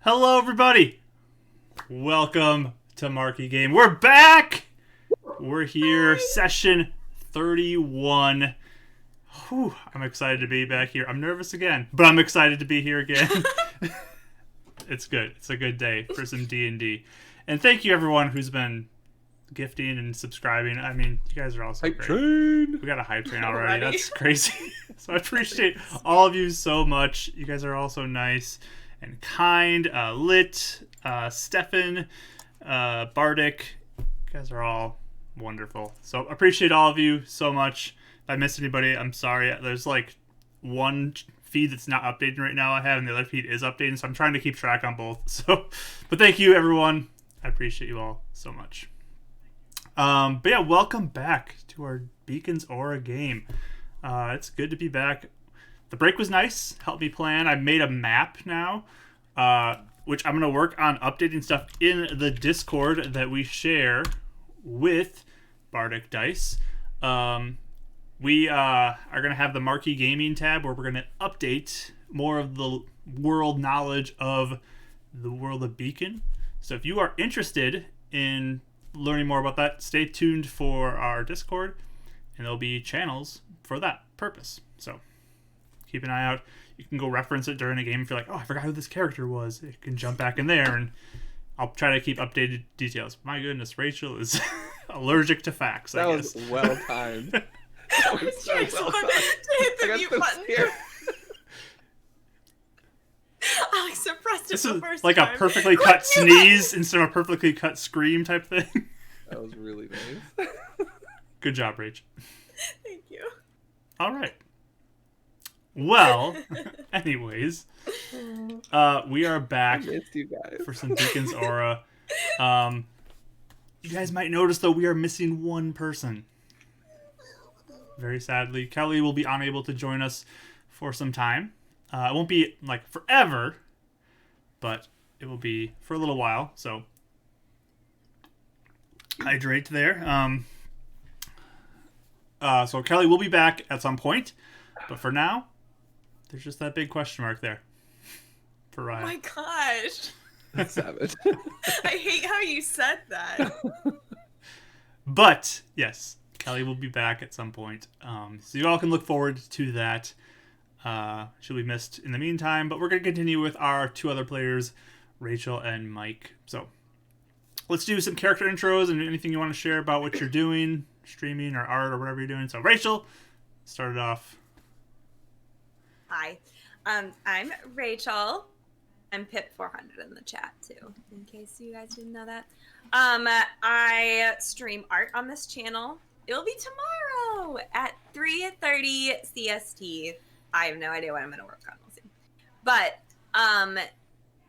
Hello, everybody. Welcome to Marky Game. We're back. We're here, Hi. session 31. Whew, I'm excited to be back here. I'm nervous again, but I'm excited to be here again. It's good. It's a good day for some D&D. And thank you, everyone who's been gifting and subscribing. I mean, you guys are all so Hype great. train. We got a hype train already. Already? That's crazy. So I appreciate all of you so much. You guys are all so nice and kind. Lit, Stefan, Bardic. You guys are all wonderful. So appreciate all of you so much. If I missed anybody, I'm sorry. There's like one feed that's not updating right now I have, and the other feed is updating, so I'm trying to keep track on both. So, but thank you, everyone. I appreciate you all so much. But yeah, welcome back to our Beacons Aura game. It's good to be back. The break was nice. Helped me plan. I made a map now, which I'm going to work on updating stuff in the Discord that we share with Bardic Dice. We are going to have the Marquee Gaming tab where we're going to update more of the world knowledge of the world of Beacon. So if you are interested in learning more about that, stay tuned for our Discord, and there'll be channels for that purpose. So keep an eye out. You can go reference it during a game if you're like, oh, I forgot who this character was. You can jump back in there, and I'll try to keep updated details. My goodness, Rachel is allergic to facts, That I was guess. well timed. That was so I just well wanted timed. to hit I the got mute so button. scared. I suppressed it This the is first like time. a perfectly cut sneeze instead of a perfectly cut scream type thing. That was really nice. Good job, Rach. Thank you. All right. Well, anyways, we are I back missed you guys. for some Beacon's Aura. You guys might notice, though, we are missing one person. Very sadly. Kelly will be unable to join us for some time. It won't be, like, forever, but it will be for a little while, so hydrate there. So Kelly will be back at some point, but for now, there's just that big question mark there for Oh Ryan. my gosh. Savage. I hate how you said that. But yes, Kelly will be back at some point, so you all can look forward to that. She'll be missed in the meantime, but we're going to continue with our two other players, Rachel and Mike. So let's do some character intros and anything you want to share about what you're doing, streaming or art or whatever you're doing. So Rachel, start it off. Hi. I'm Rachel. I'm Pip400 in the chat too, in case you guys didn't know that. I stream art on this channel. It'll be tomorrow at 3:30 CST. I have no idea what I'm gonna work on. We'll see. But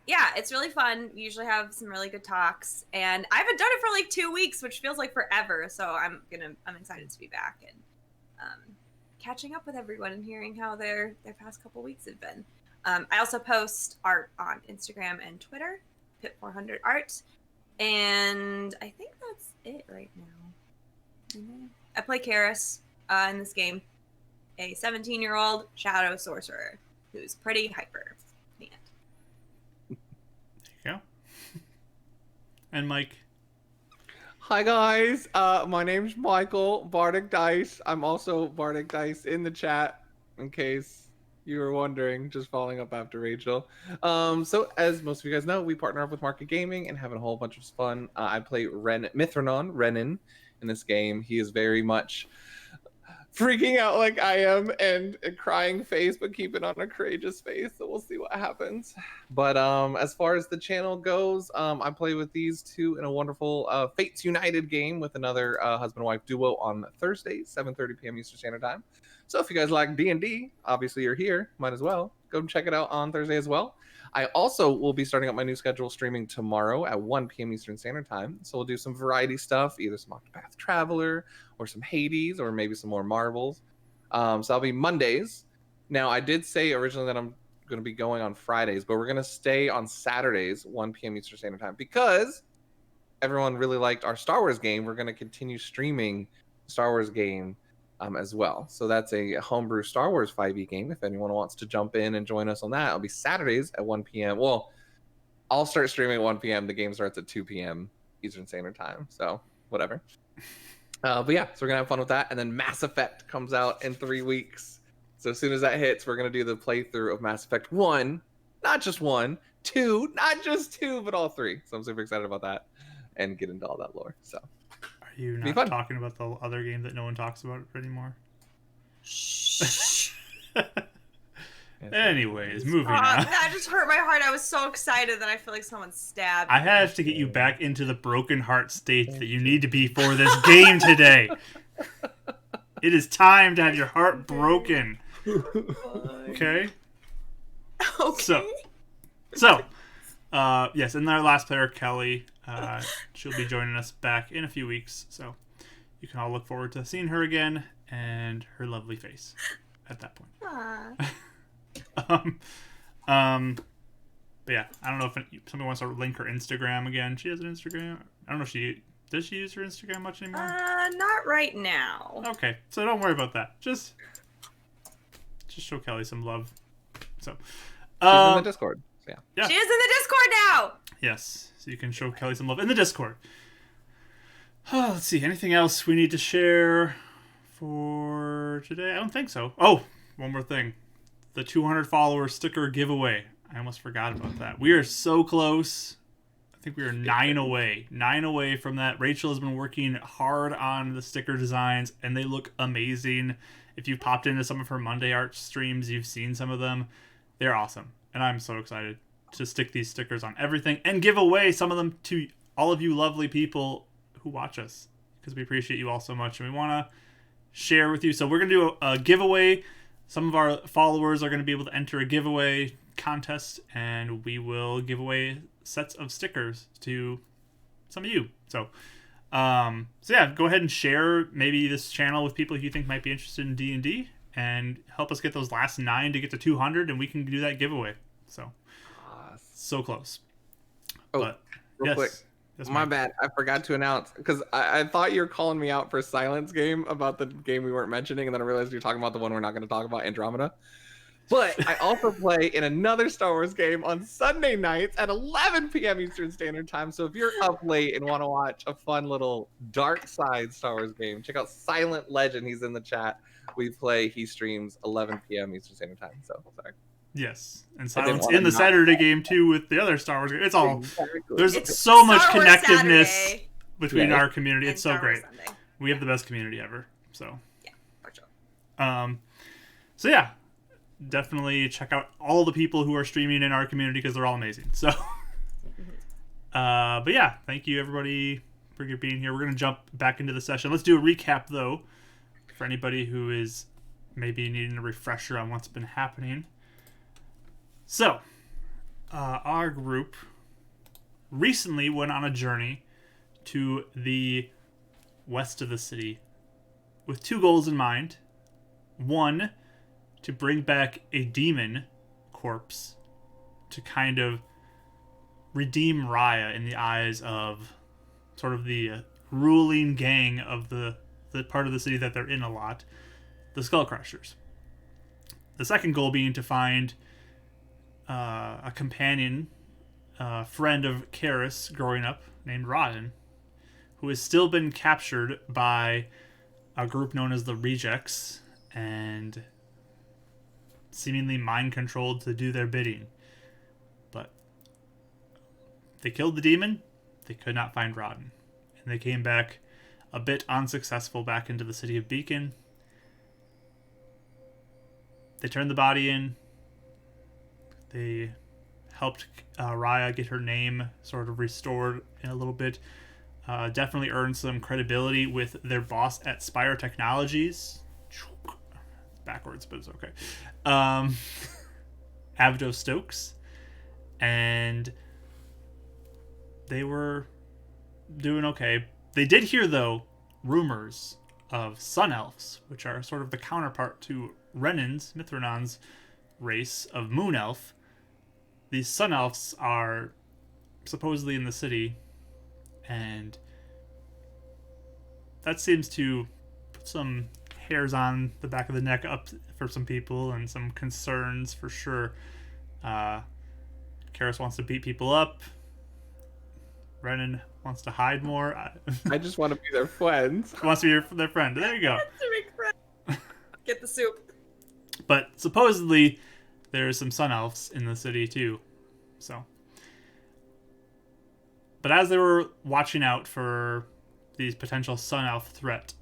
yeah, it's really fun. We usually have some really good talks, and I haven't done it for like 2 weeks, which feels like forever. So I'm excited to be back and catching up with everyone and hearing how their past couple weeks have been. I also post art on Instagram and Twitter, Pip400art, and I think that's it right now. I play Karis in this game, a 17-year-old shadow sorcerer who's pretty hyper. The end. There you go. And Mike. Hi guys, my name's Michael, Bardic Dice. I'm also Bardic Dice in the chat, in case you were wondering, just following up after Rachel. So as most of you guys know, we partner up with Market Gaming and having a whole bunch of fun. I play Renan in this game. He is very much freaking out like I am and a crying face, but keeping on a courageous face. So we'll see what happens. But as far as the channel goes, I play with these two in a wonderful Fates United game with another husband-wife duo on Thursdays, 7:30 p.m. Eastern Standard Time. So if you guys like D&D, obviously you're here, might as well go and check it out on Thursday as well. I also will be starting up my new schedule streaming tomorrow at 1 p.m. Eastern Standard Time. So we'll do some variety stuff, either some Octopath Traveler or some Hades or maybe some more Marvels. So that'll be Mondays. Now, I did say originally that I'm going to be going on Fridays, but we're going to stay on Saturdays, 1 p.m. Eastern Standard Time, because everyone really liked our Star Wars game. We're going to continue streaming Star Wars game as well. So that's a homebrew Star Wars 5e game. If anyone wants to jump in and join us on that, it'll be Saturdays at 1 p.m. Well, I'll start streaming at 1 p.m. The game starts at 2 p.m. Eastern Standard Time. So whatever. But yeah, so we're gonna have fun with that. And then Mass Effect comes out in 3 weeks. So as soon as that hits, we're gonna do the playthrough of Mass Effect 1, not just 1, 2, not just 2, but all 3. So I'm super excited about that and get into all that lore. So Are you Be not fun. talking about the other game that no one talks about anymore? Shh. Anyways, moving on. That just hurt my heart. I was so excited that I feel like someone stabbed I me. have to get you back into the broken heart state that you need to be for this game today. It is time to have your heart broken. Okay? Okay. So, yes, and our last player, Kelly, she'll be joining us back in a few weeks. So you can all look forward to seeing her again and her lovely face at that point. But yeah, I don't know if somebody wants to link her Instagram again. She has an Instagram. I don't know if does she use her Instagram much anymore? Not right now. Okay, so don't worry about that. Just show Kelly some love. So, she's in the Discord. So yeah. She is in the Discord now. Yes, so you can show Kelly some love in the Discord. Oh, let's see. Anything else we need to share for today? I don't think so. Oh, one more thing. The 200 follower sticker giveaway. I almost forgot about that. We are so close. I think we are 9 away. 9 away from that. Rachel has been working hard on the sticker designs, and they look amazing. If you've popped into some of her Monday art streams, you've seen some of them. They're awesome. And I'm so excited to stick these stickers on everything and give away some of them to all of you lovely people who watch us, because we appreciate you all so much, and we want to share with you. So we're going to do a giveaway. Some of our followers are going to be able to enter a giveaway contest, and we will give away sets of stickers to some of you. So yeah, go ahead and share maybe this channel with people you think might be interested in D&D, and help us get those last 9 to get to 200, and we can do that giveaway. So close. Oh, but real quick. Yes, My Mike. bad. I forgot to announce, because I thought you were calling me out for Silence Game about the game we weren't mentioning, and then I realized you're talking about the one we're not going to talk about, Andromeda. But I also play in another Star Wars game on Sunday nights at 11 p.m. Eastern Standard Time. So if you're up late and want to watch a fun little dark side Star Wars game, check out Silent Legend. He's in the chat. He streams 11 p.m. Eastern Standard Time. So sorry. Yes, and I didn't Silence wanna in the not- Saturday game too with the other Star Wars game. It's all Exactly. there's It's so much Star Wars connectiveness Saturday between Yeah. our community. and It's so Star Wars great. Sunday. We have the best community ever. So For sure. so yeah, definitely check out all the people who are streaming in our community, because they're all amazing. So but yeah, thank you everybody for being here. We're gonna jump back into the session. Let's do a recap though, for anybody who is maybe needing a refresher on what's been happening. So our group recently went on a journey to the west of the city with 2 goals in mind. One, to bring back a demon corpse to kind of redeem Raya in the eyes of sort of the ruling gang of the part of the city that they're in a lot, the Skull Crushers. The second goal being to find a companion, friend of Karis growing up, named Rodden, who has still been captured by a group known as the Rejects and seemingly mind controlled to do their bidding. But they killed the demon, they could not find Rodden, and they came back a bit unsuccessful back into the city of Beacon. They turned the body in. They helped Raya get her name sort of restored in a little bit. Definitely earned some credibility with their boss at Spire Technologies. Backwards, but it's okay. Avdo Stokes. And they were doing okay. They did hear, though, rumors of Sun Elves, which are sort of the counterpart to Renan's, Mithranon's race of Moon Elf. These Sun Elves are supposedly in the city, and that seems to put some hairs on the back of the neck up for some people, and some concerns for sure. Karis Karis wants to beat people up. Renan wants to hide more. I just want to be their friends. Wants to be their friend. There you go. To make friends. Get the soup. But supposedly, there's some sun elves in the city too. So, but as they were watching out for these potential sun elf threat,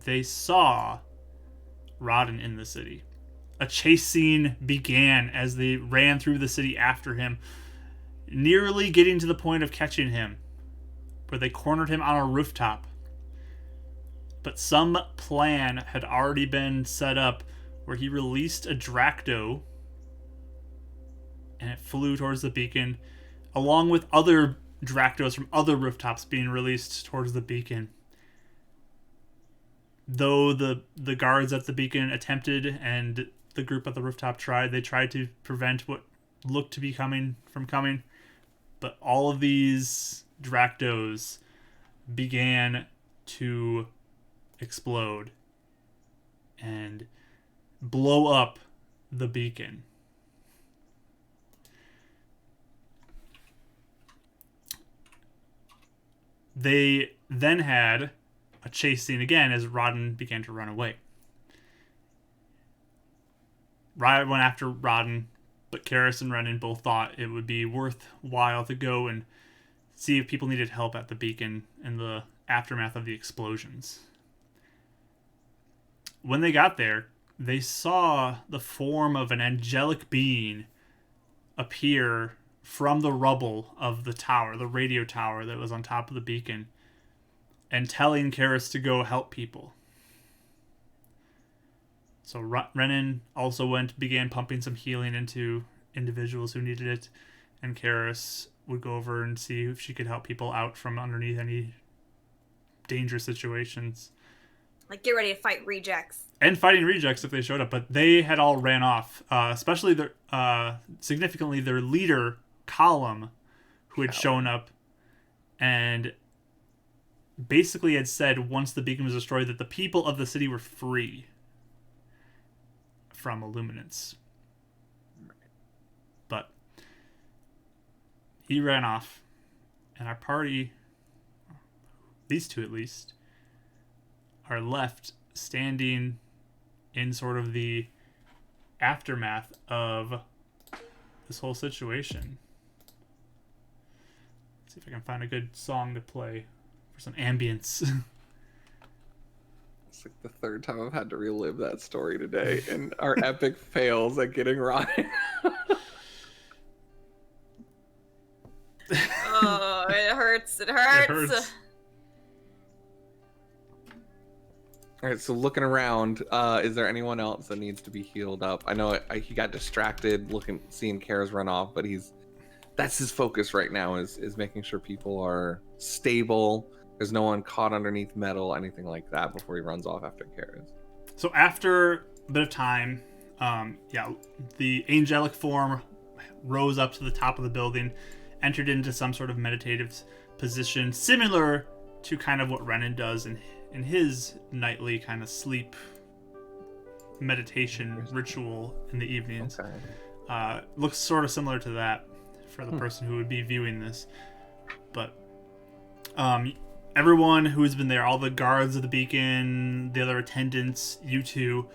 they saw Rodden in the city. A chase scene began as they ran through the city after him, nearly getting to the point of catching him, where they cornered him on a rooftop. But some plan had already been set up where he released a Dracto and it flew towards the beacon, along with other Dractos from other rooftops being released towards the beacon. Though the guards at the beacon attempted and the group at the rooftop tried to prevent what looked to be coming, but all of these Dractos began to explode and blow up the beacon. They then had a chase scene again as Rodden began to run away. Riot went after Rodden, but Karis and Renan both thought it would be worthwhile to go and see if people needed help at the beacon in the aftermath of the explosions. When they got there, they saw the form of an angelic being appear from the rubble of the tower, the radio tower that was on top of the beacon, and telling Karis to go help people. So Renan also began pumping some healing into individuals who needed it, and Karis would go over and see if she could help people out from underneath any dangerous situations. Like, get ready to fight rejects. And fighting rejects if they showed up, but they had all ran off. Especially significantly their leader, Column, who had shown up and basically had said once the beacon was destroyed that the people of the city were free from Illuminance. But he ran off, and our party, these two at least, are left standing in sort of the aftermath of this whole situation. Let's see if I can find a good song to play for some ambience. It's like the third time I've had to relive that story today, and our epic fails at getting Rodden. Oh, it hurts. It hurts. It hurts. All right, so looking around, is there anyone else that needs to be healed up? I know he got distracted seeing Karis run off, but that's his focus right now is making sure people are stable. There's no one caught underneath metal, anything like that, before he runs off after Karis. So after a bit of time, the angelic form rose up to the top of the building, entered into some sort of meditative position, similar to kind of what Renan does in his nightly kind of sleep meditation ritual in the evenings. Okay. Looks sort of similar to that for the person who would be viewing this. But everyone who's been there, all the guards of the beacon, the other attendants, you two,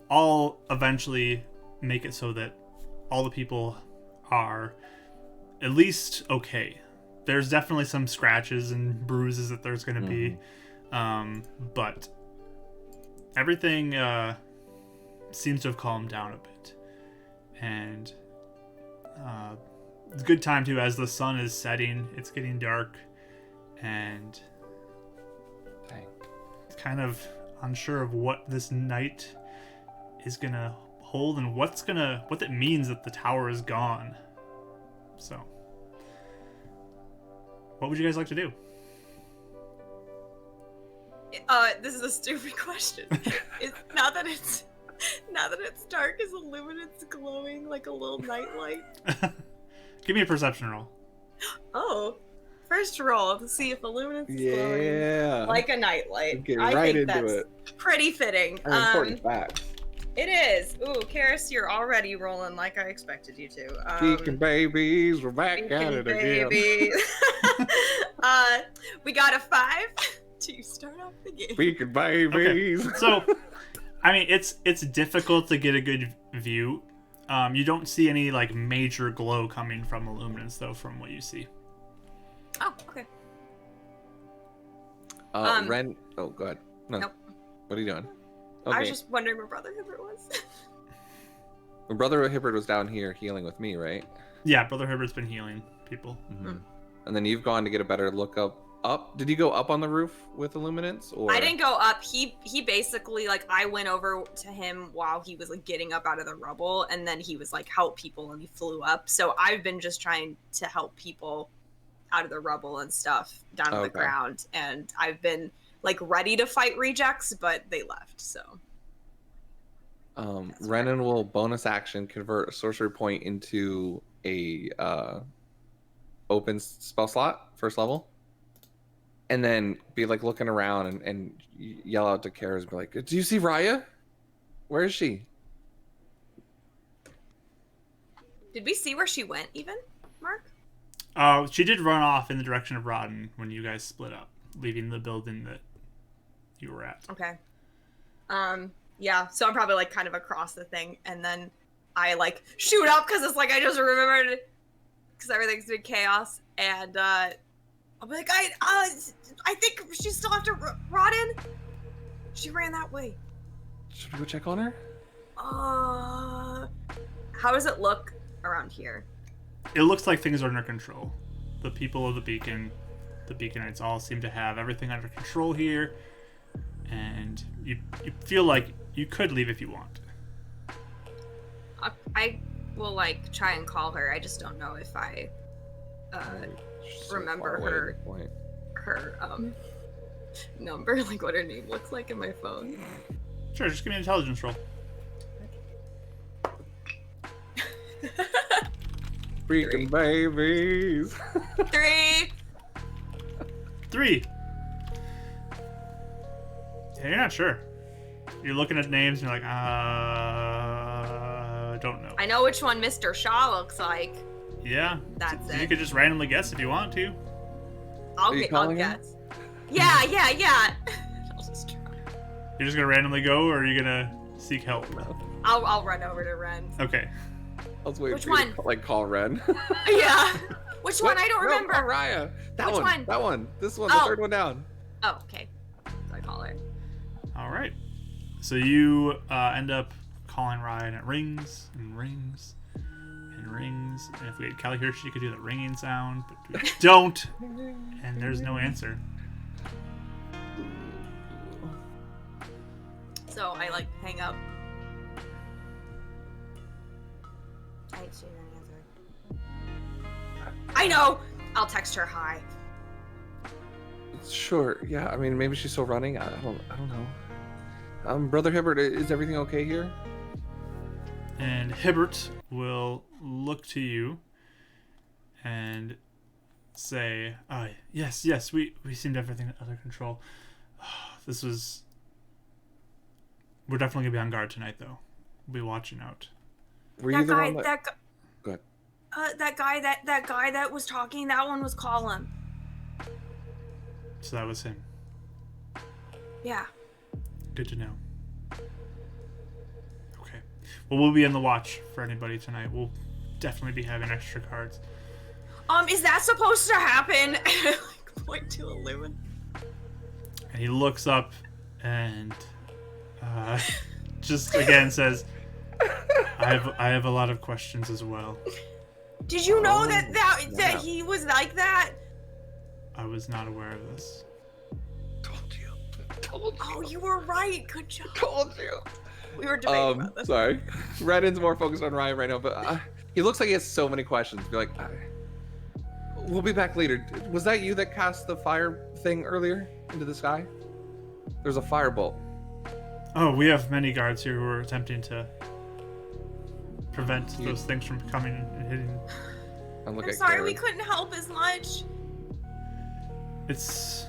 all eventually make it so that all the people are at least okay. There's definitely some scratches and bruises that there's going to be. But everything seems to have calmed down a bit. And it's a good time too, as the sun is setting, it's getting dark, and kind of unsure of what this night is gonna hold and what it means that the tower is gone. So, what would you guys like to do? This is a stupid question. Now that it's dark, is Illuminance glowing like a little nightlight? Give me a perception roll. Oh, first roll to see if Illuminance is glowing Yeah. like a nightlight. Get I right think into that's it. pretty fitting. Important facts. It is. Ooh, Karis, you're already rolling like I expected you to. Beacon babies, we're back at it again. We got a 5 to start off the game. Beacon babies. Okay. So, I mean, it's difficult to get a good view. You don't see any like major glow coming from the luminance, though, from what you see. Oh, okay. Ren. Oh, go ahead. No. Nope. What are you doing? Okay. I was just wondering where Brother Hibbert was. My brother Hibbert was down here healing with me, right? Yeah, Brother Herbert's been healing people. Mm-hmm. And then you've gone to get a better look up. Did you go up on the roof with illuminance, or? I didn't go up. He basically, like, I went over to him while he was like getting up out of the rubble, and then he was like, help people, and he flew up. So I've been just trying to help people out of the rubble and stuff down on the ground, and I've been like ready to fight rejects, but they left. So Renan will bonus action convert a sorcery point into a open spell slot, first level, and then be like looking around and yell out to Karis, be like, do you see Raya? Where is she? did we see where she went even, Mark? She did run off in the direction of Rodden when you guys split up, leaving the building that you were at. Okay. Yeah, so I'm probably like kind of across the thing, and then I like shoot up because it's like I just remembered because everything's been chaos, and I'm like I think she's still after Rodden. She ran that way. Should we go check on her? How does it look around here? It looks like things are under control. The people of the Beaconites all seem to have everything under control here, and you feel like you could leave if you want. I will like try and call her. I just don't know if I remember her number, like what her name looks like in my phone. Sure, just give me an intelligence roll. Freaking babies. 3. Yeah, you're not sure. You're looking at names and you're like, don't know. I know which one Mr. Shaw looks like. Yeah. That's You it. could just randomly guess if you want to. I'll guess. Yeah. I'll just try. You're just gonna randomly go, or are you gonna seek help? I'll run over to Ren. Okay. I was waiting Which for you one? to, like, call Ren. Yeah. Which one? I don't No, remember. call Raya. That Which one? That one. This one. The Oh. third one down. Oh, okay. So I call her. All right. So you end up calling Ryan, and it rings and rings and rings. And if we had Callie here, she could do the ringing sound, but we don't. And there's no answer. So I like hang up. I ain't seen any answer. I know. I'll text her hi. Sure. Yeah. I mean, maybe she's still running. I don't know. Brother Hibbert, is everything okay here? And Hibbert will look to you and say, yes, we seem to have everything under control. We're definitely going to be on guard tonight, though. We'll be watching out. Were you the one Go ahead. That guy that was talking, that one was Colin. So that was him. Yeah. Good to know. Okay. Well, we'll be in the watch for anybody tonight. We'll definitely be having extra cards. Is that supposed to happen? Like, point to a Lumen. And he looks up and just again says, I have a lot of questions as well. Did you know that he was like that? I was not aware of this. Told you. Oh, you were right. Good job. Told you. We were debating about this. Sorry. Renan's more focused on Ryan right now, but he looks like he has so many questions. Be like, we'll be back later. Was that you that cast the fire thing earlier into the sky? There's a firebolt. Oh, we have many guards here who are attempting to prevent those things from coming and hitting. I'm sorry we couldn't help as much. It's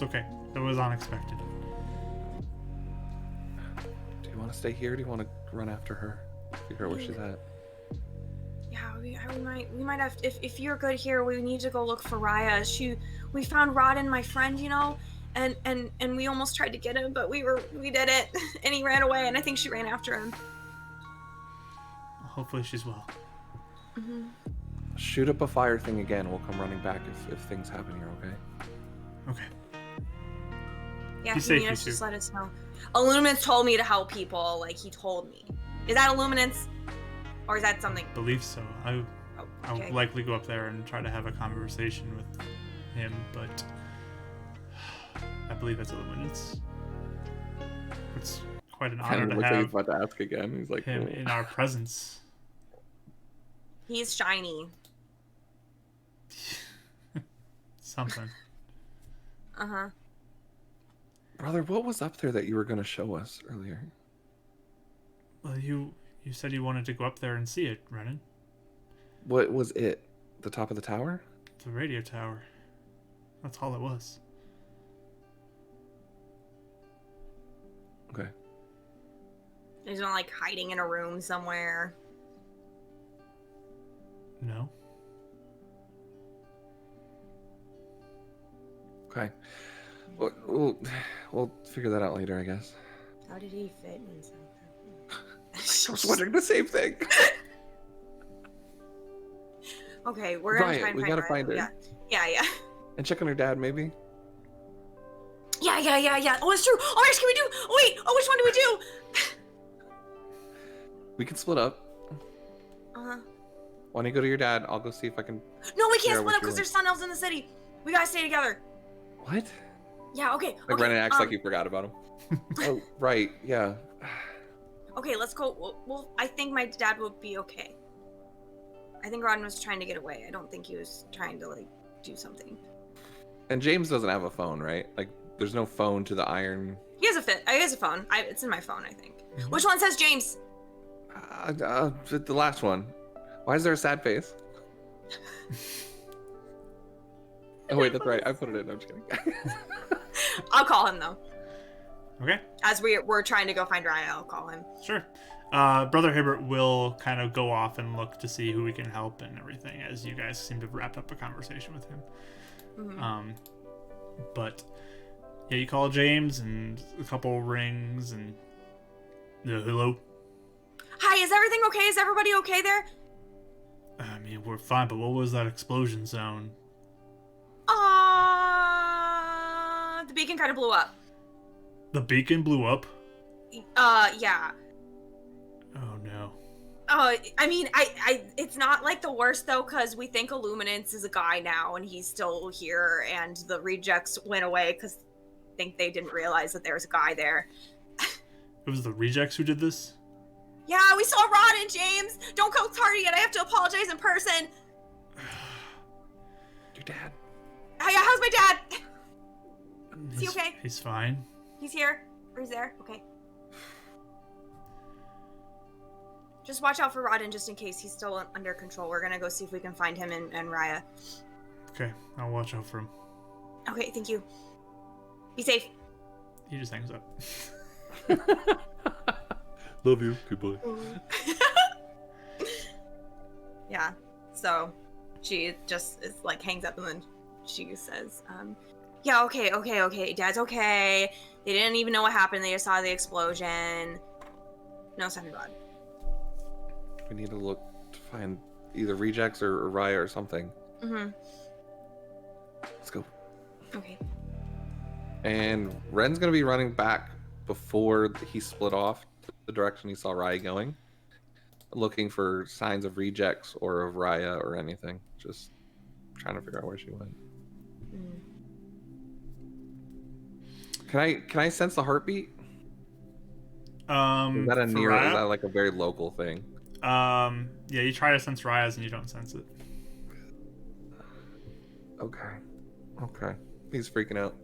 okay. It was unexpected. you want to stay here? Or do you want to run after her? Figure out where she's at. Yeah, we might have. If you're good here, we need to go look for Raya. We found Rod and my friend, you know, and we almost tried to get him, but we didn't, and he ran away, and I think she ran after him. Hopefully she's well. Mm-hmm. Shoot up a fire thing again. We'll come running back if things happen here, okay? Okay. Yeah, Be safe, you just two. let us know. Illuminance told me to help people, like he told me. Is that Illuminance? Or is that something? I believe so. I okay. would likely go up there and try to have a conversation with him, but I believe that's Illuminance. It's quite an honor And to looks like have he's about to ask again. He's like, him "Oh." in our presence. He's shiny. Something. Uh-huh. Brother, what was up there that you were going to show us earlier? Well, you said you wanted to go up there and see it, Renan. What was it? The top of the tower? The radio tower. That's all it was. Okay. He's not like hiding in a room somewhere. No. Okay. We'll figure that out later, I guess. How did he fit inside I was wondering the same thing. Okay, we're gonna try and we find gotta Raya. find her. Yeah. And check on her dad, maybe? Yeah. Oh, it's true. Oh, yes, can we do? Oh, wait. Oh, which one do we do? We can split up. Uh-huh. Why don't you go to your dad? I'll go see if I can... No, we figure can't out split what up you because there's sun elves in the city. We gotta stay together. What? Yeah, okay. Like, Renan acts like you forgot about him. Oh, right. Yeah. Okay, let's go. Well, I think my dad will be okay. I think Rodden was trying to get away. I don't think he was trying to, like, do something. And James doesn't have a phone, right? Like, there's no phone to the iron... He has a phone. It's in my phone, I think. Which one says James? The last one. Why is there a sad face? Oh, wait, that's right. I put it in. I'm just kidding. I'll call him, though. Okay. As we're trying to go find Raya, I'll call him. Sure. Brother Hibbert will kind of go off and look to see who we can help and everything, as you guys seem to have wrapped up a conversation with him. Mm-hmm. But yeah, you call James and a couple rings and hello. Hi, is everything okay? Is everybody okay there? I mean, we're fine, but what was that explosion zone? The beacon kind of blew up. The beacon blew up? Yeah. Oh no. I mean, it's not like the worst though, because we think Illuminance is a guy now, and he's still here, and the rejects went away because I think they didn't realize that there was a guy there. It was the rejects who did this? Yeah, we saw Rod and James. Don't go tardy yet. I have to apologize in person. Your dad. Yeah, how's my dad? Is he okay? He's fine. He's here? Or he's there? Okay. Just watch out for Rodden just in case he's still under control. We're gonna go see if we can find him and Raya. Okay, I'll watch out for him. Okay, thank you. Be safe. He just hangs up. Love you. Goodbye. Yeah, so she just is like hangs up and then she says, yeah, okay, Dad's okay. They didn't even know what happened. They just saw the explosion. No sign of God. We need to look to find either rejects or Raya or something. Mm-hmm. Let's go. Okay. And Ren's gonna be running back before he split off the direction he saw Raya going, looking for signs of rejects or of Raya or anything. Just trying to figure out where she went. Can I sense the heartbeat? Is that a near? Is that like a very local thing? Yeah, you try to sense Raya's and you don't sense it. Okay. He's freaking out.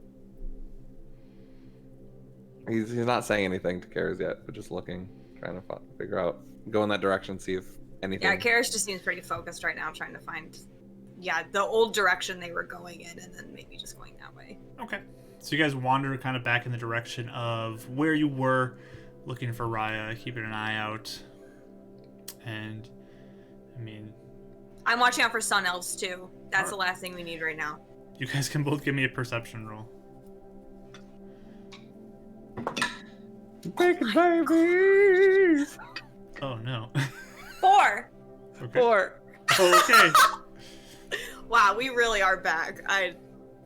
He's not saying anything to Karis yet, but just looking, trying to figure out, go in that direction, see if anything. Yeah, Karis just seems pretty focused right now, trying to find, the old direction they were going in, and then maybe just going that way. Okay. So you guys wander kind of back in the direction of where you were looking for Raya, keeping an eye out. And, I mean... I'm watching out for sun elves, too. That's the last thing we need right now. You guys can both give me a perception roll. Bacon babies! Oh, no. 4! Okay. 4. Oh, okay. Wow, we really are back. I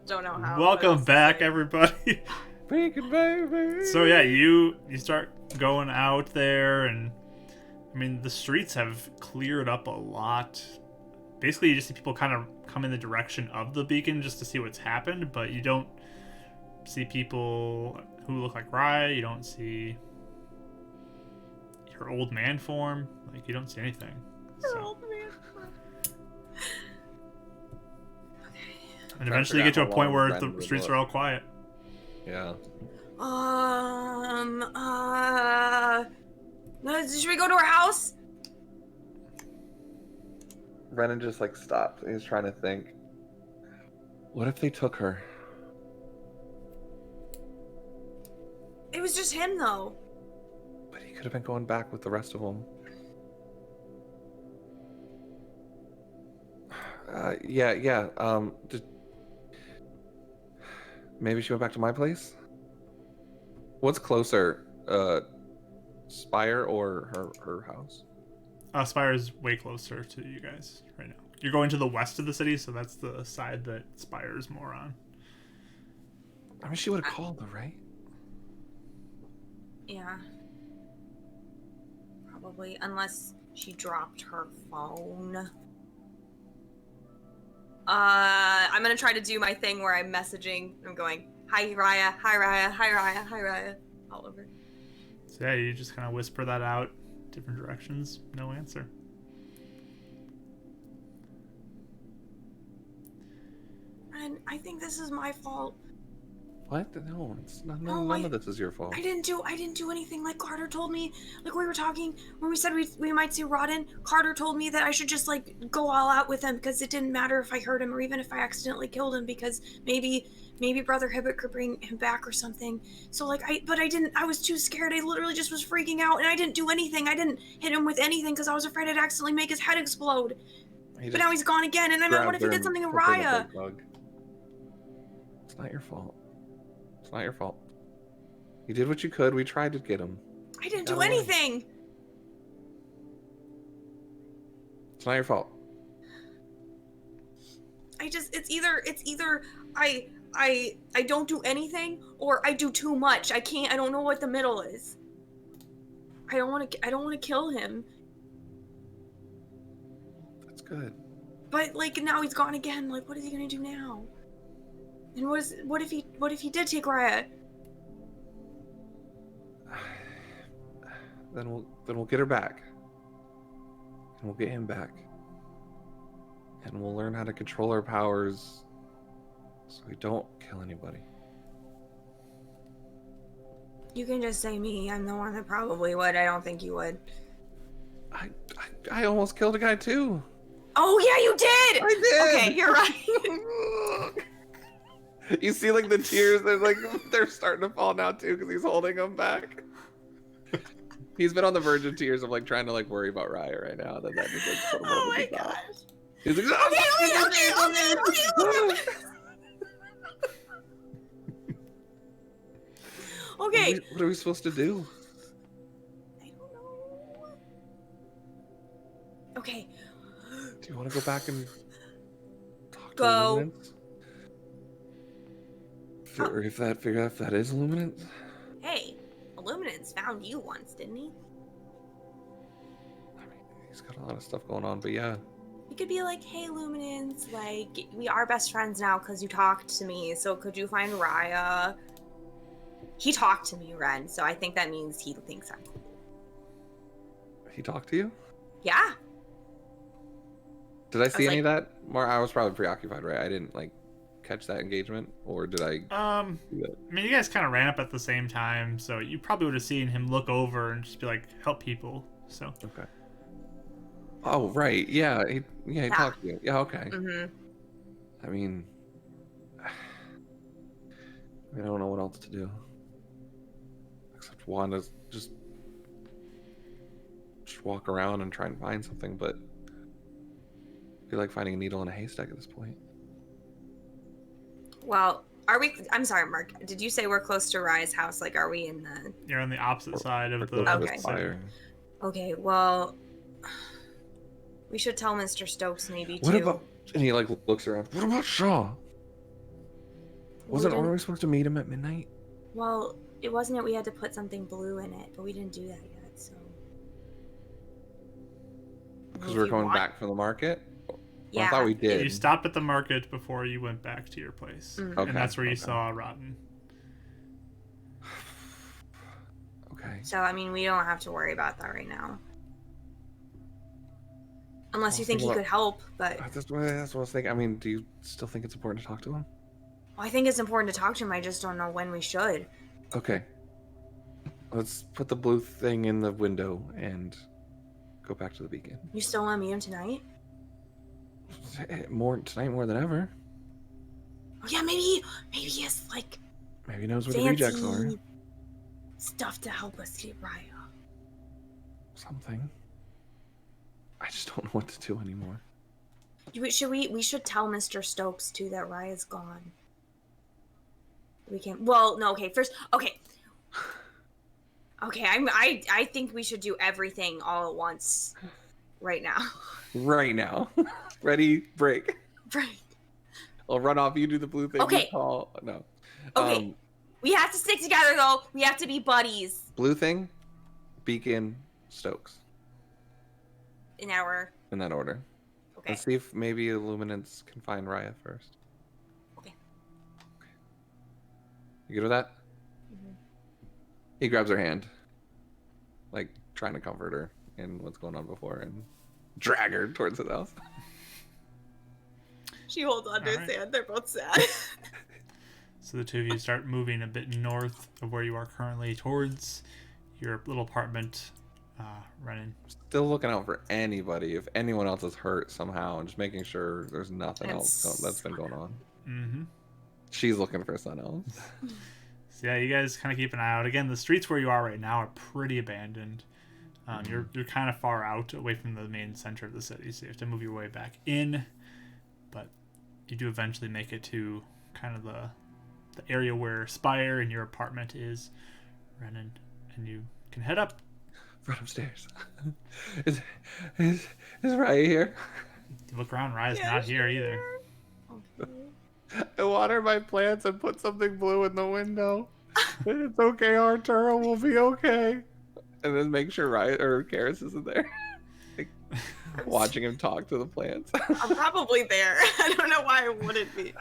don't know how. Welcome back, everybody. Bacon babies! So yeah, you start going out there, and I mean the streets have cleared up a lot. Basically, you just see people kind of come in the direction of the beacon just to see what's happened, but you don't see people who look like Raya. You don't see her old man form. Like, you don't see anything. Her old man form. And eventually you get to a point where the streets are all quiet. Yeah. Should we go to her house? Renan just like stopped. He was trying to think. What if they took her? It was just him, though. But he could have been going back with the rest of them. Yeah. Maybe she went back to my place? What's closer? Spire or her house? Spire is way closer to you guys right now. You're going to the west of the city, so that's the side that Spire is more on. I mean, she would have called though, right? Yeah. Probably, unless she dropped her phone. I'm gonna try to do my thing where I'm messaging. I'm going, hi Raya, hi Raya, hi Raya, hi Raya, all over. So yeah, you just kind of whisper that out, different directions, no answer. And I think this is my fault. What? No, it's not, No, none of this is your fault. I didn't do anything. Like Carter told me, like we were talking when we said we might see Rodden. Carter told me that I should just like go all out with him because it didn't matter if I hurt him or even if I accidentally killed him because maybe Brother Hibbert could bring him back or something. So like I didn't. I was too scared. I literally just was freaking out and I didn't do anything. I didn't hit him with anything because I was afraid I'd accidentally make his head explode. But now he's gone again, and I mean, what if he did something to Raya? It's not your fault. It's not your fault. You did what you could. We tried to get him. I didn't do anything. It's not your fault. It's either I don't do anything or I do too much. I don't know what the middle is. I don't want to kill him. That's good. But like now he's gone again. Like what is he going to do now? And what if he did take Raya? Then we'll get her back. And we'll get him back. And we'll learn how to control our powers so we don't kill anybody. You can just say me. I'm the one that probably would. I don't think you would. I almost killed a guy too. Oh yeah, you did. I did. Okay, you're right. You see, like the tears, they're starting to fall now too because he's holding them back. He's been on the verge of tears of like trying to like worry about Raya right now. That just like put him Oh over my the top. gosh. He's like, Okay. What are we supposed to do? I don't know. Okay. Do you want to go back and talk to Go. Luminance? Or figure out if that is Luminance? Hey, Illuminance found you once, didn't he? I mean, he's got a lot of stuff going on, but yeah. You could be like, hey, Luminance, like, we are best friends now because you talked to me, so could you find Raya? He talked to me, Ren, so I think that means he thinks I'm cool. He talked to you? Yeah. Did I see was any like- of that? I was probably preoccupied, right? I didn't, like, catch that engagement, or did I? I mean, you guys kind of ran up at the same time, so you probably would have seen him look over and just be like, help people, so. Okay. Oh, right. Yeah, he talked to you. Yeah, okay. Mm-hmm. I mean, I don't know what else to do. Except Wanda's just walk around and try and find something, but I feel like finding a needle in a haystack at this point. Well, are we? I'm sorry, Mark. Did you say we're close to Raya's house? Like, are we in the? You're on the opposite side of the Okay. fire. Okay. Well, we should tell Mr. Stokes maybe What too. about? And he like looks around. What about Shaw? Aren't we supposed to meet him at midnight? Well, it wasn't it. We had to put something blue in it, but we didn't do that yet. So. Because we're going back from the market. Yeah. Well, I thought we did. You stopped at the market before you went back to your place, Mm. Okay, and that's where you saw Rotten. Okay. So I mean, we don't have to worry about that right now. Unless you think he could help, but That's what I was thinking. I mean, do you still think it's important to talk to him? I think it's important to talk to him. I just don't know when we should. Okay. Let's put the blue thing in the window and go back to the beacon. You still want to meet him tonight? Tonight more than ever. Oh yeah, maybe he has like Maybe he knows where the rejects are. fancy stuff to help us get Raya. Something. I just don't know what to do anymore. We should tell Mr. Stokes too that Raya's gone. We can. Well, no. Okay, first. Okay. Okay. I think we should do everything all at once, right now. Right now. Ready? Break. Right. I'll run off. You do the blue thing. Okay. You call. No. Okay. We have to stick together though. We have to be buddies. Blue thing. Beacon. Stokes. In our. In that order. Okay. Let's see if maybe Illuminance can find Raya first. Okay. You good with that? Mm-hmm. He grabs her hand, like trying to comfort her in what's going on before, and drag her towards his house. She holds on to his hand. They're both sad. So the two of you start moving a bit north of where you are currently towards your little apartment, running. Still looking out for anybody if anyone else is hurt somehow, and just making sure there's nothing else that's been going on. Mm-hmm. She's looking for something else. So yeah, you guys kind of keep an eye out. Again, the streets where you are right now are pretty abandoned. You're kind of far out, away from the main center of the city, so you have to move your way back in. But you do eventually make it to kind of the area where Spire and your apartment is, Renan, and you can head up. Run upstairs. Is Raya here? You look around, Raya's not here either. I water my plants and put something blue in the window. It's okay, Arturo. We'll be okay. And then make sure Raya or Karis isn't there. Like, watching him talk to the plants. I'm probably there. I don't know why I wouldn't be.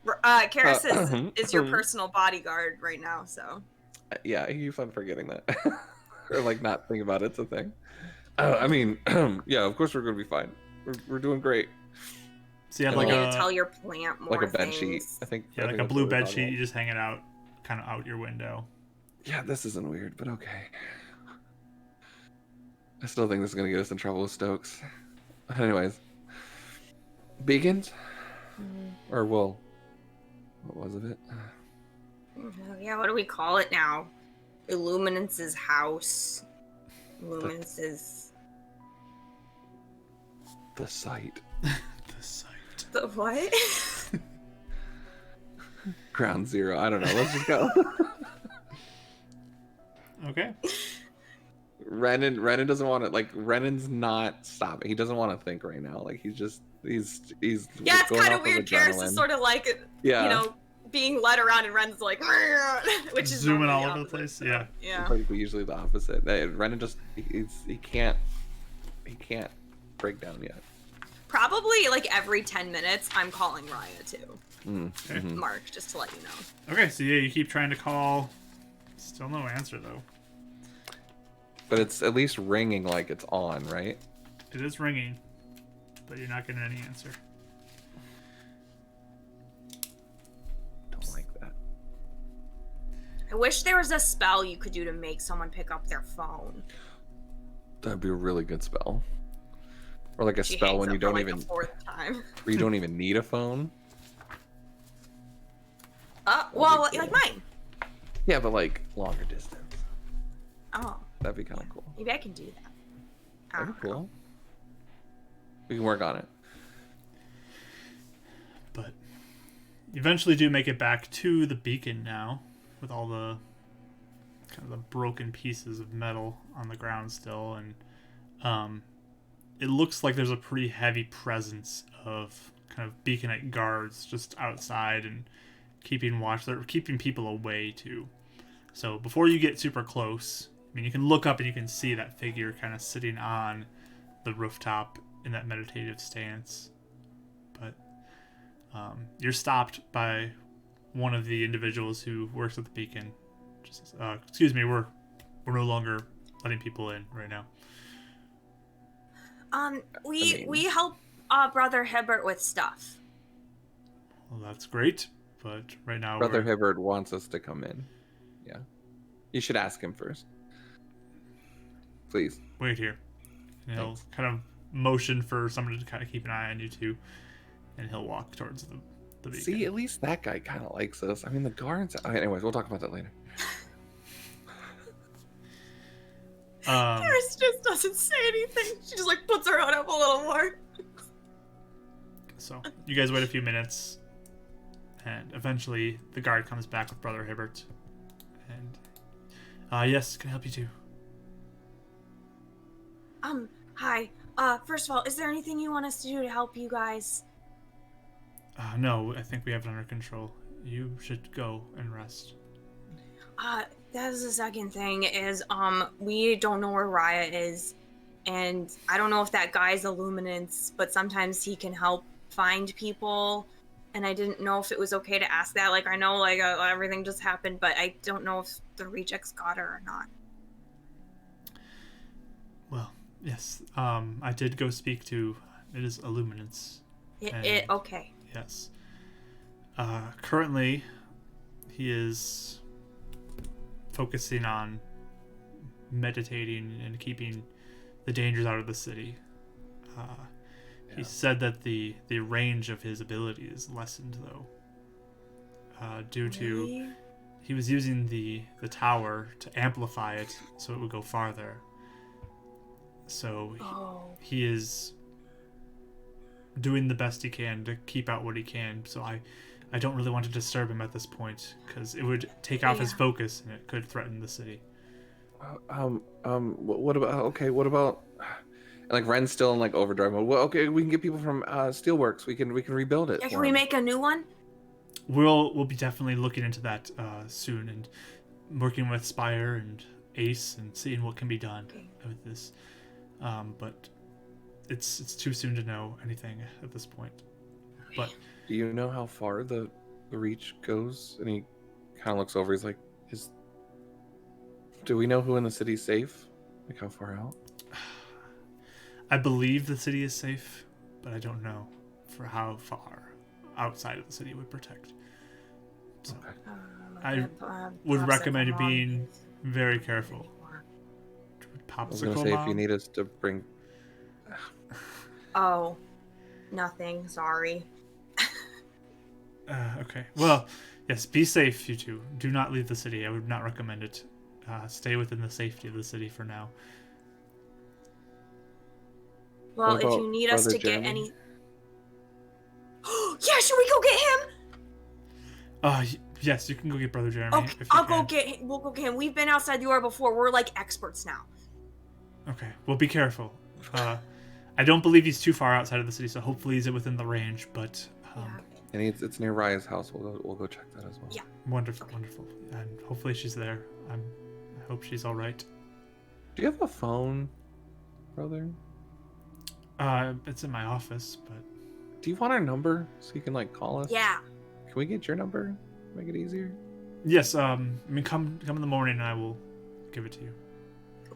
Karis is your personal bodyguard right now, so. Yeah, he keeps on forgetting that. Or like not thinking about it's a thing. I mean, yeah, of course we're going to be fine. We're doing great. So you have You like need to tell your plant more like a bed things. sheet. I think. Yeah, I like think a that's blue what we're bed talking sheet. about. You just hang it out, kind of out your window. Yeah, this isn't weird, but okay. I still think this is gonna get us in trouble with Stokes. Anyways, beacons, or well, what was it? Yeah, what do we call it now? Illuminance's house. Illuminance's. The site. The site. The what? Ground zero. I don't know. Let's just go. Okay. Renan doesn't want to, like, Renan's not stopping. He doesn't want to think right now. Like, he's Yeah, it's going kind of off weird. Karis is sort of like, yeah, you know, being led around, and Ren's like, which is zooming all normally over the opposite. place. Yeah. Yeah. Like, usually the opposite. Renan just he can't break down yet. Probably like every 10 minutes, I'm calling Raya too. Okay. Mhm. Mark, just to let you know. Okay, so yeah, you keep trying to call. Still no answer though. But it's at least ringing like it's on, right? It is ringing, but you're not getting any answer. Don't like that. I wish there was a spell you could do to make someone pick up their phone. That'd be a really good spell. Or like a She spell hangs when you up for, don't like, even the fourth time. where you don't even need a phone. Well, cool. like mine. Yeah, but like longer distance. Oh. That'd be kind of cool. Maybe I can do that. That'd be cool. We can work on it. But you eventually do make it back to the beacon now, with all the kind of the broken pieces of metal on the ground still, and it looks like there's a pretty heavy presence of kind of beaconite guards just outside and keeping watch. They're keeping people away too. So before you get super close, I mean, you can look up and you can see that figure kind of sitting on the rooftop in that meditative stance. But you're stopped by one of the individuals who works at the beacon. Just says, excuse me, we're no longer letting people in right now. We help Brother Hibbert with stuff. Well, that's great, but right now Brother Hibbert wants us to come in. Yeah. You should ask him first. Please. Wait here. And he'll kind of motion for somebody to kind of keep an eye on you too, and he'll walk towards the beacon. See, at least that guy kind of likes us. I mean, the guards... Anyways, we'll talk about that later. Paris just doesn't say anything. She just like puts her hood up a little more. So you guys wait a few minutes, and eventually the guard comes back with Brother Hibbert. And yes, can I help you too? Hi. First of all, is there anything you want us to do to help you guys? No, I think we have it under control. You should go and rest. That's the second thing is, we don't know where Raya is, and I don't know if that guy's a luminance, but sometimes he can help find people, and I didn't know if it was okay to ask that. Like, I know, like, everything just happened, but I don't know if the rejects got her or not. Well, yes, I did go speak to, it is a luminance. Okay. Yes. Currently, he is focusing on meditating and keeping the dangers out of the city. He said that the range of his ability is lessened, though, due to he was using the tower to amplify it so it would go farther. So he is doing the best he can to keep out what he can. So I don't really want to disturb him at this point, because it would take off his focus and it could threaten the city. What about like Ren's still in like overdrive mode? Well, okay, we can get people from Steelworks. We can rebuild it. Yeah, can we make a new one? We'll be definitely looking into that soon, and working with Spire and Ace and seeing what can be done with this. But it's too soon to know anything at this point. But do you know how far the reach goes? And he kind of looks over. He's like, do we know who in the city's safe? Like, how far out? I believe the city is safe, but I don't know for how far outside of the city would protect. So I would recommend being very careful. I was going to say, if you need us to bring... Oh, nothing. Sorry. Okay. Well, yes, be safe, you two. Do not leave the city. I would not recommend it. Stay within the safety of the city for now. Well, if you need us to get any... Yeah, should we go get him? Yes, you can go get Brother Jeremy. Okay, we'll go get him. We've been outside the aura before. We're like experts now. Okay, well, be careful. I don't believe he's too far outside of the city, so hopefully he's within the range, but... And it's near Raya's house. We'll go check that as well. Yeah. Wonderful. And hopefully she's there. I hope she's all right. Do you have a phone, brother? It's in my office, but... Do you want our number so you can, like, call us? Yeah. Can we get your number? Make it easier? Yes, I mean, come in the morning and I will give it to you.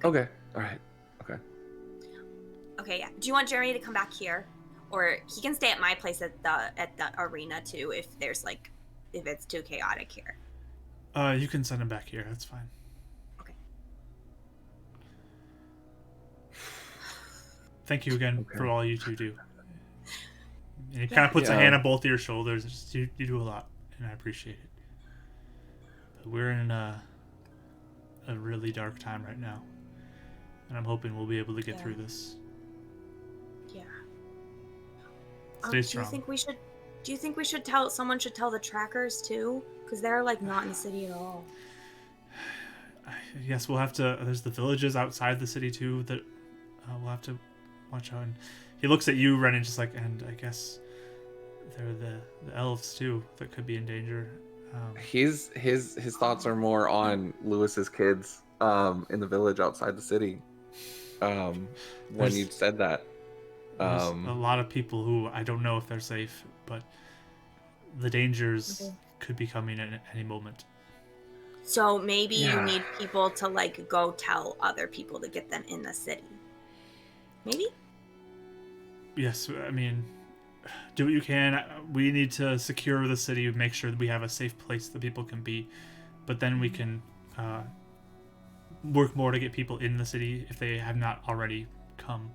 Okay. All right. Okay, yeah. Do you want Jeremy to come back here? Or he can stay at my place at the arena, too, if it's too chaotic here. You can send him back here. That's fine. Okay. Thank you again for all you two do. And he kind of puts a hand on both of your shoulders. Just, you do a lot, and I appreciate it. But we're in a really dark time right now. and I'm hoping we'll be able to get Yeah. through this. Yeah. Stay Do strong. you think we should? Do you think we should tell someone should tell the trackers too? Because they're like not in the city at all. Yes, we'll have to. There's the villages outside the city too that we'll have to watch out. And he looks at you, Ren, and just like, and I guess they're the elves too that could be in danger. His thoughts are more on Lewis's kids in the village outside the city. When There's- you said that, There's a lot of people who I don't know if they're safe, but the dangers could be coming at any moment. So maybe you Yeah. need people to like go tell other people to get them in the city. Maybe? Yes, I mean, do what you can. We need to secure the city, make sure that we have a safe place that people can be, but then we can work more to get people in the city if they have not already come.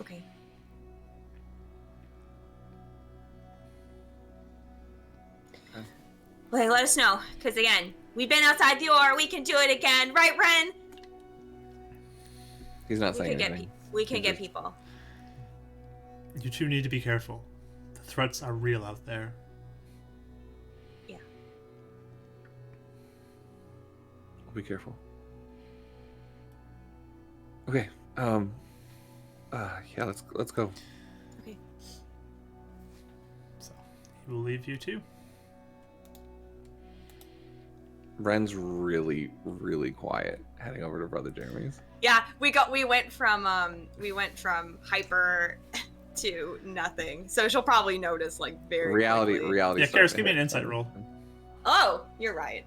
Okay. Well, let us know, because again, we've been outside the door. We can do it again, right, Ren? he's not We saying can get anything. we can He's get just- people. You two need to be careful. The threats are real out there. Yeah. Be careful. Okay. Yeah. Let's go. Okay. So he will leave you too. Ren's really, really quiet heading over to Brother Jeremy's. Yeah, we went from hyper to nothing. So she'll probably notice like very Reality. quickly. Reality. Yeah, starts Karis, to give me an hit. insight roll. Oh, you're right.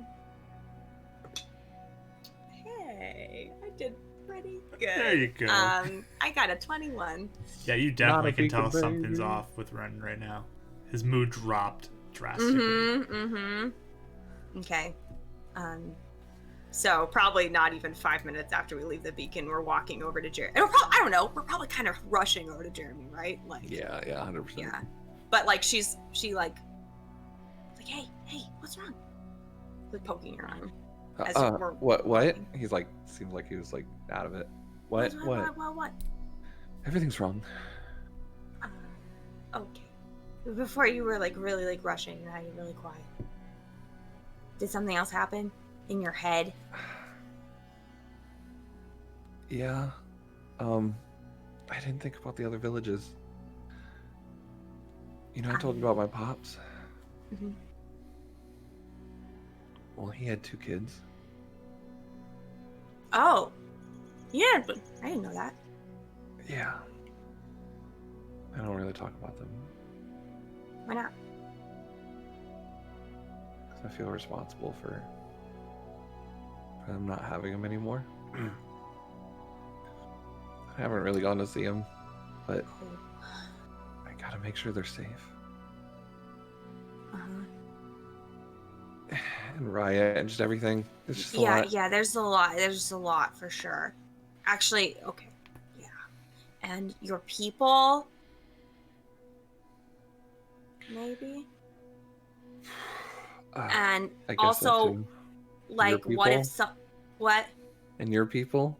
Hey, I did pretty good. There you go. I got a 21. Yeah, you definitely can beacon, tell something's baby. off with Ren right now. His mood dropped drastically. Mm-hmm. Okay. So probably not even 5 minutes after we leave the beacon, we're walking over to Jeremy. I don't know. We're probably kind of rushing over to Jeremy, right? Like. Yeah. 100%. Yeah. But like she like, hey, what's wrong? Like poking her arm. As we're What? walking. He's like, seemed like he was like out of it. What? What? Everything's wrong. Okay. Before you were like really like rushing, now you're really quiet. Did something else happen in your head? Yeah. I didn't think about the other villages. You know, I told you about my pops. Mhm. Well, he had 2 kids. Oh. Yeah, but I didn't know that. Yeah. I don't really talk about them Why not? because I feel responsible for them not having them anymore. I haven't really gone to see them, but I gotta make sure they're safe. Uh-huh. And riot and just everything. It's just a lot. Yeah, there's a lot. There's just a lot for sure. Actually, okay. Yeah. And your people? Maybe? And I guess that also, too. like, Your what if people? some. What? And your people?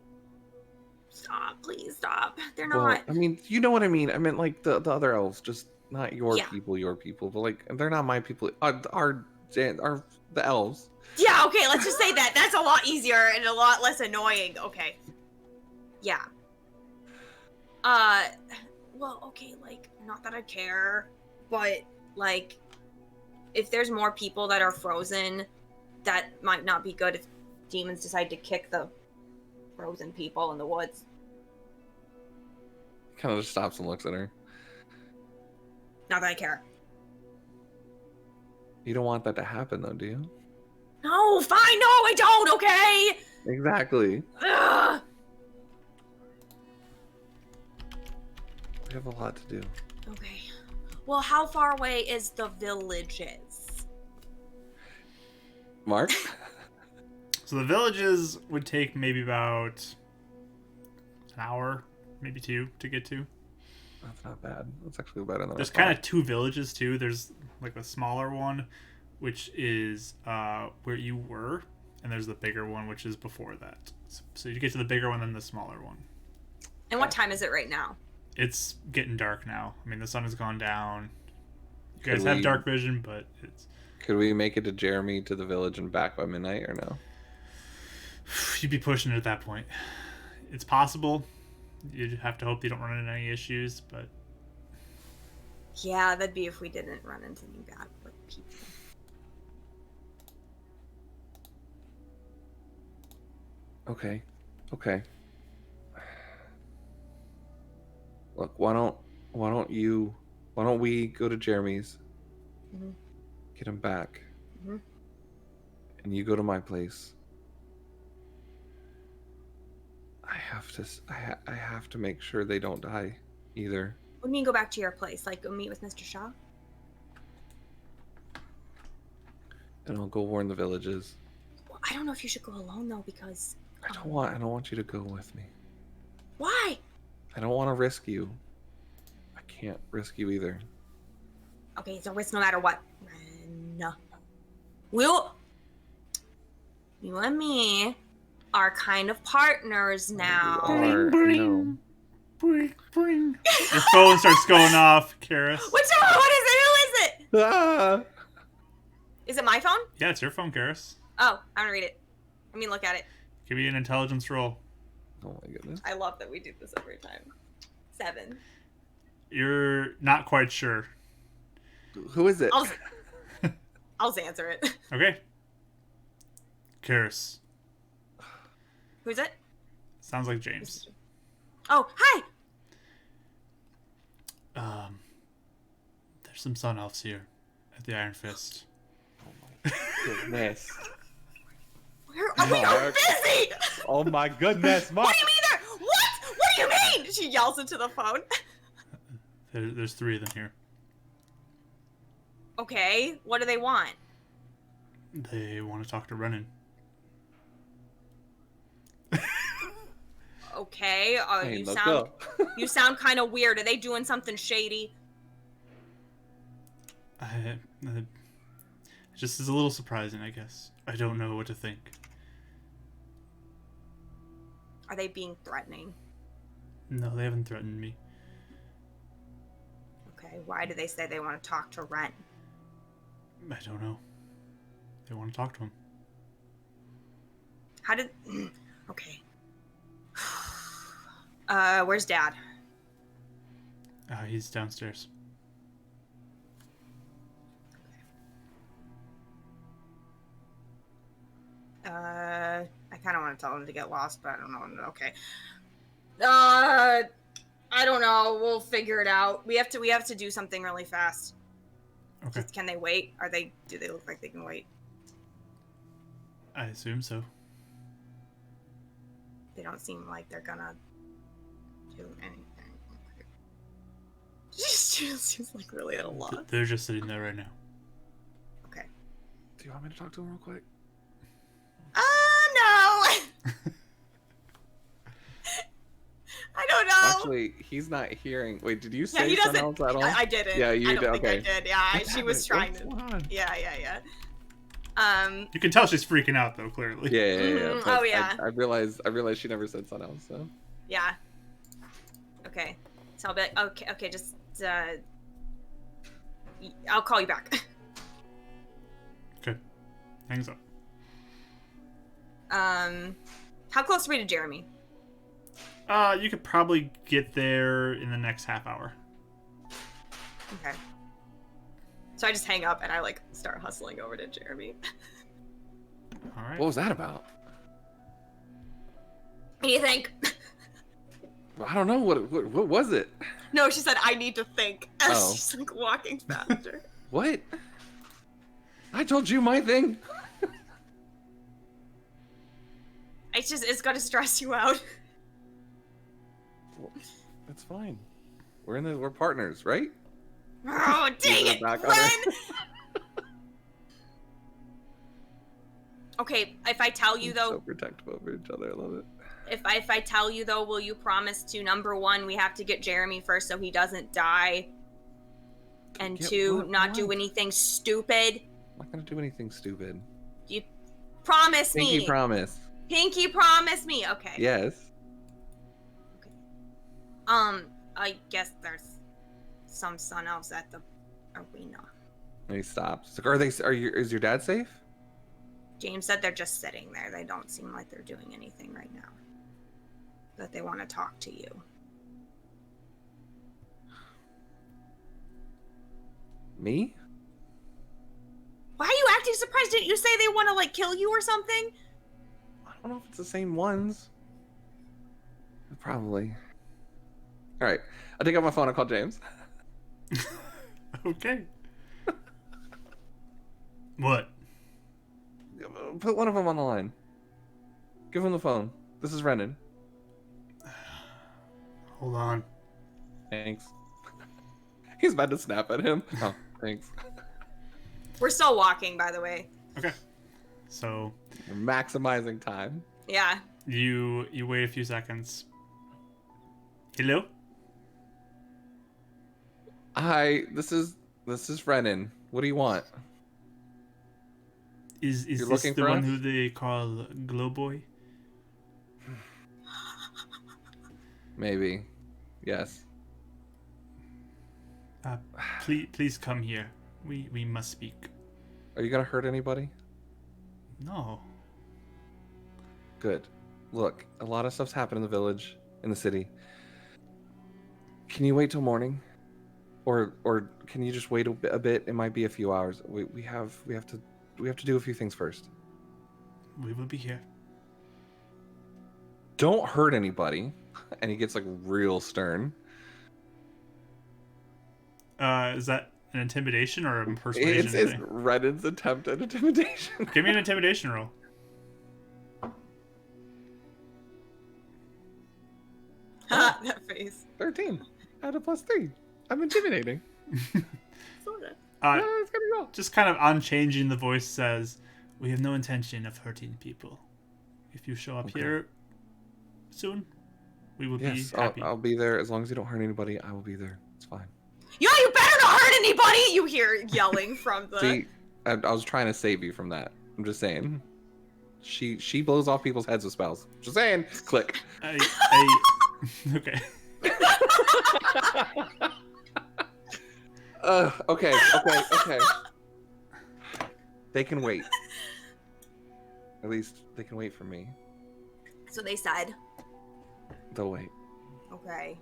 Stop, please stop. They're Well, not. I mean, you know what I mean. I meant like the other elves, just not your Yeah. people, but like they're not my people. Are the elves? Yeah, okay, let's just say that. That's a lot easier and a lot less annoying. Okay. Yeah. Well, okay, like, not that I care, but, like, if there's more people that are frozen, that might not be good if demons decide to kick the frozen people in the woods. Kind of just stops and looks at her. Not that I care. You don't want that to happen, though, do you? No, fine, no, I don't, okay? Exactly. Ugh. We have a lot to do. Okay. Well, how far away is the villages? Mark? So the villages would take maybe about an hour, maybe 2 to get to. That's not bad. That's actually better than There's I thought. kind of 2 villages too. There's like a smaller one, which is where you were, and there's the bigger one, which is before that. So you get to the bigger one, then the smaller one. And what time is it right now? It's getting dark now. I mean, the sun has gone down. You Could guys have we- dark vision, but it's... Could we make it to Jeremy to the village and back by midnight or no? You'd be pushing it at that point. It's possible. You'd have to hope you don't run into any issues, but... Yeah, that'd be if we didn't run into any bad people. Okay. Okay. Look, why don't we go to Jeremy's, Mhm. get him back, Mhm. and you go to my place. I have to make sure they don't die either. What do you mean go back to your place? Like go meet with Mr. Shaw? And I'll go warn the villages. Well, I don't know if you should go alone though, because I don't want you to go with me. why? I don't want to risk you. I can't risk you either. Okay, it's a risk no matter what. No. You and me are kind of partners now. No. Bring. Your phone starts going off, Karis. What's wrong? What is it? Who is it? Ah! Is it my phone? Yeah, it's your phone, Karis. Oh, I'm gonna read it. Look at it. Give me an intelligence roll. Oh my goodness. I love that we do this every time. 7. You're not quite sure. Who is it? I'll answer it. Okay. Karis. Who's it? Sounds like James. Oh, hi. There's some sun elves here at the Iron Fist. Goodness. We are busy. Oh my goodness, Mark. What do you mean there? What do you mean? She yells into the phone. There's 3 of them here. Okay, what do they want? They want to talk to Renan. Okay, Hey, you let's sound go. you sound kind of weird. Are they doing something shady? It just is a little surprising, I guess. I don't know what to think. Are they being threatening? No, they haven't threatened me. Okay, why do they say they want to talk to Ren? I don't know. They want to talk to him. How did... Okay. Where's Dad? He's downstairs. I kind of want to tell him to get lost, but I don't know. Okay. I don't know. We'll figure it out. We have to do something really fast. Okay. Can they wait? Do they look like they can wait? I assume so. They don't seem like they're gonna do anything. She just seems like really at a loss. They're just sitting there right now. Okay. Do you want me to talk to him real quick? No! I don't know. Actually, he's not hearing. Wait, did you Yeah, say he something doesn't. else at all? I didn't. Yeah, you I don't did. think Okay. I did. Yeah, she was trying What's to. going on? Yeah. You can tell she's freaking out, though, clearly. Yeah. Mhm. but Oh, yeah. I realized she never said something else. So. Yeah. Okay. So I'll be like, okay, just I'll call you back. Okay. Hangs up. How close are we to Jeremy? You could probably get there in the next half hour. Okay. So I just hang up and I start hustling over to Jeremy. All right. What was that about? What do you think? I don't know. What was it? No, she said I need to think. As Oh. she's walking faster. What? I told you my thing. It's gonna stress you out. Well, that's fine. We're partners, right? Oh, dang We're it, back on Ren! it. Okay, if I tell you though, So protective over each other. I love it. if I tell you though, will you promise to, number 1, we have to get Jeremy first so he doesn't die, and Get 2, what? not do What? anything stupid? I'm not gonna do anything stupid. You promise Pinky me. promise. Pinky promise me. Okay. Yes. I guess there's some sun elves at the arena. And he stops. He's like, is your dad safe? James said they're just sitting there. They don't seem like they're doing anything right now. But they want to talk to you. Me? Why are you acting surprised? Didn't you say they want to, like, kill you or something? I don't know if it's the same ones. Probably. All right. I'll take out my phone and call James. Okay. What? Put one of them on the line. Give him the phone. This is Renan. Hold on. Thanks. He's about to snap at him. Oh, thanks. We're still walking, by the way. Okay. So You're maximizing time. Yeah. you wait a few seconds. Hello? Hi, this is Renan. What do you want? Is You're this looking the for one us? who they call Glow Boy? Maybe. Yes. Please come here. We must speak. Are you gonna hurt anybody? No. Good. Look, a lot of stuff's happened in the village, in the city. Can you wait till morning? Or can you just wait a bit? It might be a few hours. We have to do a few things first. We will be here. Don't hurt anybody. And he gets like real stern. Is that an intimidation or a persuasion It's thing? Renan's attempt at intimidation. Give me an intimidation roll. That face. 13. Add a +3. I'm intimidating. Sorta. Yeah, it's gonna go. Just kind of unchanging, the voice says, "We have no intention of hurting people. If you show up Okay. here soon, we will Yes, be happy." I'll be there. As long as you don't hurt anybody, I will be there. It's fine. Yo, you better not hurt anybody! You hear yelling from the... See, I was trying to save you from that. I'm just saying. She blows off people's heads with spells. Just saying. Click. Okay. Okay. They can wait. At least they can wait for me. So they said. They'll wait. Okay.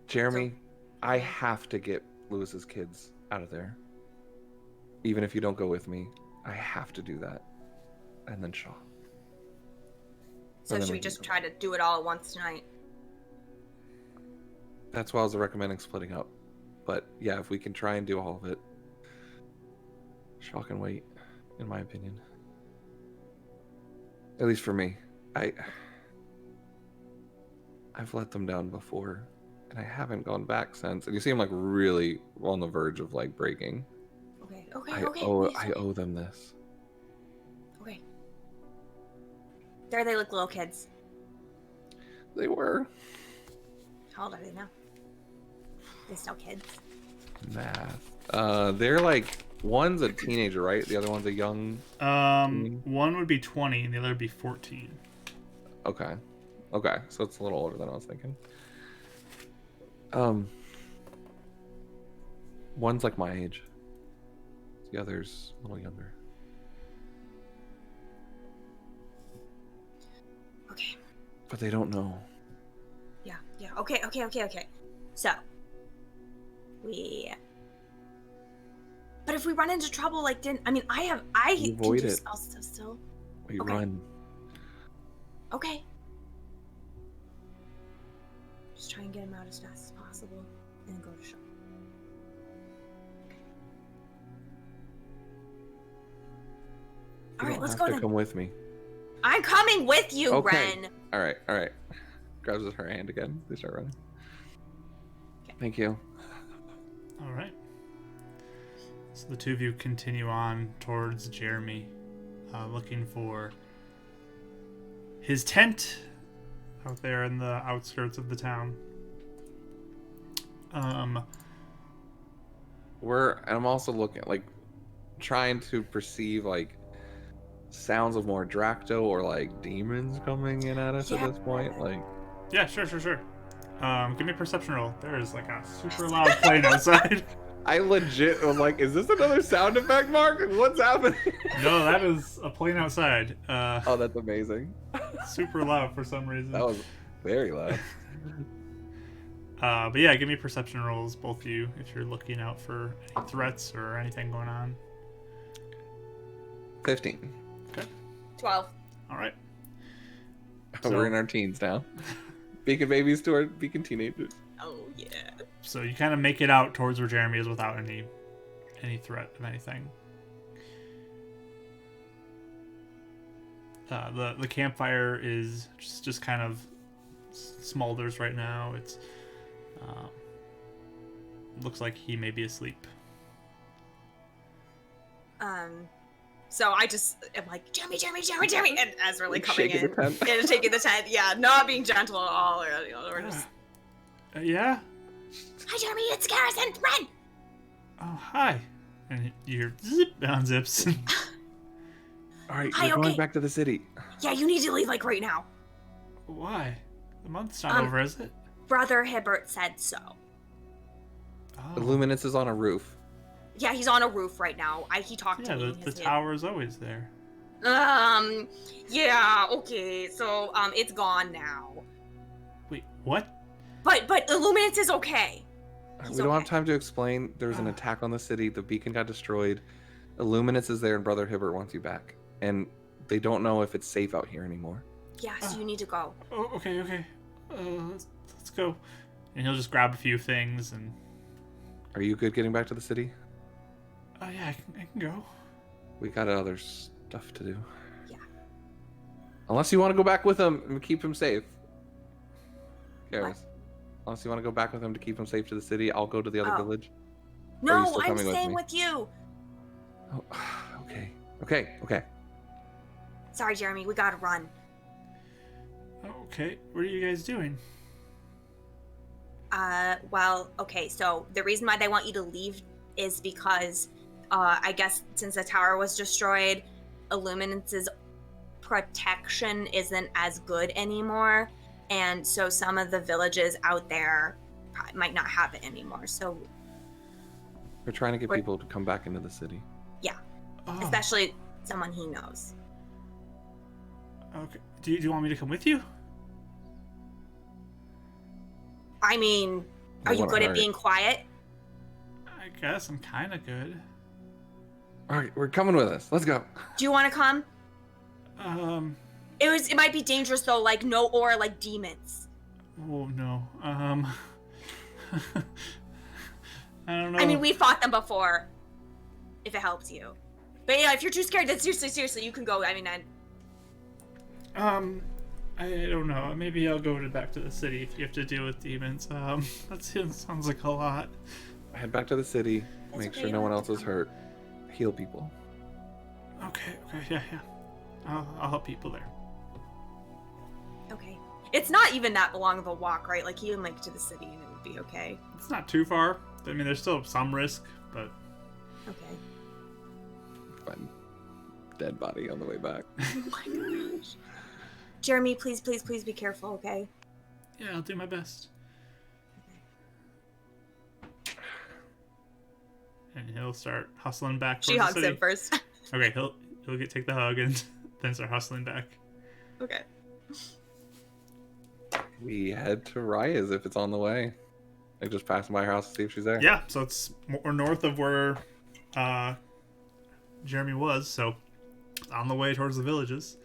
Jeremy, I have to get Lewis's kids out of there. Even if you don't go with me, I have to do that. And then Shaw. So And then should we can just go. try to do it all at once tonight? That's why I was recommending splitting up. But yeah, if we can try and do all of it, Shaw can wait, in my opinion. At least for me. I've let them down before, and I haven't gone back since. And you seem like really on the verge of like breaking. Okay. I owe them this. Okay. There they look little kids. They were. How old are they now? They still kids. Math. They're like, one's a teenager, right? The other one's a young. One would be 20 and the other would be 14. Okay, so it's a little older than I was thinking. One's like my age. The other's a little younger. Okay. But they don't know. Yeah. Okay. So, but if we run into trouble, like, I You can avoid do it. spell stuff still. We Okay. run. Okay. Just try and get him out as fast as possible, and then go to shop. All You right, don't let's have go to then. come with me. I'm coming with you, Okay. Ren. All right. Grabs her hand again. They start running. Okay. Thank you. All right. So the two of you continue on towards Jeremy, looking for his tent out there in the outskirts of the town. I'm also looking, like, trying to perceive, like, sounds of more Dracto or like demons coming in at us at this point? Like, Yeah, sure. Give me a perception roll. There is like a super loud plane outside. I legit was like, is this another sound effect, Mark? What's happening? No, that is a plane outside. Oh, that's amazing. Super loud for some reason. That was very loud. But yeah, give me perception rolls, both of you, if you're looking out for any threats or anything going on. 15. Okay. 12. All right. We're in our teens now. Beacon babies to our beacon teenagers. Oh, yeah. So you kind of make it out towards where Jeremy is without any threat of anything. The campfire is just kind of smolders right now. It's looks like he may be asleep. So I just am like, Jeremy, and as we're like coming Shaking in, the tent. and shaking the tent, yeah, not being gentle at all, or we're just, Yeah. hi Jeremy, it's Garrison, run! Oh, hi. And you hear zip, unzips. All right, Hi, we're going okay. back to the city. Yeah, you need to leave like right now. Why? The month's not over, is it? Brother Hibbert said so. Oh. The luminance is on a roof. Yeah, he's on a roof right now. He talked Yeah, to me. the tower is always there. Yeah, okay, so, it's gone now. Wait, what? But the Luminance is okay. We don't have time to explain. There was an attack on the city. The beacon got destroyed. Illuminance is there, and Brother Hibbert wants you back. And they don't know if it's safe out here anymore. Yeah, so you need to go. Oh, okay. Let's go. And he'll just grab a few things and... Are you good getting back to the city? Oh, yeah, I can go. We got other stuff to do. Yeah. Unless you want to go back with him and keep him safe. Karis. Unless you want to go back with him to keep him safe to the city, I'll go to the other village. Or are you No, still I'm coming with staying me? with you. Oh, okay. Sorry, Jeremy, we gotta run. Okay, what are you guys doing? Well, okay, so the reason why they want you to leave is because, I guess since the tower was destroyed, Illuminance's protection isn't as good anymore, and so some of the villages out there might not have it anymore, so... We're trying to get people to come back into the city. Yeah, Oh, especially someone he knows. okay. Do you want me to come with you? I mean, are you good at being quiet? I guess I'm kind of good. All right, we're coming with us. Let's go. Do you want to come? It It might be dangerous though, like like demons. Oh, no. I don't know. I mean, we fought them before. If it helps you, but yeah, if you're too scared, then seriously, you can go. I mean, I don't know. Maybe I'll go back to the city if you have to deal with demons. That sounds like a lot. Head back to the city. That's Make okay, sure you no don't one have else to is hurt. Heal people. Okay, yeah. I'll help people there. okay. It's not even that long of a walk, right? Like even like to the city, and it would be okay. It's not too far. I mean, there's still some risk, but... Okay. Find dead body on the way back. Oh my gosh. Jeremy, please be careful, okay? Yeah, I'll do my best. And he'll start hustling back towards She the hugs city. him first. Okay, he'll take the hug and then start hustling back. Okay. We head to Raya's if it's on the way. Like just passing by her house to see if she's there. Yeah, so it's more north of where Jeremy was, so on the way towards the villages.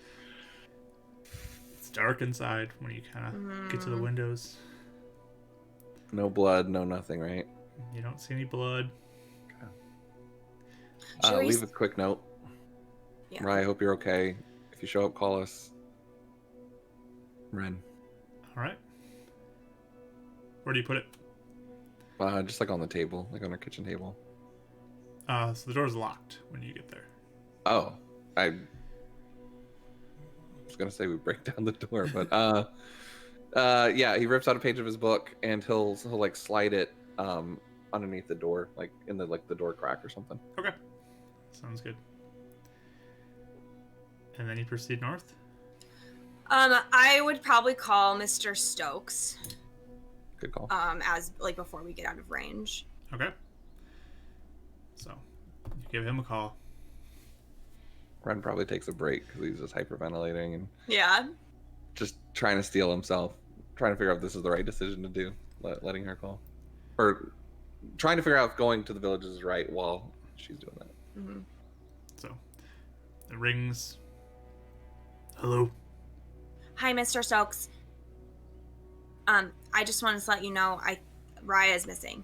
It's dark inside when you kind of get to the windows. No blood, no nothing, right? You don't see any blood. Leave a quick note. Yeah. Raya, I hope you're okay. If you show up, call us. Ren. All right. Where do you put it? Just like on the table, like on our kitchen table. So the door's locked when you get there. Oh, I was gonna say we break down the door, but yeah, he rips out a page of his book and he'll like slide it underneath the door, like in the door crack or something. Okay. Sounds good. And then you proceed north? I would probably call Mr. Stokes. Good call. As like before we get out of range. Okay. So, you give him a call. Ren probably takes a break because he's just hyperventilating and Yeah. just trying to steel himself, trying to figure out if this is the right decision to do, letting her call. Or trying to figure out if going to the village is right while she's doing that. Mm-hmm. So, it rings. Hello? Hi, Mr. Stokes. I just wanted to let you know Raya is missing.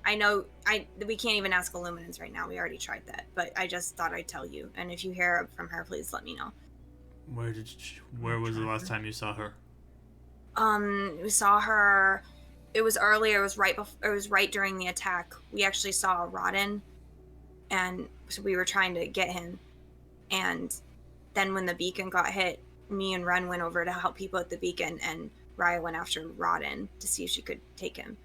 I know we can't even ask Illuminance right now. We already tried that, but I just thought I'd tell you. And if you hear from her, please let me know. Where was the last time you saw her? We saw her. It was earlier. It was right during the attack. We actually saw Rodden, and so we were trying to get him. And then when the beacon got hit, me and Ren went over to help people at the beacon, and Raya went after Rodden to see if she could take him.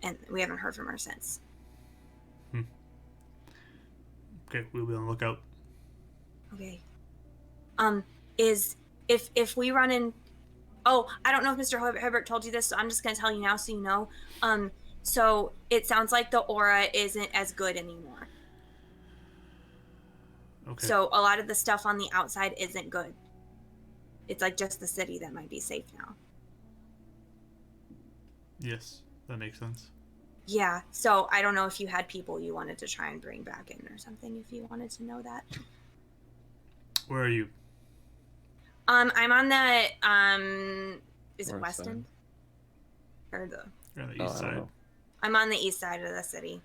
And we haven't heard from her since. Okay, we'll be on the lookout. Okay. If we run in... Oh, I don't know if Mr. Herbert told you this, so I'm just going to tell you now so you know. So it sounds like the aura isn't as good anymore. Okay. So a lot of the stuff on the outside isn't good. It's like just the city that might be safe now. Yes, that makes sense. Yeah, so I don't know if you had people you wanted to try and bring back in or something, if you wanted to know that. Where are you? I'm on the, is it North West side. End? Or the... You're on the Oh, east I don't side. know. I'm on the east side of the city.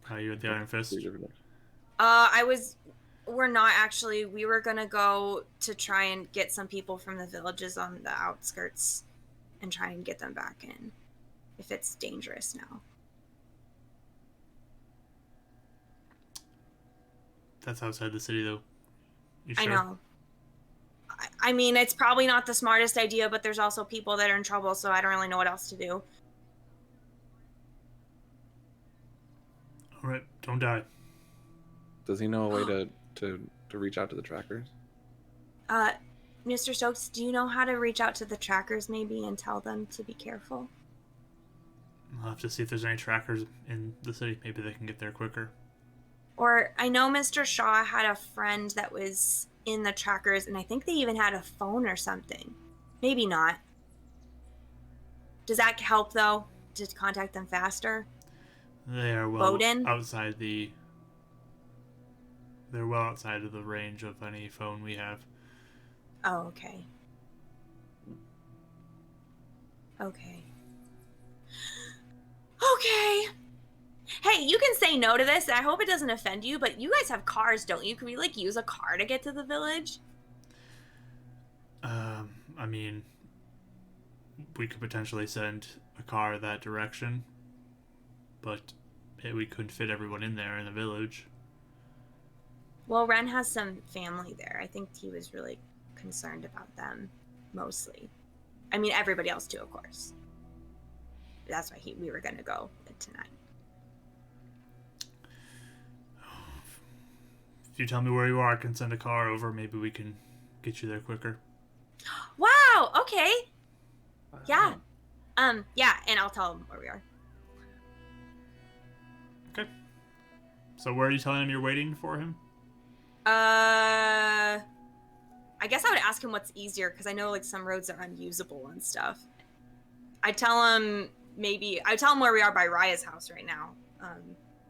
Are you at the Iron Fist? We're not actually. We were gonna go to try and get some people from the villages on the outskirts and try and get them back in. If it's dangerous now. That's outside the city, though. You sure? I know. I mean, it's probably not the smartest idea, but there's also people that are in trouble, so I don't really know what else to do. All right, don't die. Does he know a way to reach out to the trackers? Mr. Stokes, do you know how to reach out to the trackers maybe and tell them to be careful? I'll have to see if there's any trackers in the city. Maybe they can get there quicker. Or I know Mr. Shaw had a friend that was in the trackers, and I think they even had a phone or something. Maybe not. Does that help, though, to contact them faster? They are well Bowden? outside the... They're well outside of the range of any phone we have. Oh, okay. Okay. Okay. Hey, you can say no to this. I hope it doesn't offend you, but you guys have cars, don't you? Can we, like, use a car to get to the village? I mean, we could potentially send a car that direction, but we couldn't fit everyone in there in the village. Well, Ren has some family there. I think he was really concerned about them, mostly. I mean, everybody else too, of course. That's why we were going to go tonight. If you tell me where you are, I can send a car over. Maybe we can get you there quicker. Wow, okay. Yeah. Wow. Yeah, and I'll tell him where we are. Okay. So where are you telling him you're waiting for him? I guess I would ask him what's easier, because I know, like, some roads are unusable and stuff. I'd tell him where we are by Raya's house right now.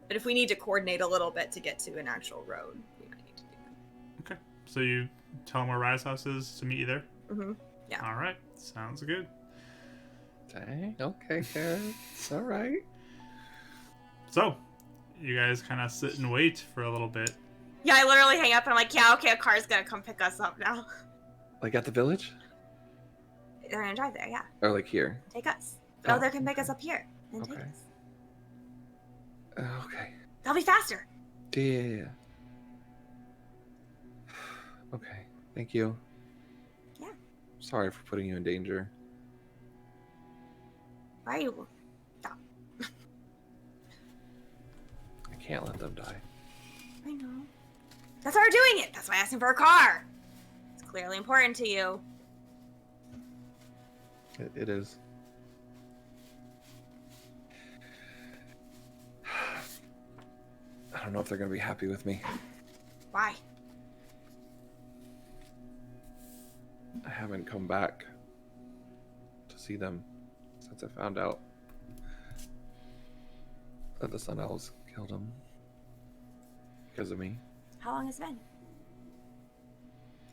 But if we need to coordinate a little bit to get to an actual road, we might need to do that. Okay. So you tell him where Raya's house is to meet you there? Mm-hmm. Yeah. All right. Sounds good. Dang. Okay, Karen. All right. So, you guys kind of sit and wait for a little bit. Yeah, I literally hang up and I'm like, yeah, okay, a car's gonna come pick us up now. Like at the village? They're gonna drive there, yeah. Or like here? Take us. Oh, No, they can pick us up here and take Okay. us. Okay. That'll be faster. Yeah. Okay. Thank you. Yeah. Sorry for putting you in danger. Why are you... Stop. I can't let them die. I know. That's why we're doing it. That's why I asked him for a car. It's clearly important to you. It is. I don't know if they're gonna be happy with me. Why? I haven't come back to see them since I found out that the Sun Elves killed him because of me. How long has it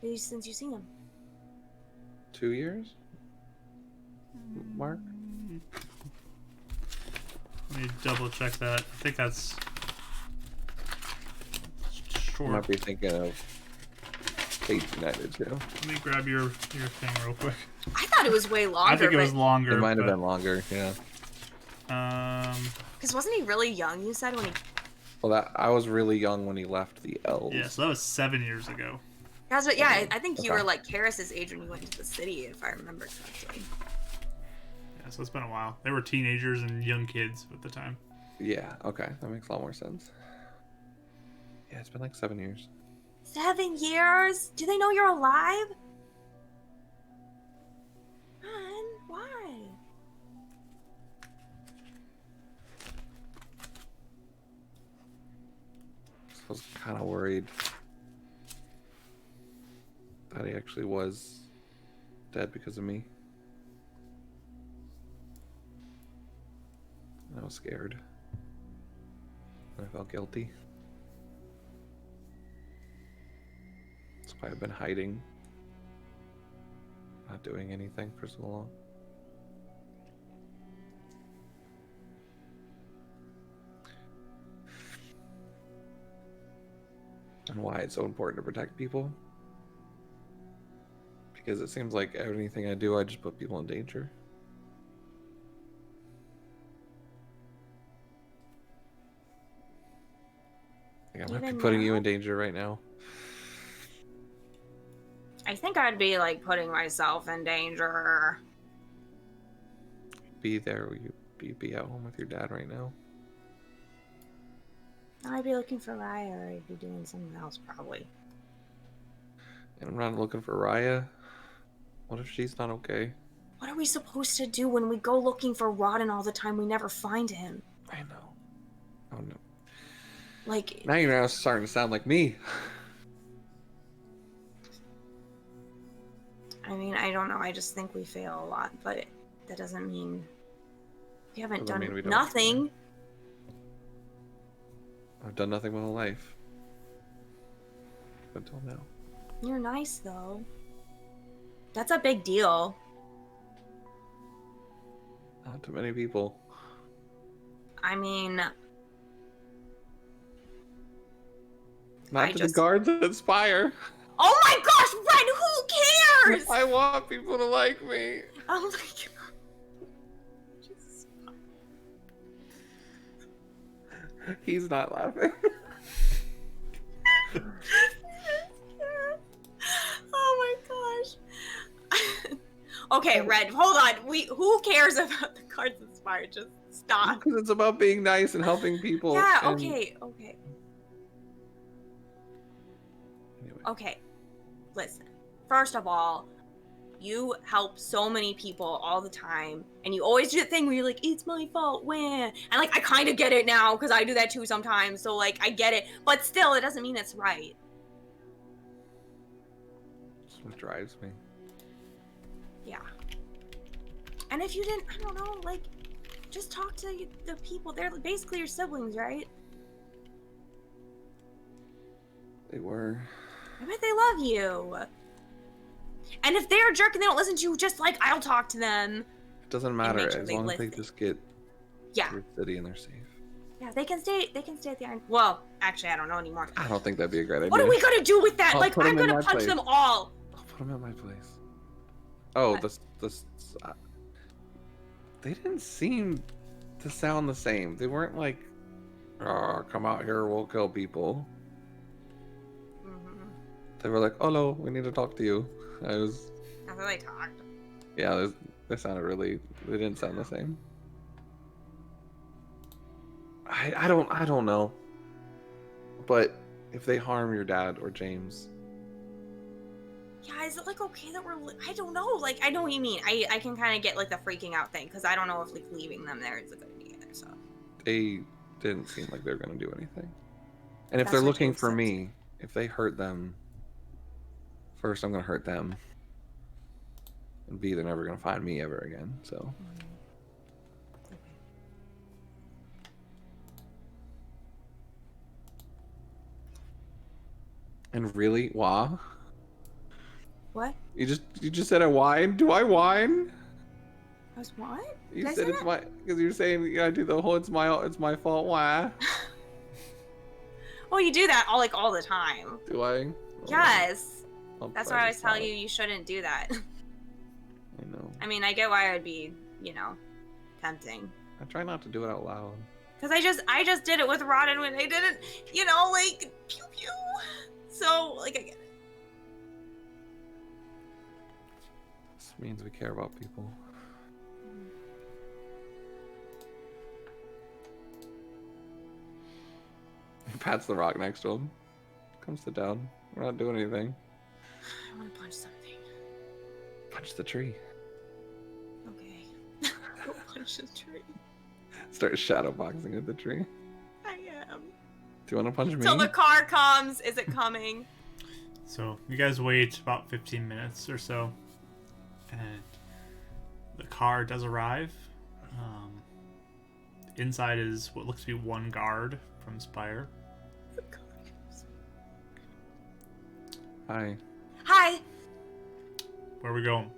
been? Since you've seen him? 2 years? Mark? Let me double check that. I think that's I short. might be thinking of Fate United too. Let me grab your thing real quick. I thought it was way longer. I think it was longer. It might have but, been longer, yeah. Because wasn't he really young, you said, when he... Well, I was really young when he left the Elves. Yeah, so that was 7 years ago. That's what, yeah, I think you Okay. were like Karis's age when you went to the city, if I remember correctly. Yeah, so it's been a while. They were teenagers and young kids at the time. Yeah, okay. That makes a lot more sense. Yeah, it's been like 7 years. 7 years? Do they know you're alive? Man, why? I was kind of worried that he actually was dead because of me. And I was scared. And I felt guilty. That's why I've been hiding. Not doing anything for so long. And why it's so important to protect people. Because it seems like anything I do, I just put people in danger. Like I might be Even putting you now? in danger right now. I think I'd be like putting myself in danger. Be there, will you be at home with your dad right now? I'd be looking for Raya, or I'd be doing something else probably. And I'm not looking for Raya. What if she's not okay? What are we supposed to do when we go looking for Rodden all the time? We never find him. I know. Oh no. Like, Now you're now starting to sound like me. I mean, I don't know. I just think we fail a lot, but that doesn't mean we haven't Doesn't mean done we don't nothing. I've done nothing my whole life. Until now. You're nice, though. That's a big deal. Not too many people. I mean, Not I to just- the guards at Spire. oh my gosh, Ren, who cares? I want people to like me. Oh my god. Jesus. He's not laughing. Oh my gosh. Okay, Red, hold on. Who cares about the cards inspired? Just stop. Because it's about being nice and helping people. Yeah, and- okay. Anyway. Okay. Listen. First of all, you help so many people all the time, and you always do the thing where you're like, it's my fault, when? And like, I kind of get it now, because I do that too sometimes, so like, I get it. But still, it doesn't mean it's right. That's what drives me. Yeah. And if you didn't, I don't know, like, just talk to the people. They're basically your siblings, right? They were. I bet they love you. And if they're a jerk and they don't listen to you, just like, I'll talk to them. It doesn't matter make sure as they long as they listen. just get Yeah. to the city and they're safe. Yeah, they can stay at the iron. Well, actually, I don't know anime. I don't think that'd be a great idea. What are we gonna do with that? I'll Like, put 'em I'm in gonna my punch place. them all. I'll put them at my place. Oh, What? they didn't seem to sound the same. They weren't like, "Oh, come out here, we'll kill people." Mm-hmm. They were like, "Oh no, we need to talk to you." After they talked. Yeah, they sounded really. They didn't sound the same. I don't know. But if they harm your dad or James. Yeah, is it like okay that I don't know. Like, I know what you mean. I can kind of get like the freaking out thing because I don't know if like leaving them there is a good idea either. So They didn't seem like they were going to do anything. And if That's they're what looking James for said. me, if they hurt them, first I'm going to hurt them. And B, they're never going to find me ever again. So. And really, wah? What? You just said I whine. Do I whine? I was what? You Did I said say it's that? my because you're saying I do the whole it's my fault. Why? Oh, you do that all the time. Do I? Yes. I'll That's try why I to always tell stop. you shouldn't do that. I know. I mean, I get why it would be, tempting. I try not to do it out loud. Because I just did it with Rodden when I didn't, like, pew pew. So, like, I get it. This means we care about people. He pats the rock next to him. Come sit down. We're not doing anything. I want to punch something. Punch the tree. Okay. Go punch the tree. Start shadowboxing at the tree. I am. Do you want to punch me? Till the car comes. Is it coming? So you guys wait about 15 minutes or so, and the car does arrive. Inside is what looks to be one guard from Spire. Hi. Hi. Where are we going?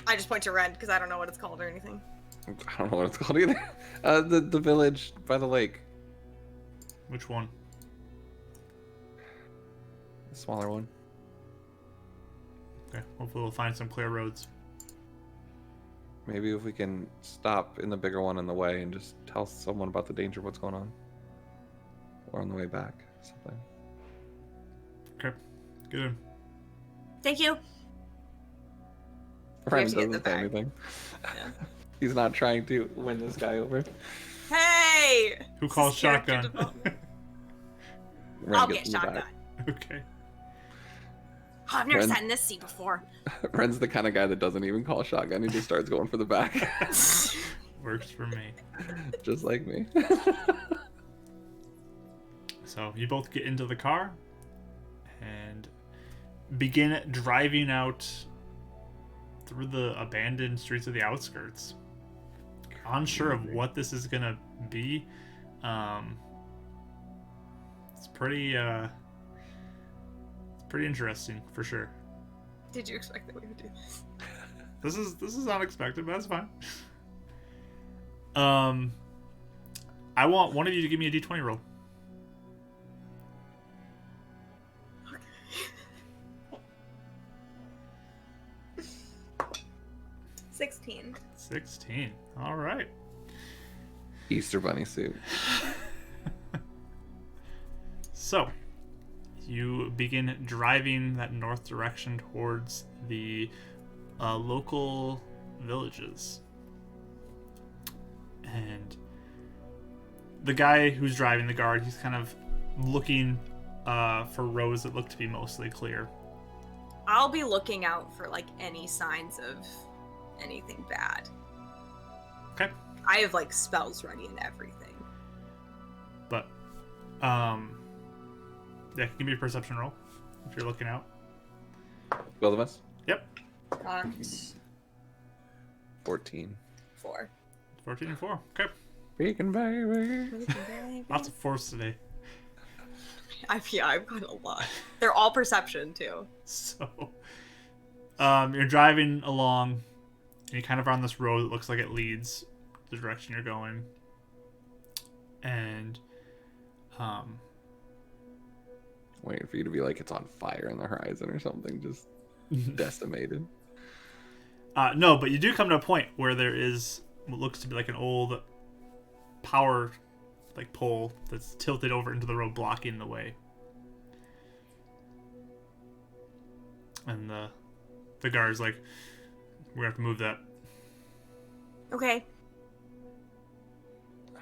I just point to red because I don't know what it's called or anything. I don't know what it's called either. The village by the lake. Which one? The smaller one. Okay, hopefully we'll find some clear roads. Maybe if we can stop in the bigger one on the way and just tell someone about the danger, what's going on. Or on the way back, something. Okay, get in. Thank you. Ren to get in the doesn't say back. anything. Yeah. He's not trying to win this guy over. Hey! Who This calls is character shotgun? development. Ren I'll gets get in the back. shotgun. Okay. Oh, I've never Ren- sat in this seat before. Ren's the kind of guy that doesn't even call shotgun. He just starts going for the back. Works for me. Just like me. So you both get into the car and begin driving out through the abandoned streets of the outskirts. Unsure of what this is gonna be. It's pretty interesting for sure. Did you expect that we would do this? This is unexpected, but that's fine. I want one of you to give me a d20 roll. 16. 16. All right. Easter bunny suit. So, you begin driving that north direction towards the local villages. And the guy who's driving the guard, he's kind of looking for roads that look to be mostly clear. I'll be looking out for like any signs of anything bad. Okay. I have like spells ready and everything. But, yeah, give me a perception roll if you're looking out. Both of us? Yep. 14. 4. 14 and 4. Okay. Freaking baby. Lots of force today. I've got a lot. They're all perception too. So, you're driving along, and you kind of are on this road that looks like it leads the direction you're going. And, Waiting for you to be like, it's on fire in the horizon or something, just decimated. no, but you do come to a point where there is what looks to be like an old power pole that's tilted over into the road, blocking the way. And the guard's like, we're gonna have to move that. Okay.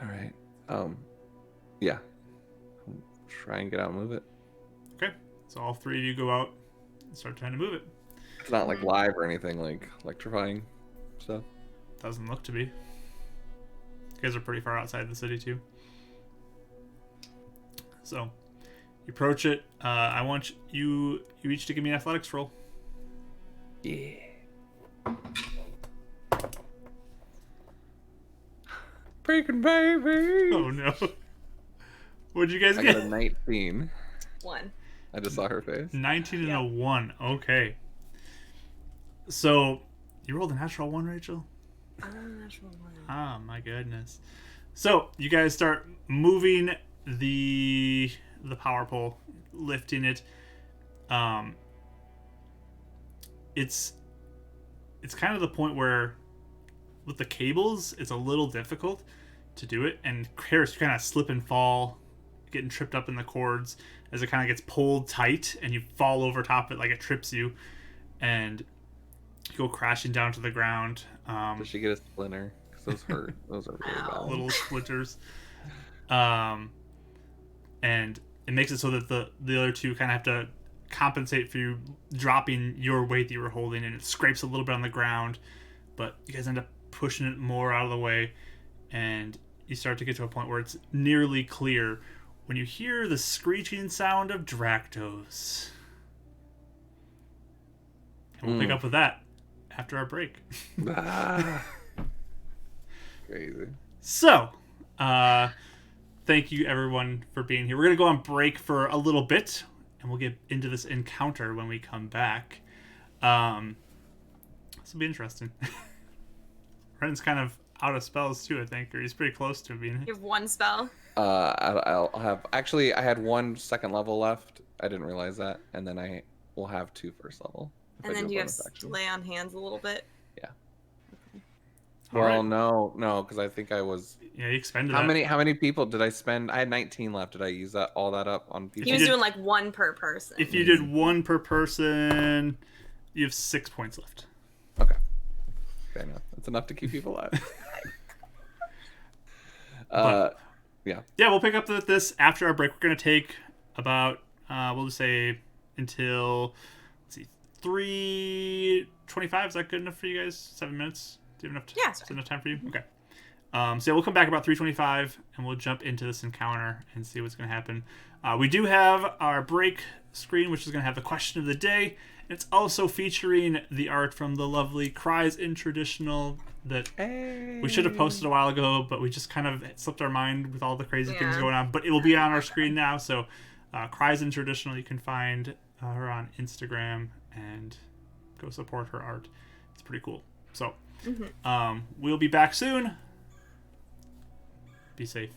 All right. Yeah. try and get out and move it. Okay, so all three of you go out and start trying to move it. It's not like live or anything like electrifying stuff. Doesn't look to be. You guys are pretty far outside the city too. So you approach it. I want you each to give me an athletics roll. Yeah. Freaking baby! Oh no. What'd you guys I get? got a 19. 1. I just saw her face. 19 and a 1. Okay. So you rolled a natural 1, Rachel? Natural 1. Oh my goodness. So you guys start moving the power pole, lifting it. It's kind of the point where with the cables it's a little difficult to do it, and Karis, you kind of slip and fall, getting tripped up in the cords as it kind of gets pulled tight, and you fall over top of it like it trips you, and you go crashing down to the ground. Did she get a splinter? Because those hurt. Those are really bad. Little splinters. And it makes it so that the other two kind of have to compensate for you dropping your weight that you were holding, and it scrapes a little bit on the ground, but you guys end up pushing it more out of the way, and you start to get to a point where it's nearly clear when you hear the screeching sound of Dractos. And we'll pick up with that after our break. Crazy. So, thank you everyone for being here. We're going to go on break for a little bit, and we'll get into this encounter when we come back. This will be interesting. Ren's kind of out of spells too, I think, or he's pretty close to being. You have 1 spell. I'll have. Actually, I had 1 second level left. I didn't realize that, and then I will have 2 first level. And then do you have lay on hands a little bit? Yeah. Okay. Well, right. no, because I think I was. Yeah, you expended How that. many people did I spend? I had 19 left. Did I use all that up on people? He was doing like 1 per person. If you did 1 per person, you have 6 points left. Okay. Fair enough. That's enough to keep people alive. Yeah. Yeah, we'll pick up with this after our break. We're going to take about, we'll just say until, let's see, 3:25. Is that good enough for you guys? 7 minutes? Do you have enough time? Yeah. Is that enough time for you? Okay. So yeah, we'll come back about 3:25, and we'll jump into this encounter and see what's going to happen. We do have our break screen, which is going to have the question of the day. And it's also featuring the art from the lovely Cries in Traditional that we should have posted a while ago, but we just kind of slipped our mind with all the crazy things going on. But it will be on our screen now. So Cries in Traditional, you can find her on Instagram and go support her art. It's pretty cool. So we'll be back soon. Be safe.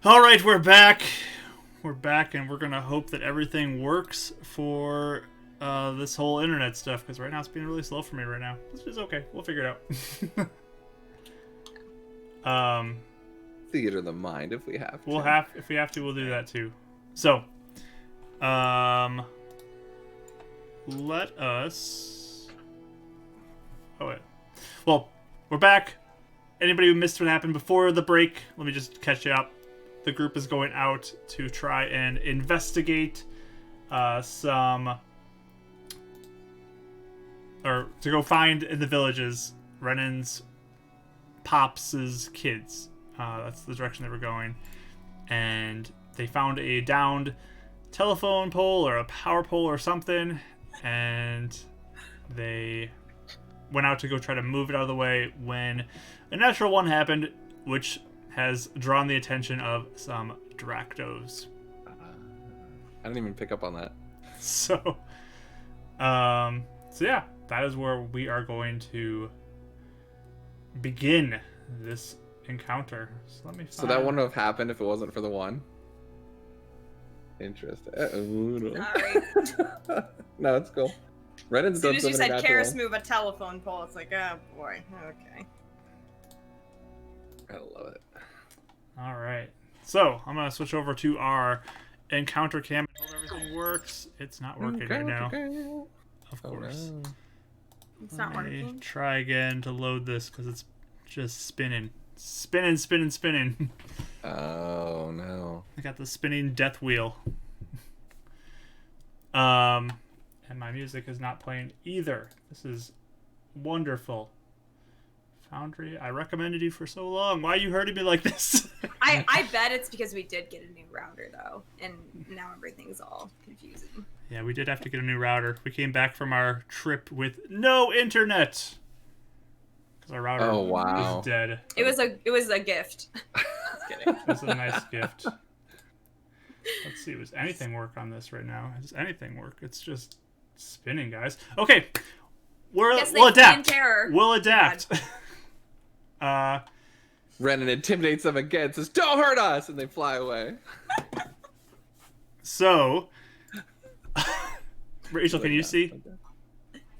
All right, we're back. We're back, and we're gonna hope that everything works for this whole internet stuff. Because right now it's being really slow for me right now. Which is okay. We'll figure it out. Theater of the mind, if we have to. If we have to, we'll do that too. So, let us. Oh wait. Well, we're back. Anybody who missed what happened before the break, let me just catch you up. The group is going out to try and investigate or to go find in the villages Renan's Pops' kids. That's the direction they were going. And they found a downed telephone pole or a power pole or something, and they went out to go try to move it out of the way when a natural one happened, which has drawn the attention of some Dractos. I didn't even pick up on that. So yeah, that is where we are going to begin this encounter. So let me find... So that wouldn't have happened if it wasn't for the one? Interesting. Sorry. No, it's cool. Renan's As soon done as you something said natural. Karis move a telephone pole, it's like, oh boy, okay. I love it. All right. So I'm going to switch over to our encounter cam and hope everything works. It's not working right now. Of course. No. It's not Let me working. try again to load this because it's just spinning. Spinning. Oh no. I got the spinning death wheel. And my music is not playing either. This is wonderful. Foundry, I recommended you for so long. Why are you hurting me like this? I bet it's because we did get a new router though, and now everything's all confusing. Yeah, we did have to get a new router. We came back from our trip with no internet. Because our router wow. is dead. It was a gift. Just kidding. It was a nice gift. Let's see, does anything work on this right now? Does anything work? It's just spinning, guys. Okay, we'll adapt. We'll adapt. Renan intimidates them again, says, "Don't hurt us!" and they fly away. So, Rachel, can you see?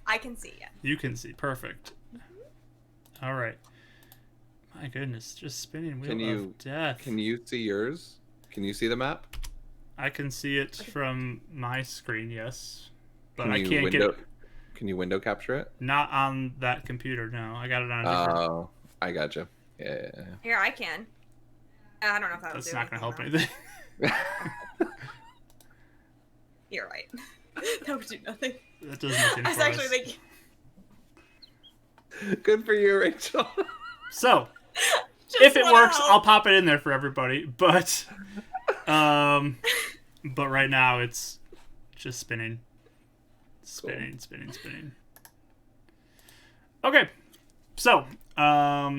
I can see, yeah. You can see. Perfect. All right. My goodness, just spinning wheel of death. Can you see yours? Can you see the map? I can see it from my screen, yes. But Can I you can't get it. Can you window capture it? Not on that computer, no. I got it on a different... Oh, I gotcha. Yeah. Here, I can. I don't know if that'll That's do not going to help anything, anything. You're right. That would do nothing. That does nothing I was for actually us. thinking... Good for you, Rachel. So, Just if it wanna works, help. I'll pop it in there for everybody. But right now it's just spinning. Spinning. Okay. So, yeah,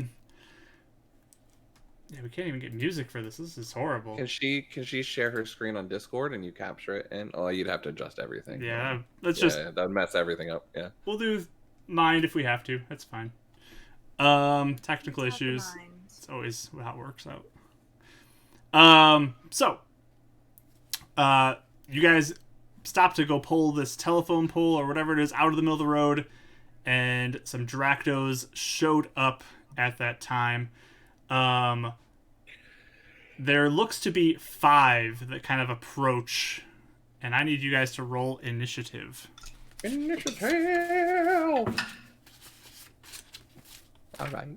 we can't even get music for this. This is horrible. Can she share her screen on Discord and you capture it? And you'd have to adjust everything. Yeah, let's Yeah, just... that would mess everything up. Yeah. We'll do mind if we have to. That's fine. Technical Top of issues. mind. It's always how it works out. You guys stopped to go pull this telephone pole or whatever it is out of the middle of the road, and some Dractos showed up at that time. There looks to be 5 that kind of approach, and I need you guys to roll initiative. Initiative. All right.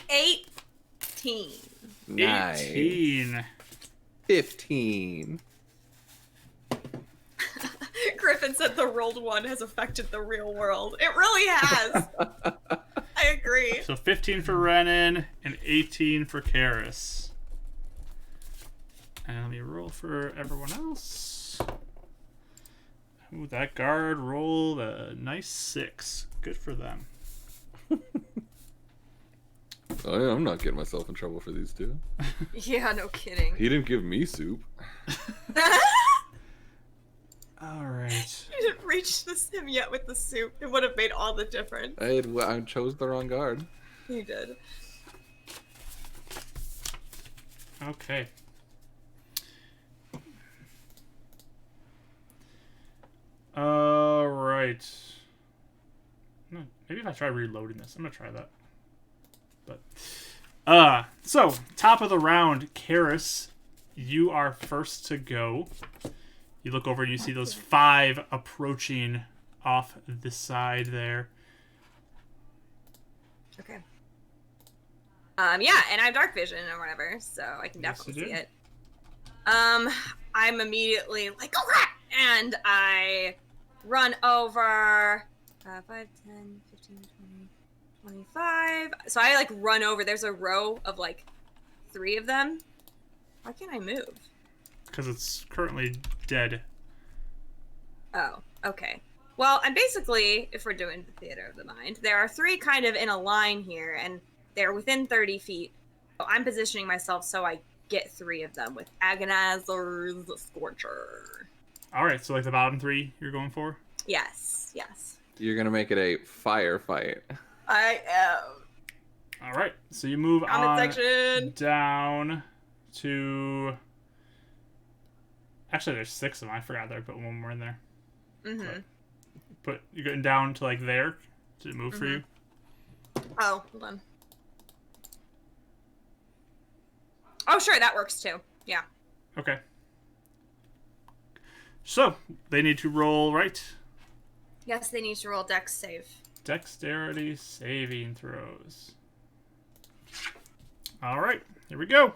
18. Nice. 18. 15. Griffin said the rolled one has affected the real world. It really has. I agree. So 15 for Renan and 18 for Karis. And let me roll for everyone else. Ooh, that guard rolled a nice 6. Good for them. I'm not getting myself in trouble for these two. Yeah, no kidding. He didn't give me soup. All right. You didn't reach him yet with the soup. It would have made all the difference. I chose the wrong guard. You did. Okay. Right. Maybe if I try reloading this, I'm gonna try that. But so top of the round, Karis, you are first to go. You look over and you see those 5 approaching off the side there. Okay. Yeah, and I have dark vision or whatever, so I can Yes, definitely you see do. it. I'm immediately like, oh crap! And I run over 5, 10, 15, 20, 25. So I like run over. There's a row of like 3 of them. Why can't I move? Because it's currently dead. Oh, okay. Well, I'm basically, if we're doing the theater of the mind, there are 3 kind of in a line here, and they're within 30 feet. So I'm positioning myself so I get 3 of them with Agonizer's Scorcher. Alright, so like the bottom 3 you're going for? Yes, yes. You're gonna make it a firefight. I am. Alright, so you move Comment on section. down to... Actually, there's 6 of them. I forgot that I put one more in there. Mm-hmm. But you're getting down to like there. Did it move for you? Oh, hold on. Oh, sure, that works too. Yeah. Okay. So, they need to roll, right? Yes, they need to roll Dex save. Dexterity saving throws. Alright, here we go.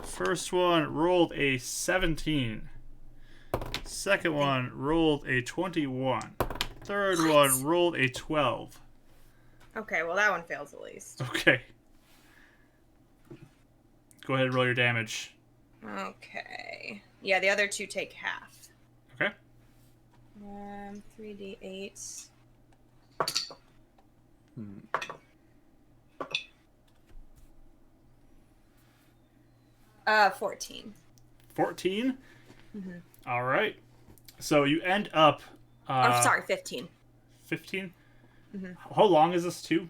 First one rolled a 17. Second one rolled a 21. Third one rolled a 12. Okay, well, that one fails at least. Okay. Go ahead and roll your damage. Okay. Yeah, the other 2 take half. Okay. 3d8. 14. 14? Alright. So you end up... oh, sorry, 15. 15? How long is this too?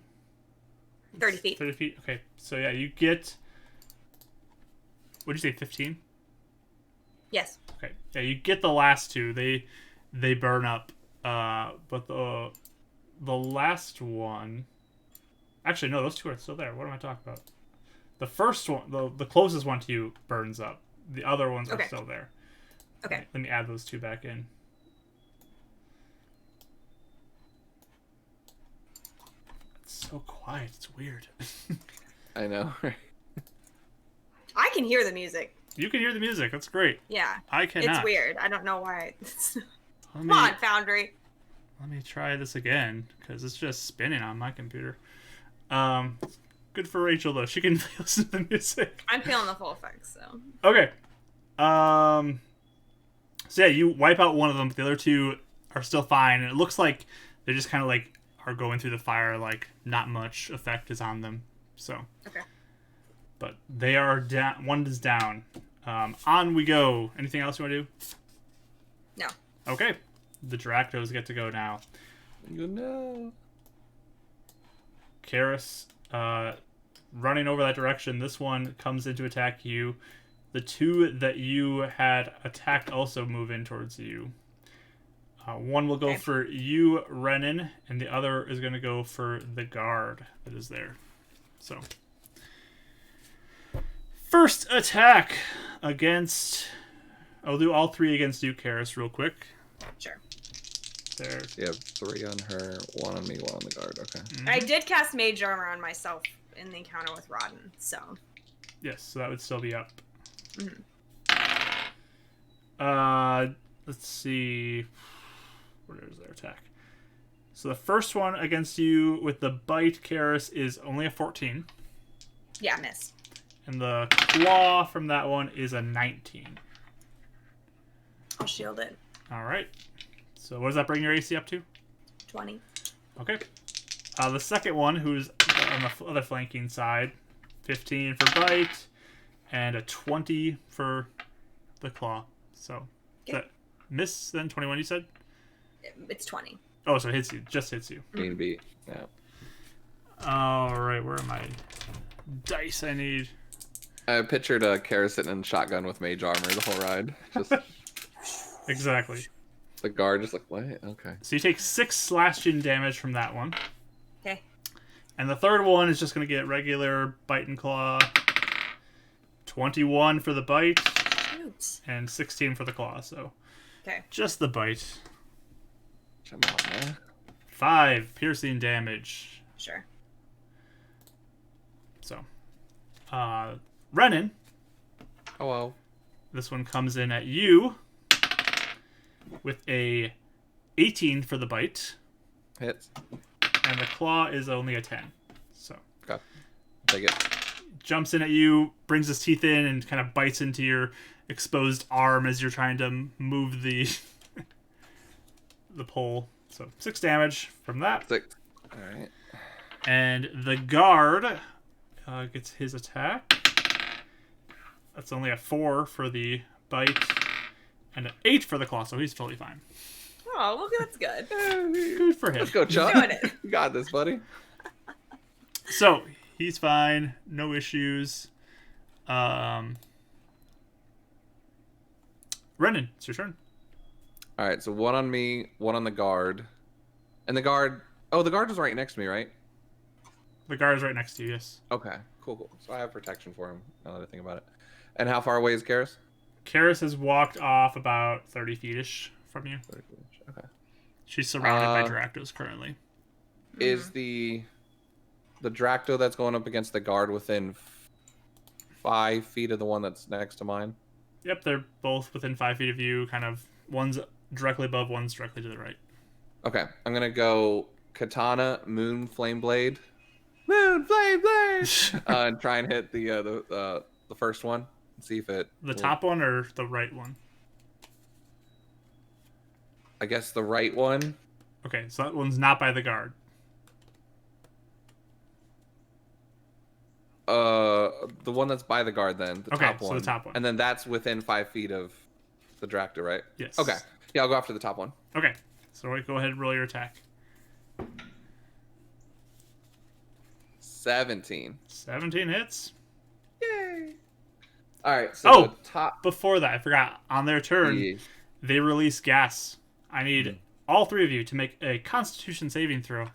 30 feet. 30 feet? Okay. So yeah, you get... What'd you say, 15? Yes. Okay. Yeah, you get the last 2. They burn up. But the last one... Actually, no, those 2 are still there. What am I talking about? The first one, the closest one to you burns up. The other ones are still there. Okay. Let me add those 2 back in. It's so quiet. It's weird. I know. I can hear the music. You can hear the music. That's great. Yeah. I cannot. It's weird. I don't know why. Come Come on, Foundry. Let me try this again, because it's just spinning on my computer. Good for Rachel, though. She can listen to the music. I'm feeling the full effects, so. Okay. So yeah, you wipe out one of them, but the other 2 are still fine, and it looks like they're just kind of like are going through the fire, like not much effect is on them. So. Okay. But they are down. One is down. On we go. Anything else you want to do? No. Okay. The Dractos get to go now. No. Karis, running over that direction. This one comes in to attack you. The 2 that you had attacked also move in towards you. One will go for you, Renan, and the other is going to go for the guard that is there. So, first attack against... I'll do all 3 against you, Karis, real quick. Sure. There. You have 3 on her, 1 on me, 1 on the guard. Okay. Mm-hmm. I did cast Mage Armor on myself in the encounter with Rodden, so. Yes, so that would still be up. Mm-hmm. Let's see. Where is their attack? So the first one against you with the bite, Karis, is only a 14. Yeah, miss. And the claw from that one is a 19. I'll shield it. All right. So what does that bring your AC up to? 20. Okay. The second one, who's on the other flanking side, 15 for bite, and a 20 for the claw. So that miss then 21. You said? It's 20. Oh, so it hits you. Just hits you. Green beat. Yeah. All right. Where are my dice? I need. I pictured Kara sitting in shotgun with mage armor the whole ride. Just Exactly. the guard just like, what? Okay. So you take 6 slashing damage from that one. Okay. And the third one is just going to get regular bite and claw. 21 for the bite. Shoot. And 16 for the claw, so. Okay. Just the bite. Come on, man. 5 piercing damage. Sure. So. Renan. Hello. This one comes in at you. With a 18 for the bite. Hits. And the claw is only a 10. So. Okay. Take it. Jumps in at you, brings his teeth in, and kind of bites into your exposed arm as you're trying to move the the pole. So 6 damage from that. 6. All right. And the guard gets his attack. That's only a 4 for the bite, and an 8 for the claw, so he's totally fine. Oh, well, that's good. Good for him. Let's go, Chuck. Doing it. You got this, buddy. So he's fine, no issues. Renan, it's your turn. All right, so 1 on me, 1 on the guard. And the guard... Oh, the guard is right next to me, right? The guard is right next to you, yes. Okay, cool. So I have protection for him, now that I think about it. And how far away is Karis? Karis has walked off about 30 feet-ish from you. 30 feet. Okay. She's surrounded by Dractos currently. Is the Dracto that's going up against the guard within 5 feet of the one that's next to mine? Yep, they're both within 5 feet of you. Kind of, one's directly above, one's directly to the right. Okay, I'm gonna go Katana, Moon, Flame Blade. Moon, Flame Blade! And try and hit the first one. See if it... The top one or the right one? I guess the right one. Okay, so that one's not by the guard. The one that's by the guard then. The Okay, top so one. the top one. And then that's within 5 feet of the Dracta, right? Yes. Okay. Yeah, I'll go after the top one. Okay, so go ahead and roll your attack. 17. 17 hits. Yay! Alright, so the top... Before that, I forgot. On their turn, they release gas. I need all 3 of you to make a Constitution saving throw.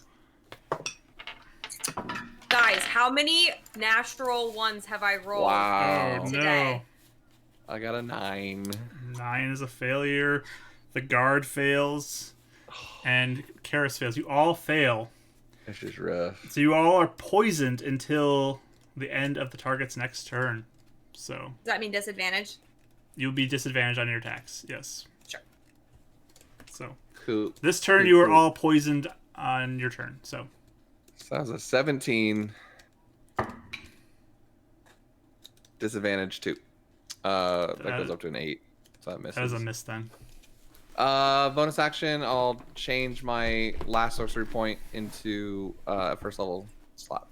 Guys, how many natural ones have I rolled Wow. today? No. I got a 9. 9 is a failure. The guard fails. And Karis fails. You all fail. This is rough. So you all are poisoned until the end of the target's next turn. So Does that mean disadvantage? you'll be disadvantaged on your attacks. Yes. Sure. So Cool. this turn you are all poisoned on your turn. So that was a 17. Disadvantage 2. That goes up to an 8. So that misses. that is a miss then. Bonus action, I'll change my last sorcery point into first level slot.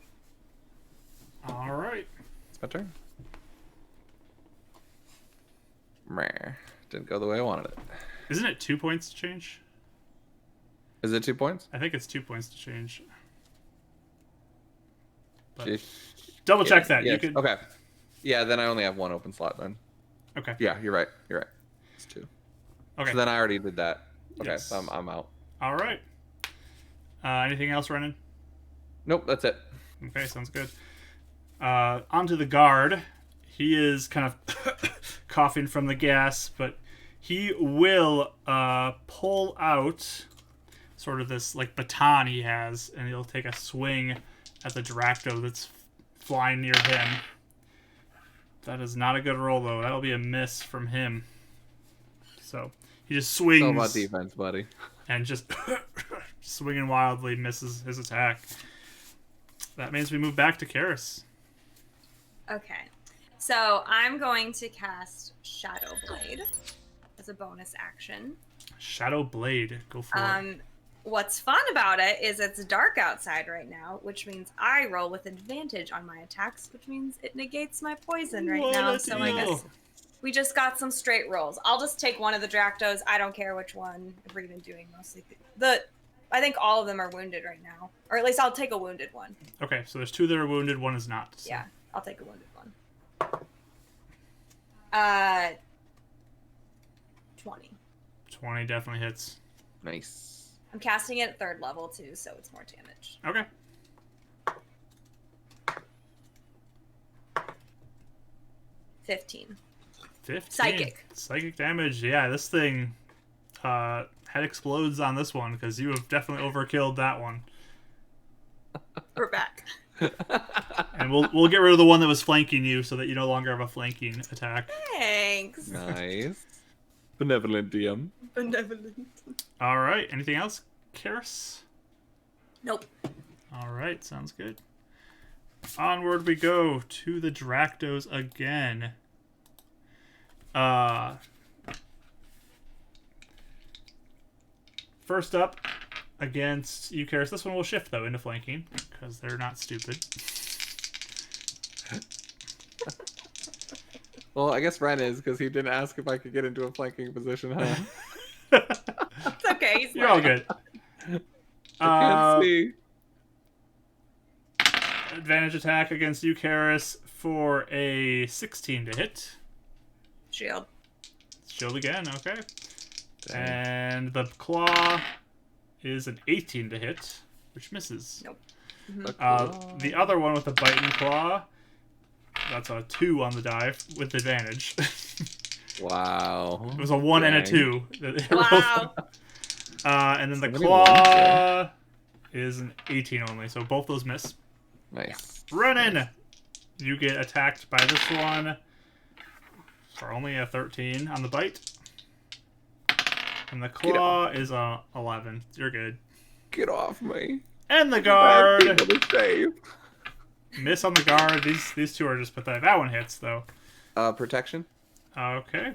All right. It's my turn. Meh. Didn't go the way I wanted it. Isn't it 2 points to change? Is it 2 points? I think it's 2 points to change. But Jeez. double check that. Yes. You could. Okay. Yeah, then I only have 1 open slot then. Okay. Yeah, you're right. You're right. It's 2. Okay. So then I already did that. Okay, Yes. so I'm out. All right. Anything else, Renan? Nope, that's it. Okay, sounds good. Onto the guard. He is kind of coughing from the gas, but he will pull out sort of this like baton he has, and he'll take a swing at the Dracto that's flying near him. That is not a good roll, though. That'll be a miss from him. So he just swings. It's all about defense, buddy. And just swinging wildly misses his attack. That means we move back to Karis. Okay. So I'm going to cast Shadow Blade as a bonus action. Shadow Blade. Go for it. What's fun about it is it's dark outside right now, which means I roll with advantage on my attacks, which means it negates my poison right now. So I guess we just got some straight rolls. I'll just take one of the Dractos. I don't care which one. We're even doing mostly I think all of them are wounded right now, or at least I'll take a wounded one. Okay, so there's 2 that are wounded, 1 is not. So. Yeah, I'll take a wounded one. 20. 20 definitely hits. Nice. I'm casting it at 3rd level too, so it's more damage. Okay. 15. 15. Psychic damage. Yeah, this thing head explodes on this one because you have definitely overkilled that one. We're back. And we'll get rid of the one that was flanking you so that you no longer have a flanking attack. Thanks. Nice. Benevolent DM. Benevolent. All right. Anything else, Karis? Nope. All right. Sounds good. Onward we go to the Dractos again. First up against you, Karis. This one will shift though into flanking because they're not stupid. Well, I guess Ren is because he didn't ask if I could get into a flanking position, huh? It's okay. He's You're all learning. good. I can't see. Advantage attack against you, Karis, for a 16 to hit. Shield. Shield again, okay. Dang. And the claw is an 18 to hit, which misses. Nope. The other one with the biting claw, that's a 2 on the die with advantage. Wow. It was a 1 and a Dang. 2. Wow. And then the So many claw is an 18 only, so both those miss. Nice. Running! You get attacked by this one for only a 13 on the bite. And the claw is a 11. You're good. Get off me. And the I have guard! people to save. Miss on the guard. These two are just pathetic. That one hits, though. Protection. Okay.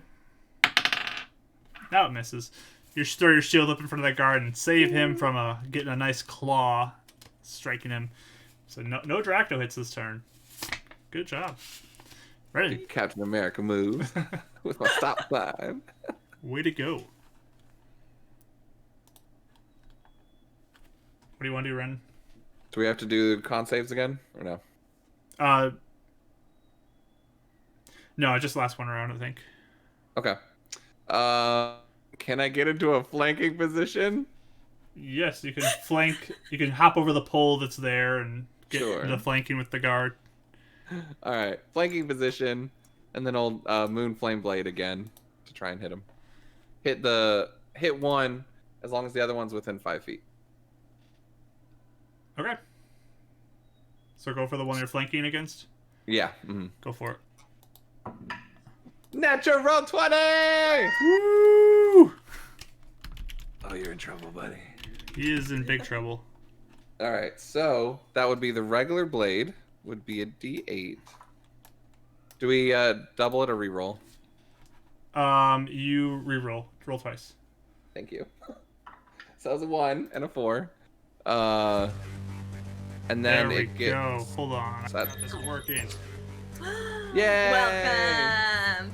Now it misses. You throw your shield up in front of that guard and save him from getting a nice claw striking him. So no Dracto hits this turn. Good job. Ready. Captain America moves with my stop sign. Way to go. What do you want to do, Ren? Do we have to do con saves again or no? No, just last one around, I think. Okay. Can I get into a flanking position? Yes, you can flank. You can hop over the pole that's there and get Sure. into flanking with the guard. All right, flanking position, and then I'll moon flame blade again to try and hit him. Hit one as long as the other one's within 5 feet. Okay. So go for the one you're flanking against. Yeah. Mm-hmm. Go for it. Natural 20! Woo! Oh, you're in trouble, buddy. He is in big trouble. All right, so that would be the regular blade. Would be a D8. Do we double it or reroll? You reroll. Roll twice. Thank you. So that was a 1 and a 4. And then There we it gets. go. Hold on. So that- This is working. Yay! Welcome.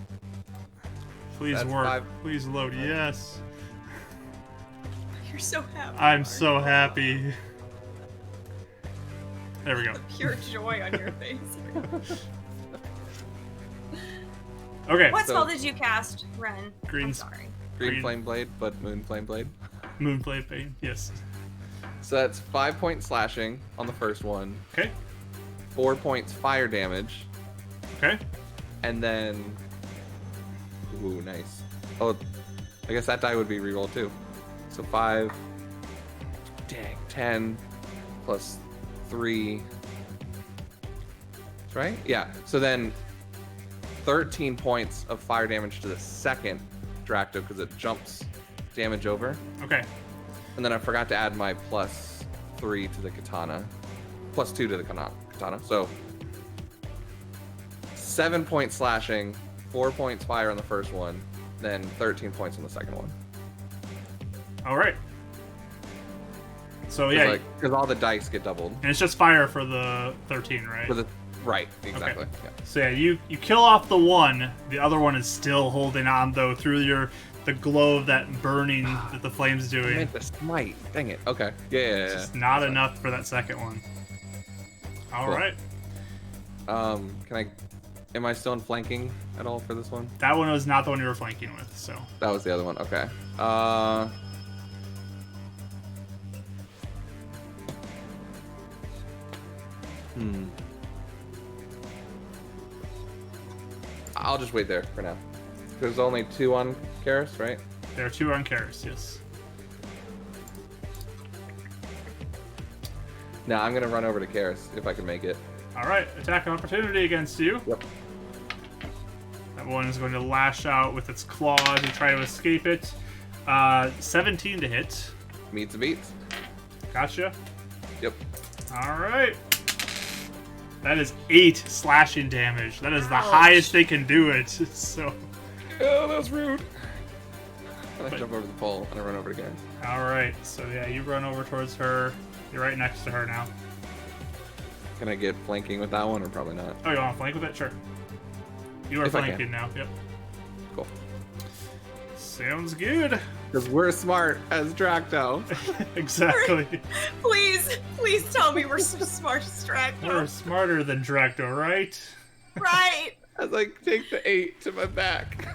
Please That's work. 5. Please load. Yes. You're so happy. I'm so happy. There we go. Pure joy on your face. Okay. What So- spell did you cast, Ren? Green I'm sorry. Green Green. flame blade, but moon flame blade. Moonblade Bane. Yes. So that's 5 points slashing on the first one, Okay. 4 points fire damage, Okay. and then. Ooh, nice. Oh, I guess that die would be rerolled too. So 5. Dang, 10 plus 3. That's right? Yeah. So then 13 points of fire damage to the second Dracto because it jumps damage over. Okay. And then I forgot to add my plus 3 to the katana. Plus 2 to the katana. So 7 points slashing, 4 points fire on the first one, then 13 points on the second one. All right. So yeah, Because all the dice get doubled. and it's just fire for the 13, right? For the right, exactly. Okay. Yeah. So yeah, you kill off the one. The other one is still holding on though through the glow of that burning that the flame's I doing. meant the smite. Dang it. Okay. Yeah. It's just not enough for that second one. All Cool. right. Can I Am I still in flanking at all for this one? That one was not the one you were flanking with, so. That was the other one. Okay. I'll just wait there for now. There's only 2 on Karis, right? There are 2 on Karis, yes. Now I'm gonna run over to Karis if I can make it. Alright, attack opportunity against you. Yep. That one is going to lash out with its claws and try to escape it. 17 to hit. Meets the beats. Gotcha. Yep. Alright. That is 8 slashing damage. That is the Ouch. highest they can do it. So. Oh, that was rude. I jump over the pole and I run over to Karis. Alright, so yeah, you run over towards her. You're right next to her now. Can I get flanking with that one or probably not? Oh, you want to flank with it? Sure. You are If I can. flanking now. Yep. Cool. Sounds good. Because we're smart as Dracto. Exactly. Please tell me we're so smart as We're Dracto. smarter than Dracto, right? Right. As I take the 8 to my back.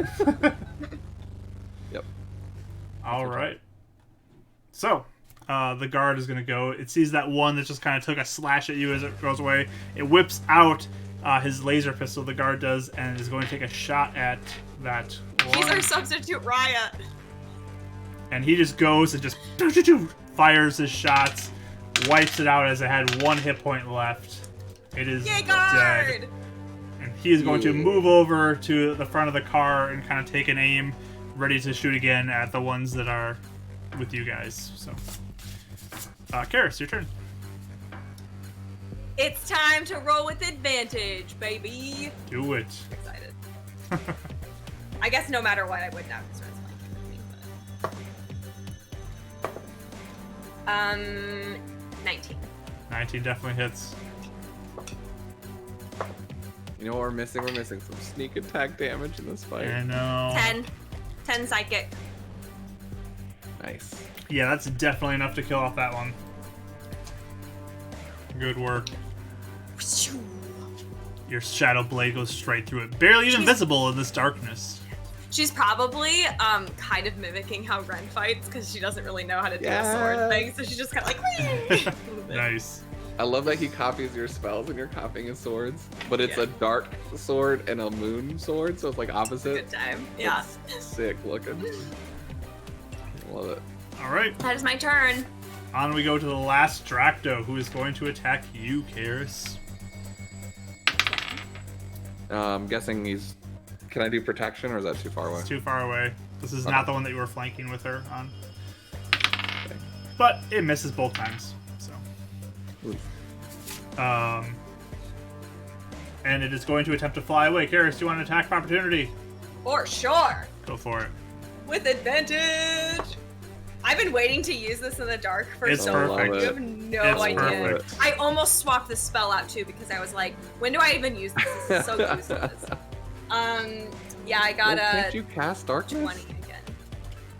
Yep. All right. So, the guard is going to go. It sees that one that just kind of took a slash at you as it goes away. It whips out his laser pistol, the guard does, and is going to take a shot at that one. He's our substitute Riot. And he just goes and just fires his shots, wipes it out as it had 1 hit point left. It is Yay, dead. guard! And he is going to move over to the front of the car and kind of take an aim, ready to shoot again at the ones that are with you guys. So, Karis, your turn. It's time to roll with advantage, baby. Do it. Excited. I guess no matter what, I would now because Red's flanking with me. 19. 19 definitely hits. You know what we're missing? We're missing some sneak attack damage in this fight. I know. 10 psychic. Nice. Yeah, that's definitely enough to kill off that one. Good work. Your shadow blade goes straight through it, barely even visible in this darkness. She's probably kind of mimicking how Ren fights because she doesn't really know how to do a sword thing, so she's just kind of like. Nice. I love that he copies your spells and you're copying his swords, but it's a dark sword and a moon sword, so it's like opposite. Good time. Yeah. It's sick looking. Love it. All right. That is my turn. On we go to the last Dracto, who is going to attack you, Karis. I'm guessing he's. Can I do protection or is that too far away? It's too far away. This is Okay. not the one that you were flanking with her on. But it misses both times. So. Oof. And it is going to attempt to fly away. Karis, do you want an attack of opportunity? For sure. Go for it. With advantage. I've been waiting to use this in the dark for It's so perfect. long. You have no It's idea. perfect. I almost swapped the spell out too because I was like, when do I even use this? This is so useless. Yeah, I got Well, a can't you cast darkness? 20 again.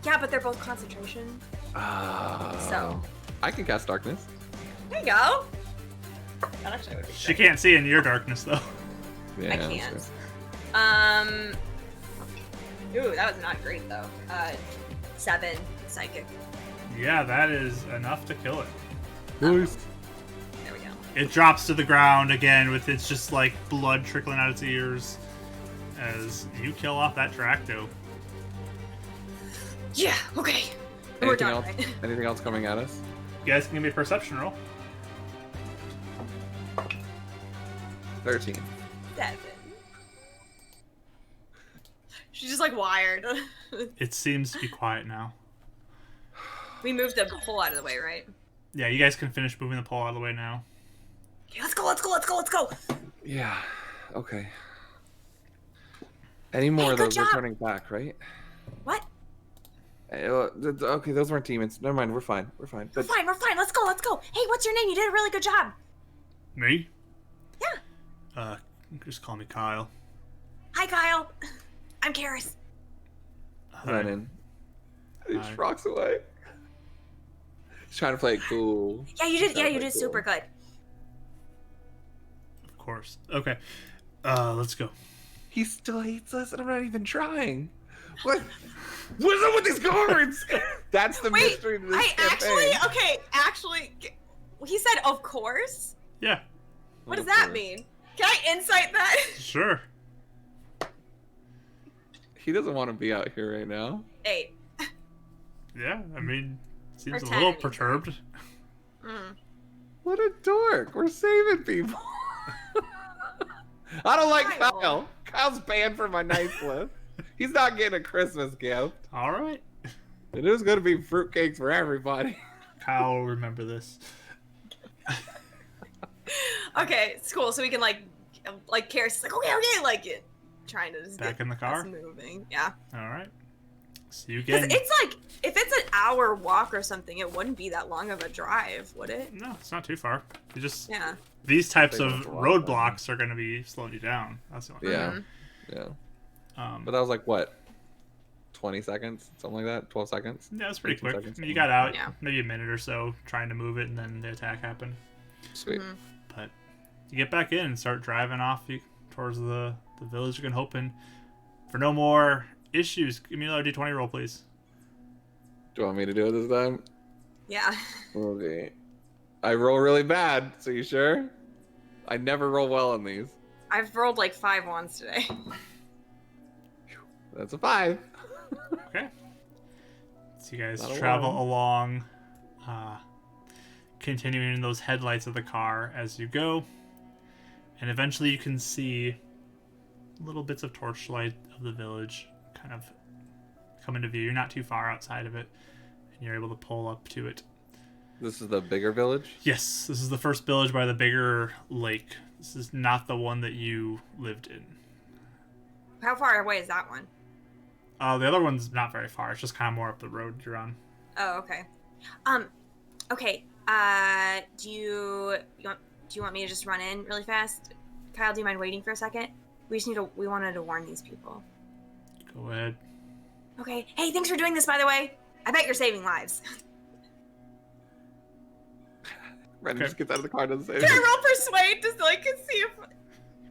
Yeah, but they're both concentration. So. I can cast darkness. There you go. That actually would be She sick. can't see in your darkness, though. Yeah, I that's can't. good. Ooh, that was not great though. 7 psychic. Yeah, that is enough to kill it. Nice. There we go. It drops to the ground again with its just like blood trickling out its ears as you kill off that Dracto. Yeah. Okay. We're Anything done. else? Right? Anything else coming at us? You guys can give me a perception roll. 13. 7. She's just like wired. It seems to be quiet now. We moved the pole out of the way, right? Yeah, you guys can finish moving the pole out of the way now. Okay, let's go. Let's go. Let's go. Let's go. Yeah. Okay. Any more of good those job. are turning back, right? What? Okay, those weren't demons. Never mind. We're fine. We're fine. We're fine. We're fine. Let's go. Let's go. Hey, what's your name? You did a really good job. Me? Yeah. Just call me Kyle. Hi, Kyle. I'm Karis. Brennan. He Hi. just rocks away. He's trying to play it cool. Yeah, you did. Yeah, you Sounds did super good. Of course. Okay. Let's go. He still hates us, and I'm not even trying. What's up with these guards? That's the Wait, mystery to this I campaign. actually, he said, of course? Yeah, What does that mean? Can I insight that? sure. He doesn't want to be out here right now. 8. Yeah, I mean, seems Or a 10, little I mean, perturbed. Mm. What a dork. We're saving people. I don't like Kyle. Kyle. Kyle's banned from my nice list. He's not getting a Christmas gift. All right. It is going to be fruitcakes for everybody. Kyle will remember this. Okay, it's cool. So we can like Karis is like, okay, like it, trying to just Back get in the car? us moving. Yeah. All right. See you Because again. it's like, if it's an hour walk or something, it wouldn't be that long of a drive, would it? No, it's not too far. You just Yeah. these types They of don't have to walk roadblocks are going to be slowing you down. That's the only Yeah. Mhm. Yeah. thing. But that was like, what? 20 seconds? Something like that? 12 seconds? Yeah, it's pretty 18 quick. seconds. I mean, you got out Yeah. maybe a minute or so trying to move it, and then the attack happened. Sweet. Mhm. But you get back in and start driving off towards the village. You're hoping for no more issues. Give me another D20 roll, please. Do you want me to do it this time? Yeah. Okay. I roll really bad, so you sure? I never roll well in these. I've rolled like 5 ones today. That's a 5. Okay. So you guys Not a travel one. along, continuing in those headlights of the car as you go, and eventually you can see little bits of torchlight of the village kind of come into view. You're not too far outside of it, and you're able to pull up to it. This is the bigger village? Yes, this is the first village by the bigger lake. This is not the one that you lived in. How far away is that one? The other one's not very far. It's just kind of more up the road you're on. Oh, okay. Okay. Do you want me to just run in really fast? Kyle, do you mind waiting for a second? We wanted to warn these people. Go ahead. Okay. Hey, thanks for doing this, by the way. I bet you're saving lives. Ren Okay. just gets out of the car, doesn't say Can I anything. roll persuade just so I can see if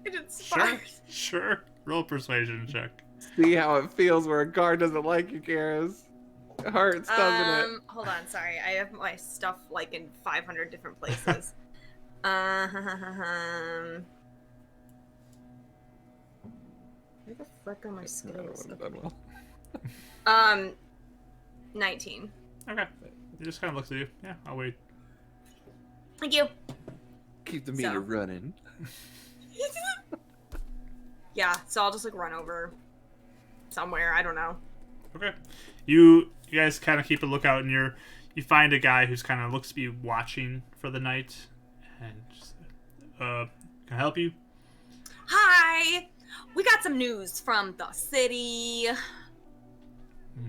it inspires? Sure. Roll a persuasion check. See how it feels where a guard doesn't like you, Karis. It hurts, doesn't it? Hold on, sorry. I have my stuff like in 500 different places. Where the frick are my I skills? would've done well. 19. Okay. He just kind of looks at you. Yeah, I'll wait. Thank you. Keep the meter running. Yeah, so I'll just like run over somewhere. I don't know. Okay. You guys kind of keep a lookout, and you find a guy who's kind of looks to be watching for the night, and just, can I help you? Hi. We got some news from the city.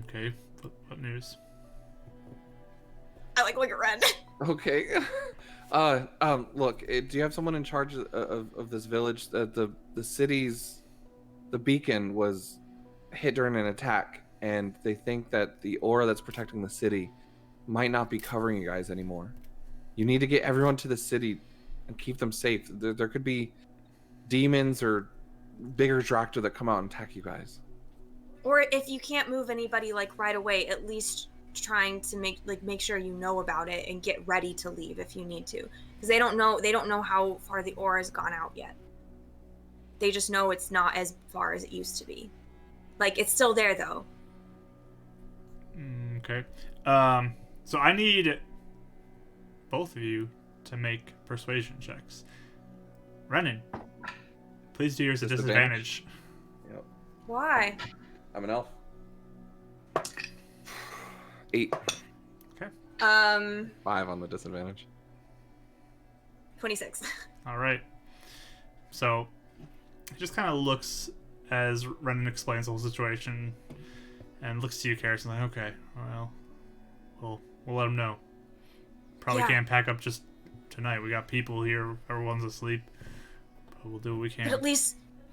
Okay. What news? I like look at Ren. Okay. Look, do you have someone in charge of this village? The city's, the beacon was hit during an attack, and they think that the aura that's protecting the city might not be covering you guys anymore. You need to get everyone to the city and keep them safe. There could be demons or bigger Drakta that come out and attack you guys. Or if you can't move anybody like right away, at least trying to make sure you know about it and get ready to leave if you need to, because they don't know how far the aura has gone out yet. They just know it's not as far as it used to be. Like, it's still there though. Okay. So I need both of you to make persuasion checks. Renan, please do yours at disadvantage. Yep. Why? I'm an elf. 8. Okay. 5 on the disadvantage. 26. All right. So he just kind of looks as Renan explains the whole situation, and looks to you, Karis, and like, okay, well, we'll let him know. Probably Yeah. can't pack up just tonight. We got people here. Everyone's asleep, but we'll do what we can. But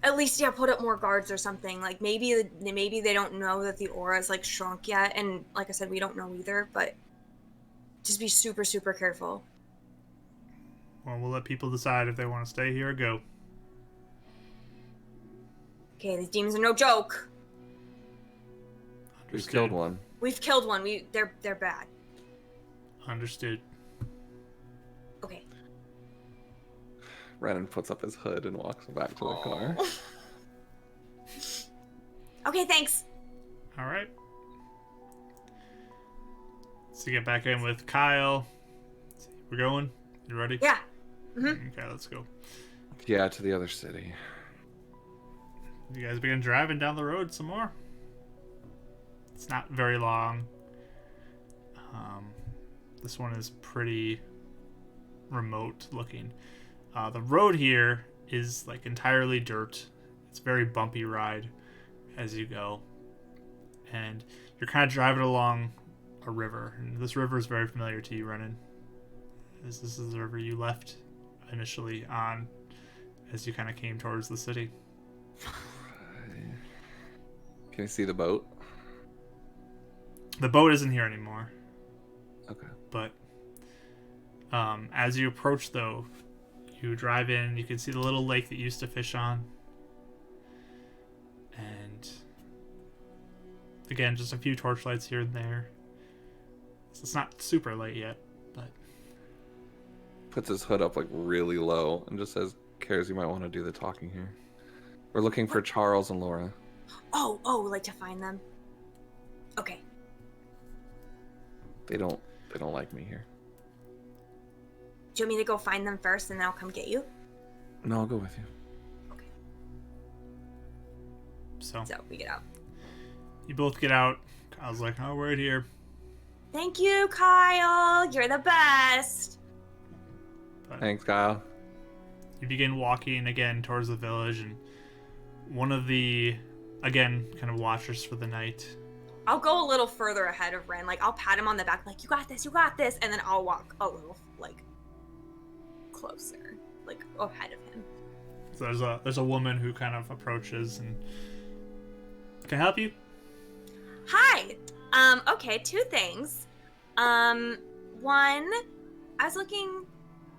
at least, yeah, put up more guards or something. Like, maybe they don't know that the aura's like shrunk yet, and like I said, we don't know either. But just be super, super careful. Well, we'll let people decide if they want to stay here or go. Okay, these demons are no joke. We've killed one. We've killed one. They're bad. Understood. Okay. Renan puts up his hood and walks back to the car. Okay, thanks. All right. So get back in with Kyle. We're going? You ready? Yeah. Mm-hmm. Okay, let's go. Yeah, to the other city. You guys begin driving down the road some more. It's not very long. This one is pretty remote looking. The road here is like entirely dirt. It's a very bumpy ride as you go. And you're kind of driving along a river. And this river is very familiar to you, Renan. This is the river you left initially on as you kind of came towards the city. Can you see the boat? The boat isn't here anymore. Okay. But as you approach, though, you drive in. You can see the little lake that you used to fish on. And again, just a few torchlights here and there. So it's not super late yet, but... Puts his hood up like really low and just says, "Cares, you might want to do the talking here. We're looking for Charles and Laura." Oh, like to find them. Okay. They don't like me here. Do you want me to go find them first and then I'll come get you? No, I'll go with you. Okay. So we get out. you both get out. Kyle's like, "Oh, we're right here." Thank you, Kyle. You're the best. But Thanks, Kyle. you begin walking again towards the village, and one of the, again, kind of watchers for the night. I'll go a little further ahead of Ren. Like, I'll pat him on the back, like, you got this. And then I'll walk a little, like, closer, like, ahead of him. So there's a woman who kind of approaches and can I help you? Hi. Okay, two things. One, I was looking,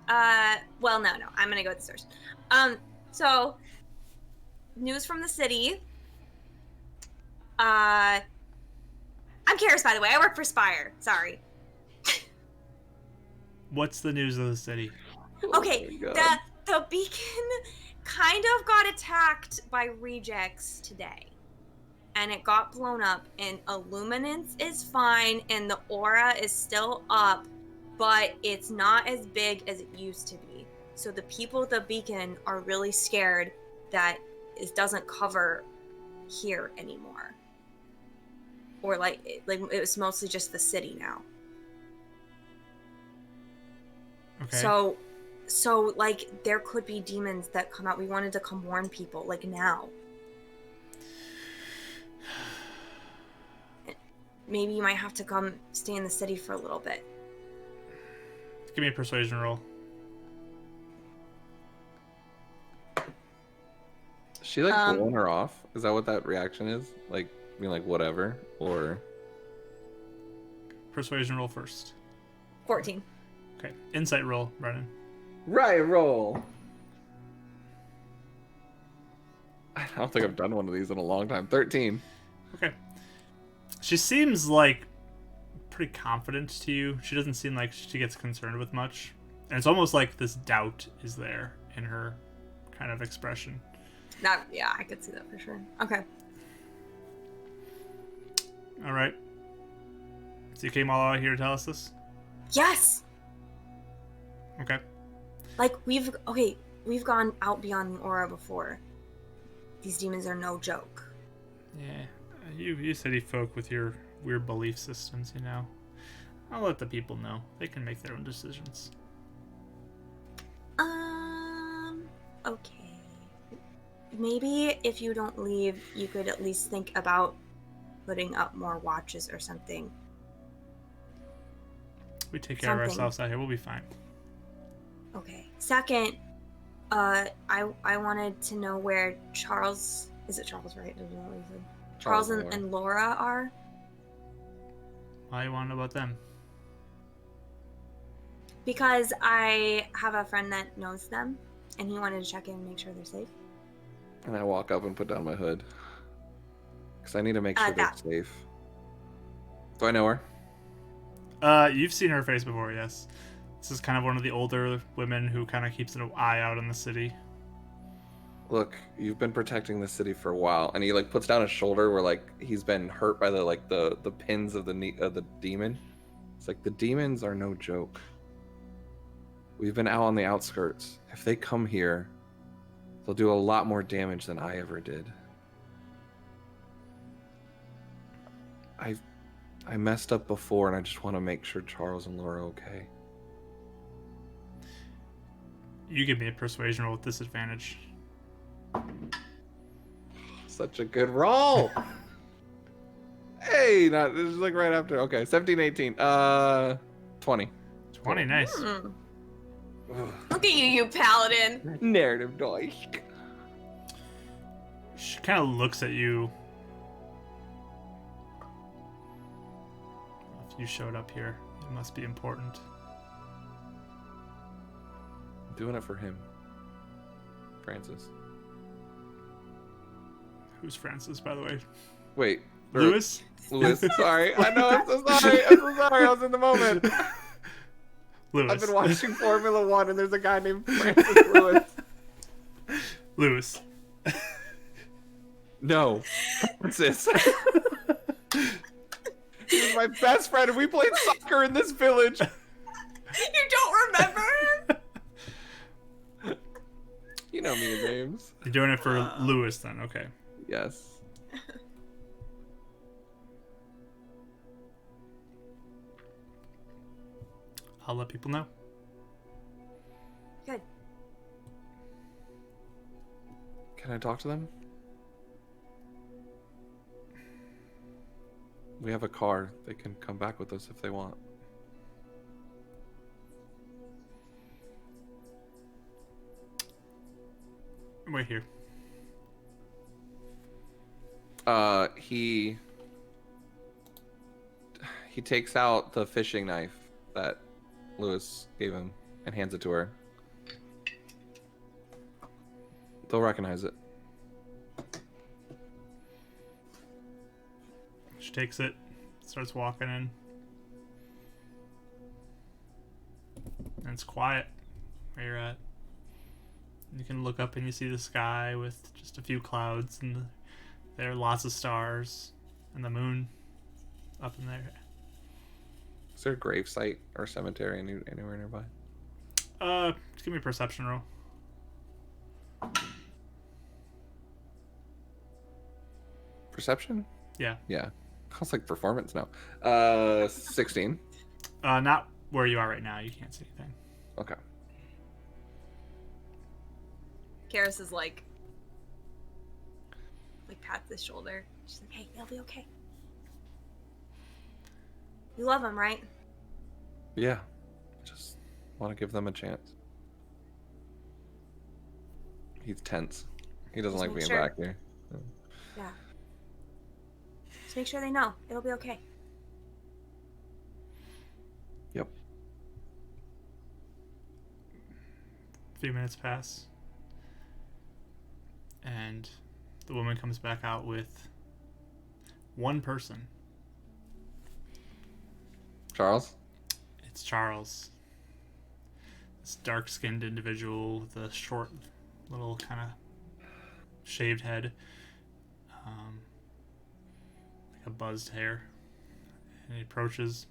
well, no, I'm gonna go with the source. So, news from the city. I'm Karis, by the way. I work for Spire. Sorry. What's the news of the city? Okay, Oh my God. the beacon kind of got attacked by rejects today. And it got blown up, and illuminance is fine, and the aura is still up, but it's not as big as it used to be. So the people at the beacon are really scared that it doesn't cover here anymore. Or like it was mostly just the city now. Okay. So like there could be demons that come out. We wanted to come warn people like now. Maybe you might have to come stay in the city for a little bit. Give me a persuasion roll. Is she like blowing her off? Is that what that reaction is? Like being like whatever, or Persuasion roll first. 14. Okay. Insight roll, Brennan. right roll? I don't think I've done one of these in a long time. 13. Okay. She seems like pretty confident to you. She doesn't seem like she gets concerned with much. And it's almost like this doubt is there in her kind of expression. Yeah, I could see that for sure. Okay. All right. So you came all out here to tell us this? Yes. Okay. Like we've gone out beyond the aura before. These demons are no joke. Yeah. You city folk with your weird belief systems, you know. I'll let the people know. They can make their own decisions. Okay. Maybe if you don't leave, you could at least think about putting up more watches or something. We take care of ourselves out here. We'll be fine. Okay. Second, I wanted to know where Charles... Is it Charles, right? Did you know what he said? Charles and Laura are? Why you want to know about them? Because I have a friend that knows them, and he wanted to check in and make sure they're safe. And I walk up and put down my hood. Because I need to make sure they're safe. Do I know her? You've seen her face before, yes. This is kind of one of the older women who kind of keeps an eye out on the city. Look, you've been protecting the city for a while, and he like puts down his shoulder where like he's been hurt by the pins of the demon. It's like the demons are no joke. We've been out on the outskirts. If they come here, they'll do a lot more damage than I ever did. I messed up before, and I just want to make sure Charles and Laura are okay. You give me a persuasion roll with disadvantage. Such a good roll. Hey, this is like right after. Okay, 17, 18. 20. 20, nice. Look at you paladin. Narrative dice. She kind of looks at you. If you showed up here, it must be important. I'm doing it for him. Francis. Who's Francis, by the way? Wait. Lewis? Lewis, sorry. I know, I'm so sorry. I'm so sorry. I was in the moment. Lewis. I've been watching Formula One, and there's a guy named Francis Lewis. Lewis. No. Francis. He was my best friend, and we played soccer in this village. You don't remember him? You know me and names. You're doing it for Lewis, then. Okay. Yes. I'll let people know. Good. Can I talk to them? We have a car. They can come back with us if they want. Wait here. He takes out the fishing knife that Lewis gave him and hands it to her. They'll recognize it. She takes it, starts walking in. And it's quiet where you're at. You can look up and you see the sky with just a few clouds, and there are lots of stars, and the moon up in there. Is there a grave site or cemetery anywhere nearby? Just give me a perception roll. Perception? Yeah. Yeah. I was like performance now. 16. Not where you are right now. You can't see anything. Okay. Karis is like pats his shoulder. She's like, hey, it'll be okay. You love him, right? Yeah. Just want to give them a chance. He's tense. He doesn't Just like make being sure. back here. Yeah. Just make sure they know. It'll be okay. Yep. A few minutes pass. And the woman comes back out with one person. Charles? It's Charles. This dark-skinned individual with a short, little kind of shaved head. Like a buzzed hair. And he approaches.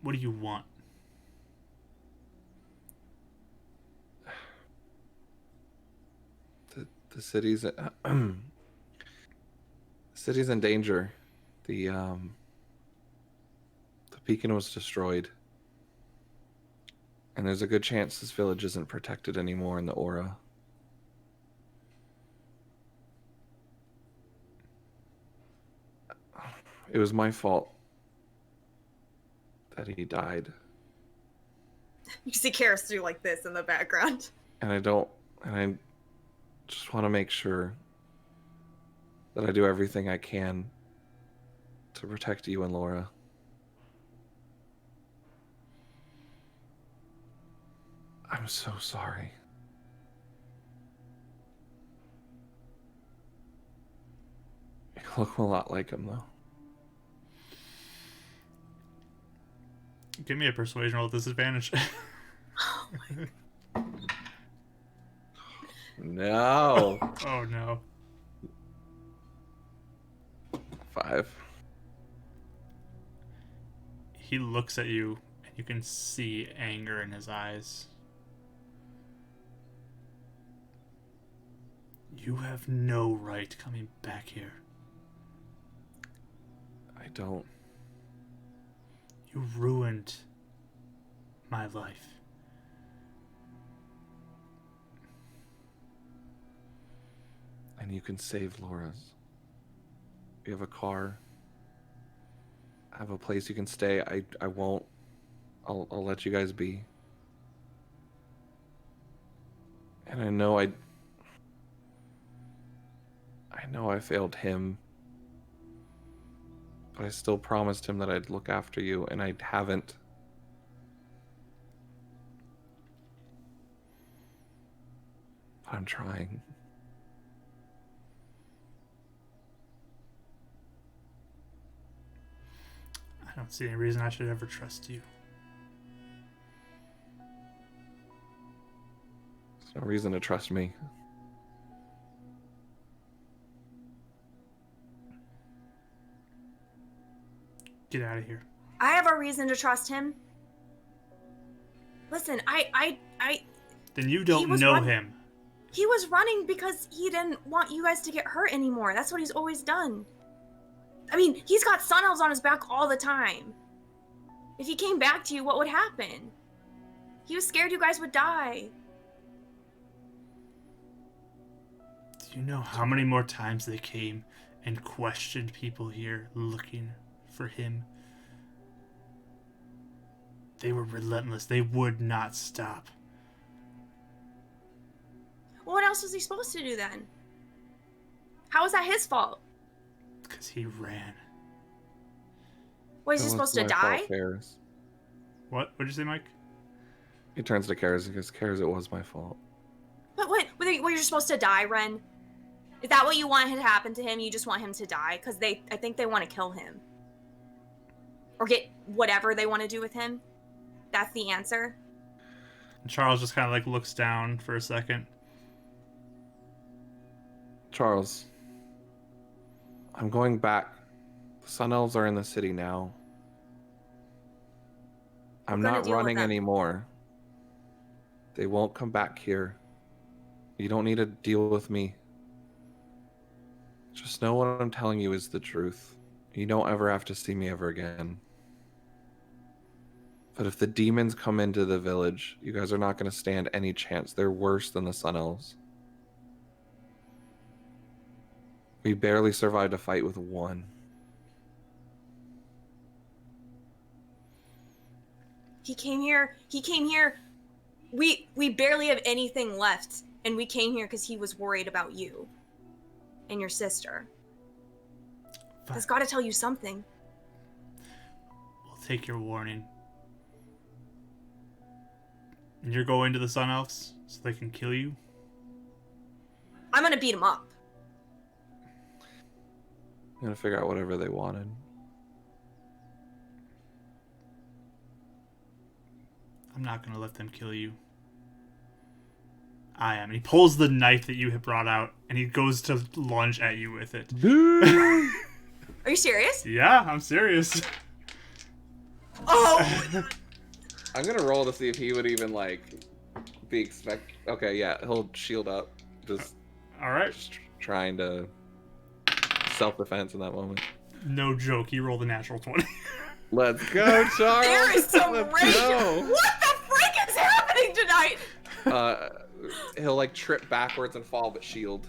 What do you want? The city's the city's in danger. The beacon was destroyed, and there's a good chance this village isn't protected anymore in the aura. It was my fault that he died, You see Karis do like this in the background. and I just want to make sure that I do everything I can to protect you and Laura. I'm I'm so sorry. You look a lot like him, though. Give me a persuasion roll at disadvantage. No. Oh no. 5. He looks at you, and you can see anger in his eyes. You have no right coming back here. I don't. You ruined my life. And you can save Laura's. You have a car. I have a place you can stay. I won't. I'll let you guys be. And I know I failed him. But I still promised him that I'd look after you, and I haven't. But I'm trying. I don't see any reason I should ever trust you. There's no reason to trust me. Get out of here. I have a reason to trust him. Listen, Then you don't know him. He was running because he didn't want you guys to get hurt anymore. That's what he's always done. I mean, he's got sun elves on his back all the time. If he came back to you, what would happen? He was scared you guys would die. Do you know how many more times they came and questioned people here looking for him? They were relentless. They would not stop. What else was he supposed to do then? How was that his fault? Because he ran. Was he supposed to die? What? What'd you say, Mike? He turns to Karis and goes, Karis, it was my fault. But what? Were you supposed to die, Ren? Is that what you want to happen to him? You just want him to die? Because I think they want to kill him. Or get whatever they want to do with him? That's the answer? And Charles just kind of like looks down for a second. Charles, I'm going back. The Sun Elves are in the city now. I'm not running anymore. They won't come back here. You don't need to deal with me. Just know what I'm telling you is the truth. You don't ever have to see me ever again. But if the demons come into the village, you guys are not going to stand any chance. They're worse than the Sun Elves. We barely survived a fight with one. He came here. We barely have anything left. And we came here because he was worried about you. And your sister. That's got to tell you something. We'll take your warning. And you're going to the Sun Elves so they can kill you? I'm going to beat him up. I'm going to figure out whatever they wanted. I'm not going to let them kill you. I am. And he pulls the knife that you had brought out, and he goes to lunge at you with it. Are you serious? Yeah, I'm serious. Oh! I'm going to roll to see if he would even, be Okay, yeah, he'll shield up. Just all right. Trying to self-defense in that moment. No joke, he rolled a natural 20. Let's go, Charles! There is some rage! What the frick is happening tonight? He'll, trip backwards and fall, but shield.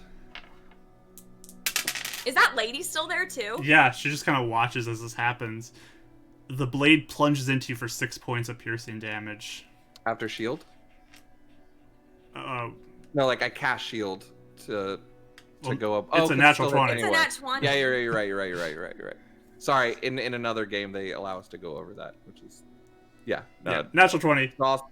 Is that lady still there, too? Yeah, she just kind of watches as this happens. The blade plunges into you for 6 points of piercing damage. After shield? No, I cast shield to go up. It's a natural 20. It's a nat 20. Yeah, you're right. Sorry, in another game they allow us to go over that, which is... Yeah. Natural 20. I'll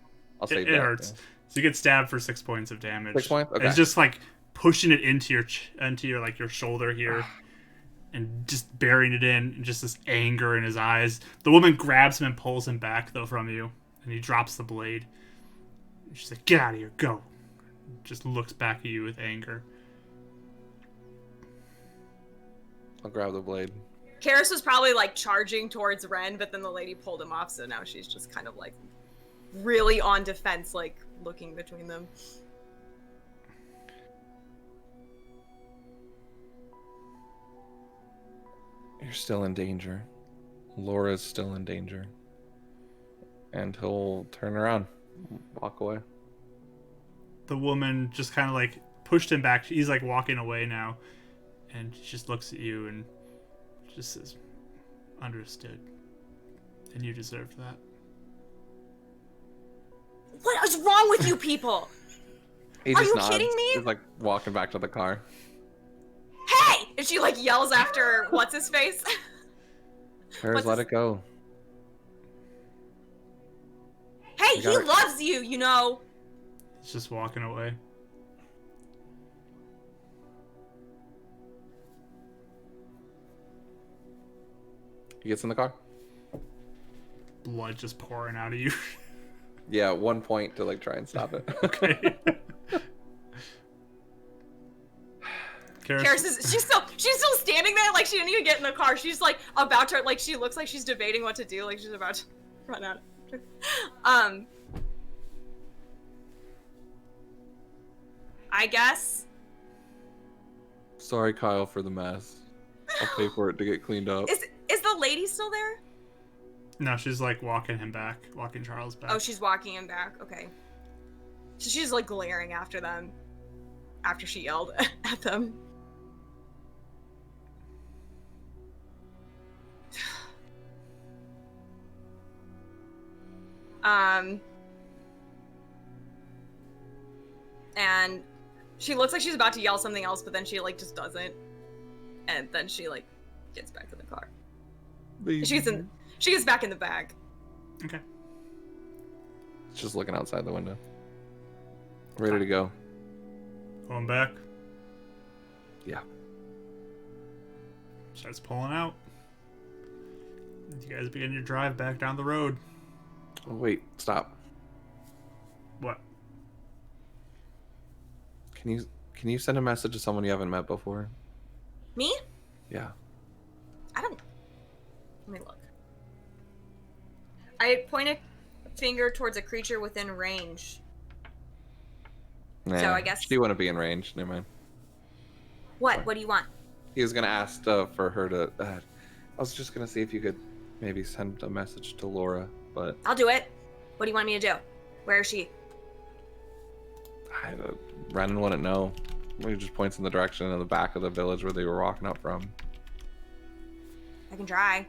save that. It hurts. So you get stabbed for 6 points of damage. 6 points? Okay. It's just like pushing it into your like your shoulder here, and just burying it in, and just this anger in his eyes. The woman grabs him and pulls him back though from you, and he drops the blade. She's like, "Get out of here, go!" Just looks back at you with anger. I'll grab the blade. Karis was probably like charging towards Ren, but then the lady pulled him off, so now she's just kind of like really on defense, like looking between them. You're still in danger. Laura's still in danger. And he'll turn around, walk away. The woman just kind of like pushed him back. He's like walking away now, and she just looks at you and just says, "Understood. And you deserved that." What is wrong with you people? He Are just you nods. kidding me? He's like walking back to the car. Hey! And she like yells after what's his face? Karis, let it go. Hey, You he gotta- loves you, you know. He's just walking away. He gets in the car. Blood just pouring out of you. Yeah, 1 point to like try and stop it. Okay. Karis is she's still standing there, like she didn't even get in the car. She's like about to, like she looks like she's debating what to do, like she's about to run out. I guess. Sorry, Kyle, for the mess. I'll pay for it to get cleaned up. Is the lady still there? No, she's like walking him back, walking Charles back. Oh, she's walking him back. Okay. So she's like glaring after them after she yelled at them. And she looks like she's about to yell something else, but then she like just doesn't. And then she like gets back to the car. She gets back in the bag. Okay. Just looking outside the window. Ready to go. Going back. Yeah. Starts pulling out. You guys begin your drive back down the road. Oh, wait, stop. What? Can you send a message to someone you haven't met before? Me? Yeah. I don't. Let me look. I point a finger towards a creature within range. Nah, So I guess- she wouldn't be in range. Never mind. What? What do you want? He was gonna ask for her to. I was just gonna see if you could maybe send a message to Laura, but I'll do it. What do you want me to do? Where is she? Brandon wouldn't know. He just points in the direction in the back of the village where they were walking up from. I can try.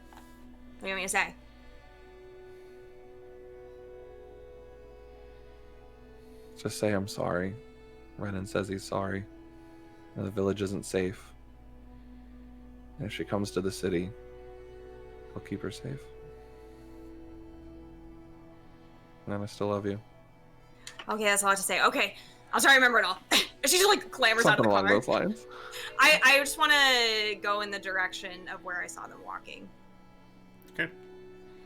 What do you want me to say? Just say I'm sorry. Renan says he's sorry. And the village isn't safe. And if she comes to the city, he'll keep her safe. And I still love you. Okay, that's a lot to say. Okay, I'll try to remember it all. She just like clambers out of Something the along car. those lines. I just want to go in the direction of where I saw them walking. Okay.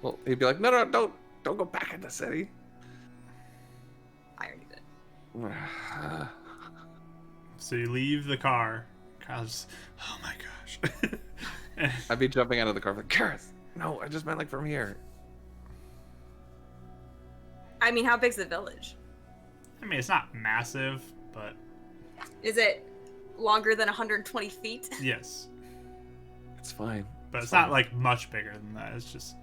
Well, he'd be like, no, don't go back in the city. I already did. So you leave the car. Kyle's just, oh my gosh. I'd be jumping out of the car like, Karis, no, I just meant like from here. I mean, how big's the village? I mean, it's not massive, but Is it longer than 120 feet? yes. It's fine. But it's fine. not like much bigger than that. It's just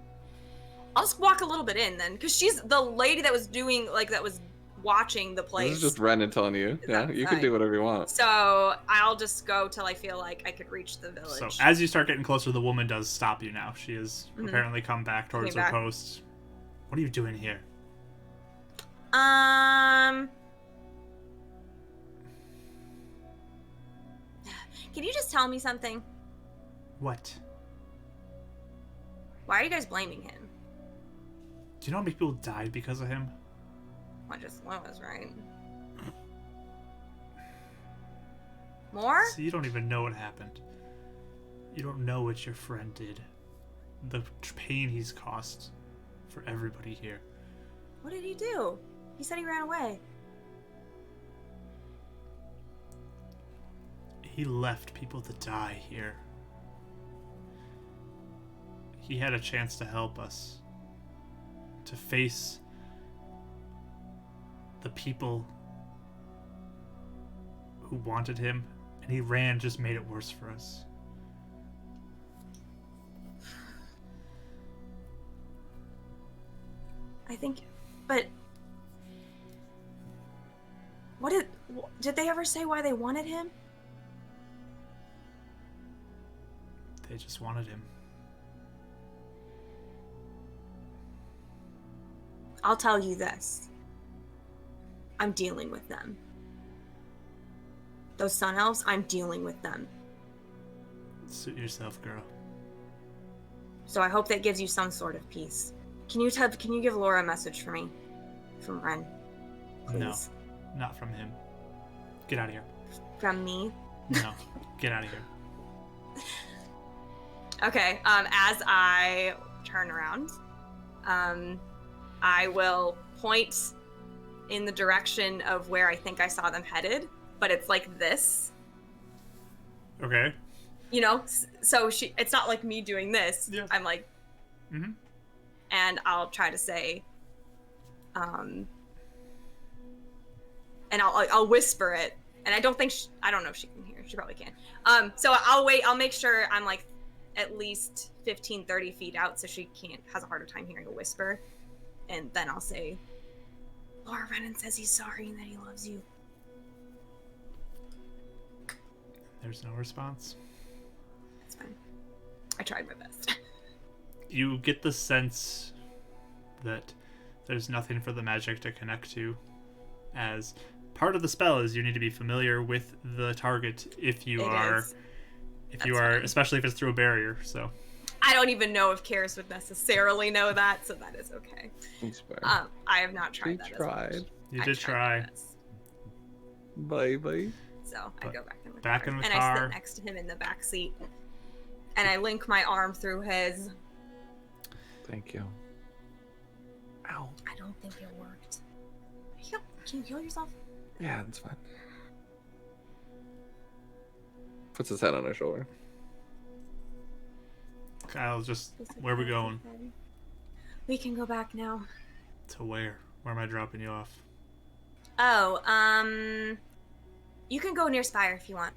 I'll just walk a little bit in then, because she's the lady that was doing, like, that was watching the place. This is just Renan telling you. Yeah, you can outside. do whatever you want. So I'll just go till I feel like I could reach the village. so. As you start getting closer, the woman does stop you now. She has Mhm. apparently come back towards Came her back. post. What are you doing here? Can you just tell me something? What? Why are you guys blaming him? Do you know how many people died because of him? much as Lois, right? More? So you don't even know what happened. You don't know what your friend did. The pain he's caused for everybody here. What did he do? He said he ran away. He left people to die here. He had a chance to help us. To face the people who wanted him, and he ran, just made it worse for us. I think, but did they ever say why they wanted him? They just wanted him. I'll tell you this. I'm dealing with them. Those sun elves, I'm dealing with them. Suit yourself, girl. So I hope that gives you some sort of peace. Can you give Laura a message for me? From Ren? Please. No, not from him. Get out of here. From me? No, get out of here. Okay, as I turn around, I will point in the direction of where I think I saw them headed, but it's like this. Okay. You know, so it's not like me doing this. Yeah. I'm like, and I'll try to say, and I'll whisper it, and I don't think I don't know if she can hear. She probably can. So I'll wait. I'll make sure I'm like at least 15, 30 feet out, so she has a harder time hearing a whisper, and then I'll say, Laura Rennan says he's sorry and that he loves you. There's no response. That's fine. I tried my best. You get the sense that there's nothing for the magic to connect to, as part of the spell is you need to be familiar with the target if you are, especially if it's through a barrier. So I don't even know if Karis would necessarily know that, so that is okay. I have not tried that. Tried. You did try. Bye. So I go back in the car. And I sit next to him in the back seat. And I link my arm through his. Thank you. Ow. I don't think it worked. Can you heal yourself? Yeah, that's fine. Puts his head on her shoulder. Kyle, where are we going? We can go back now. To where? Where am I dropping you off? Oh, you can go near Spire if you want.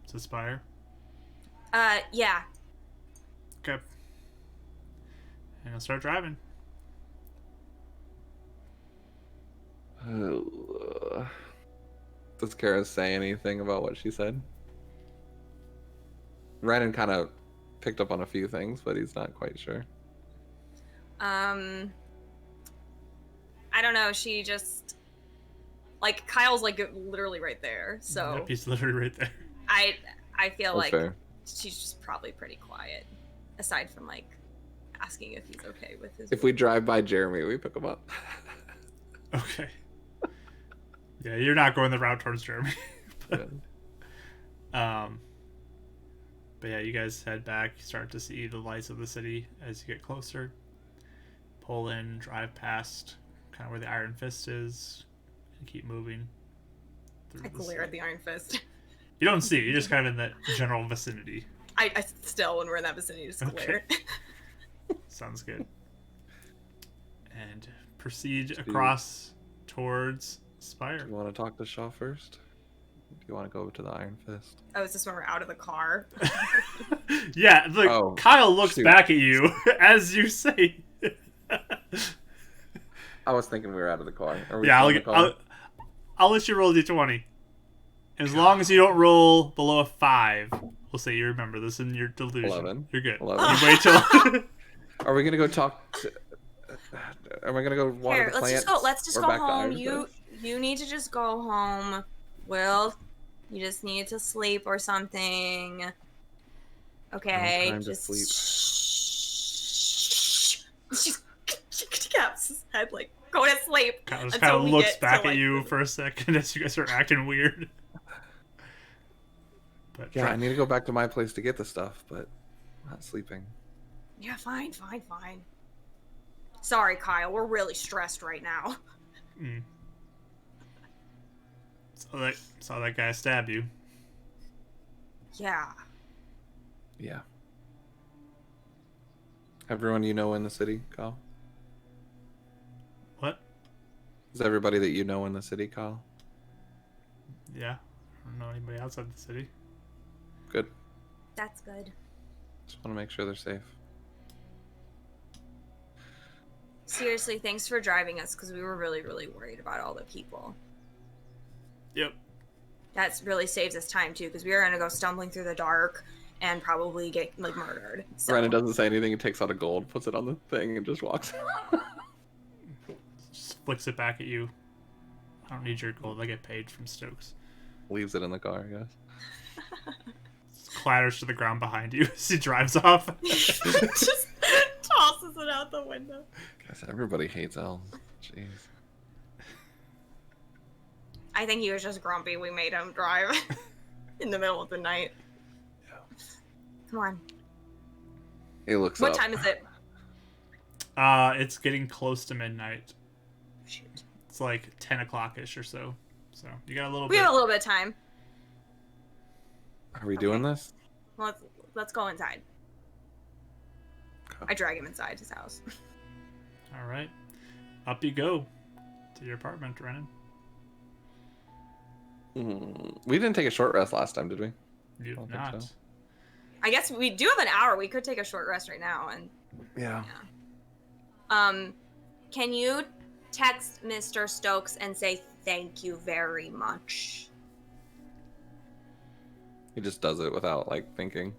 To Spire? Yeah. Okay. And I'll start driving. Does Kara say anything about what she said? Renan kind of picked up on a few things, but he's not quite sure. I don't know. She just Kyle's literally right there. So Yep, he's literally right there. I feel That's like fair. she's just probably pretty quiet, aside from asking if he's okay with his. If we drive by Jeremy, we pick him up. Okay. Yeah, you're not going the route towards Jeremy. But yeah, you guys head back. You start to see the lights of the city as you get closer. Pull in, drive past kind of where the Iron Fist is, and keep moving. I glare at the Iron Fist. You don't see it. You're just kind of in that general vicinity. I still, when we're in that vicinity, just glare. Sounds good. And proceed across towards Spire. Do you want to talk to Shaw first? Do you want to go to the Iron Fist? Oh, is this when we're out of the car? Yeah, look, Kyle looks back at you as you say. I was thinking we were out of the car. I'll let you roll a d20. As long as you don't roll below a 5, we'll say you remember this in your delusion. 11. You're good. 11. You wait till. Are we gonna go talk? Am I gonna go water the plants? Let's just go home. You need to just go home. Will, you just need to sleep or something. Okay, time to sleep. She gaps. his head, like, go to sleep. Kyle just until kind of we looks get to, back at like, you for a second as you guys are acting weird. But Yeah, I need to go back to my place to get the stuff, but I'm not sleeping. Yeah, fine. Sorry, Kyle. We're really stressed right now. Mm. Saw that guy stab you. Yeah. Yeah. Everyone you know in the city, Kyle? What? Is everybody that you know in the city, Kyle? Yeah. I don't know anybody outside the city. Good. That's good. Just want to make sure they're safe. Seriously, thanks for driving us, because we were really, really worried about all the people. Yep. That really saves us time, too, because we were going to go stumbling through the dark and probably get, like, murdered. So. Brennan doesn't say anything. He takes out a gold, puts it on the thing, and just walks. Just flicks it back at you. I don't need your gold. I get paid from Stokes. Leaves it in the car, I guess. Clatters to the ground behind you as he drives off. Just tosses it out the window. Guess everybody hates elves. Jeez. I think he was just grumpy. We made him drive in the middle of the night. Yeah. Come on. He looks What up. time is it? It's getting close to midnight. Shoot. It's like 10 o'clock-ish or so. So you got a little We bit. have a little bit of time. Are we doing this? Well, let's go inside. Okay. I drag him inside his house. All right. Up you go to your apartment, Renan. We didn't take a short rest last time, did we? You don't do think not. so. I guess we do have an hour. We could take a short rest right now. And Yeah. can you text Mr. Stokes and say thank you very much? He just does it without, like, thinking.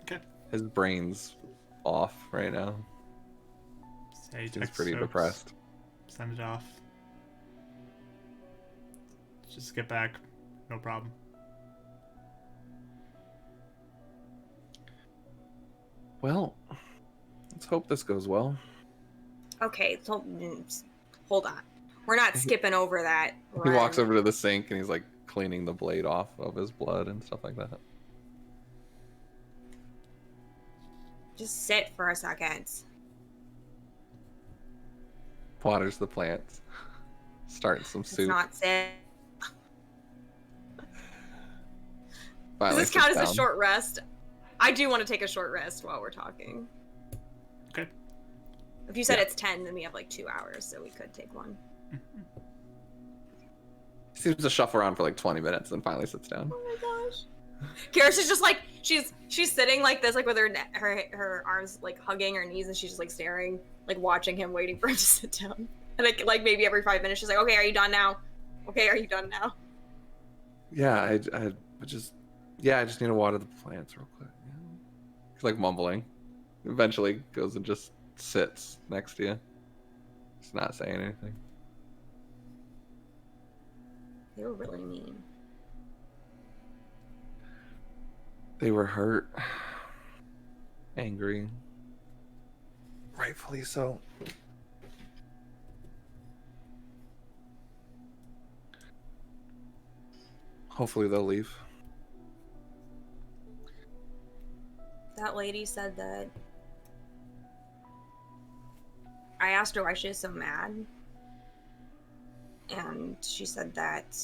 Okay. His brain's off right now. Say He's text pretty Stokes, depressed. Send it off. Just get back. No problem. Well, let's hope this goes well. Okay, so hold on. We're not skipping over that. He walks Ren. over to the sink and he's, like, cleaning the blade off of his blood and stuff like that. Just sit for a second. Waters the plants. Starting some It's soup. not sit. Does Finally this count sits as a down. short rest? I do want to take a short rest while we're talking. Okay. If you said Yeah. it's 10, then we have like 2 hours, so we could take one. He seems to shuffle around for like 20 minutes and finally sits down. Oh my gosh. Karis is just like, she's sitting like this, like with her arms like hugging her knees, and she's just like staring, like watching him, waiting for him to sit down. And like maybe every 5 minutes, she's like, okay, are you done now? Okay, are you done now? Yeah, I just need to water the plants real quick. He's like mumbling. Eventually goes and just sits next to you. He's not saying anything. They were really mean. They were hurt. Angry. Rightfully so. Hopefully they'll leave. That lady said that. I asked her why she was so mad. And she said that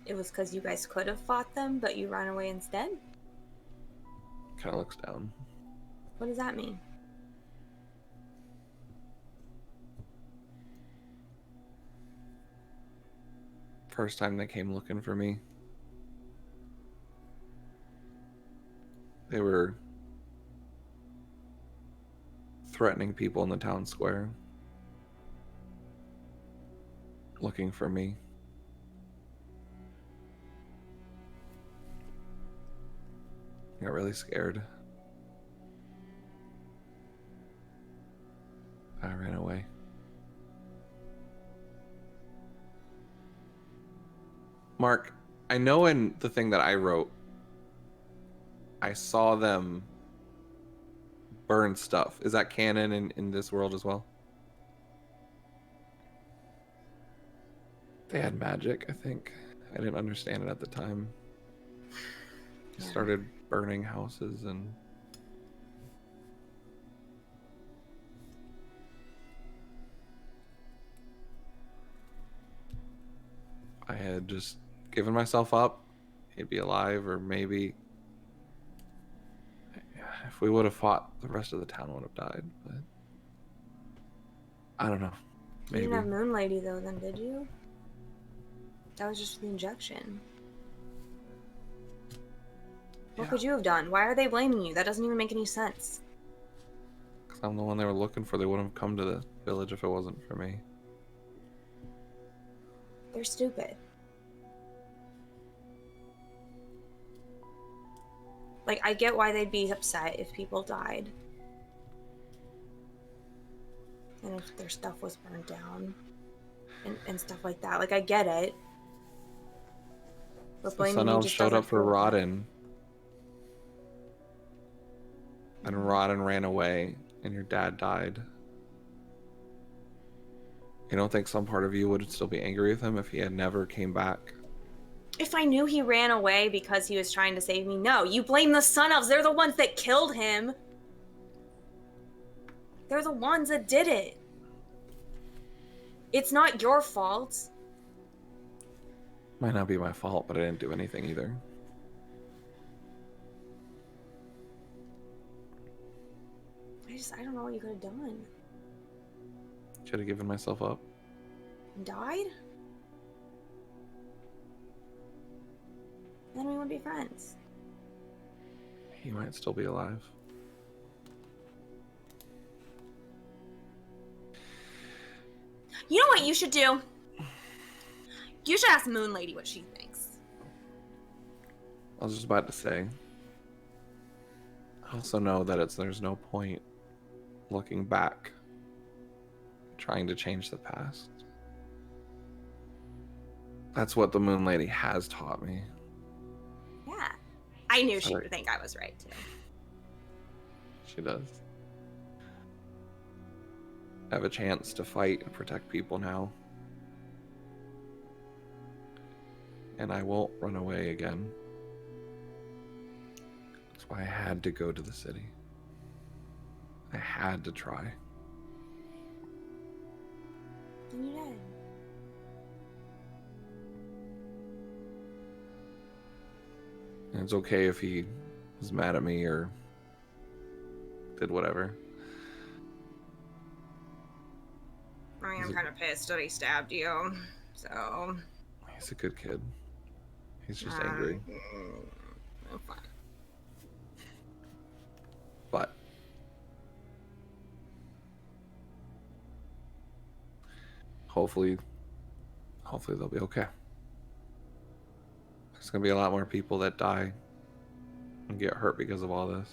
it was because you guys could have fought them, but you ran away instead. Kind of looks down. What does that mean? First time they came looking for me. They were threatening people in the town square. Looking for me. I got really scared. I ran away. Mark, I know in the thing that I wrote, I saw them burn stuff. Is that canon in this world as well? They had magic, I think. I didn't understand it at the time. Yeah. Started burning houses and... I had just given myself up, he'd be alive, or maybe if we would have fought, the rest of the town would have died. But I don't know. You Maybe. didn't have Moon Lady though, then did you? That was just the injection. What could you have done? Why are they blaming you? That doesn't even make any sense. Because I'm the one they were looking for. They wouldn't have come to the village if it wasn't for me. They're stupid. Like, I get why they'd be upset if people died. And if their stuff was burned down. And stuff like that. Like, I get it. But The blaming Sun you Elves just showed up doesn't for feel right. Rodden. And Rodden ran away, and your dad died. You don't think some part of you would still be angry with him if he had never came back? If I knew he ran away because he was trying to save me, no. You blame the Sun Elves. They're the ones that killed him. They're the ones that did it. It's not your fault. Might not be my fault, but I didn't do anything either. I don't know what you could have done. Should have given myself up. Died? Then we wouldn't be friends. He might still be alive. You know what you should do? You should ask Moon Lady what she thinks. I was just about to say. I also know that there's no point looking back, trying to change the past. That's what the Moon Lady has taught me. Yeah. I knew she Sorry. would think I was right, too. She does. I have a chance to fight and protect people now. And I won't run away again. That's why I had to go to the city. I had to try. And you did. And it's okay if he was mad at me or did whatever. I mean, I'm kind of pissed that he stabbed you, so... He's a good kid. He's just angry. I'm fine. But hopefully they'll be okay. There's gonna be a lot more people that die and get hurt because of all this.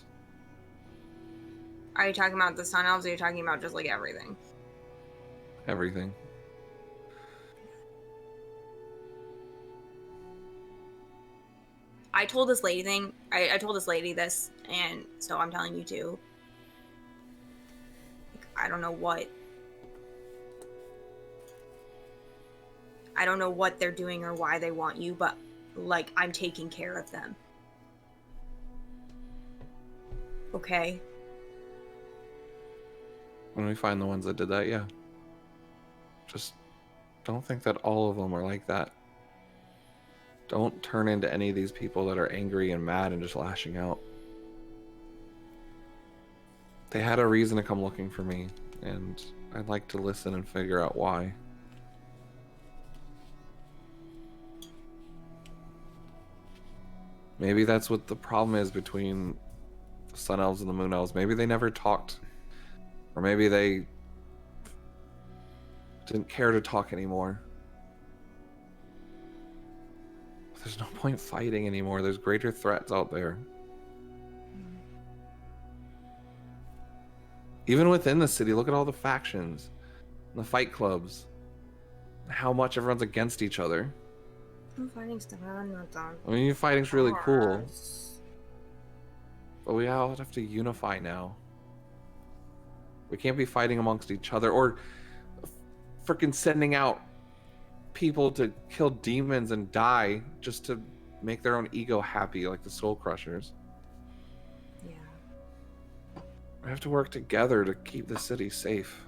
Are you talking about the Sun Elves, or are you talking about just, like, everything? Everything. I told this lady thing. I told this lady this, and so I'm telling you too. Like, I don't know what they're doing or why they want you, but like, I'm taking care of them. Okay? When we find the ones that did that, yeah. Just don't think that all of them are like that. Don't turn into any of these people that are angry and mad and just lashing out. They had a reason to come looking for me, and I'd like to listen and figure out why. Maybe that's what the problem is between the Sun Elves and the Moon Elves. Maybe they never talked. Or maybe they didn't care to talk anymore. There's no point fighting anymore. There's greater threats out there. Even within the city, look at all the factions, and the fight clubs, and how much everyone's against each other. I'm fighting stuff. I'm not done. I mean, fighting's really cool, but we all have to unify now. We can't be fighting amongst each other or freaking sending out people to kill demons and die just to make their own ego happy, like the Soul Crushers. Yeah. We have to work together to keep the city safe.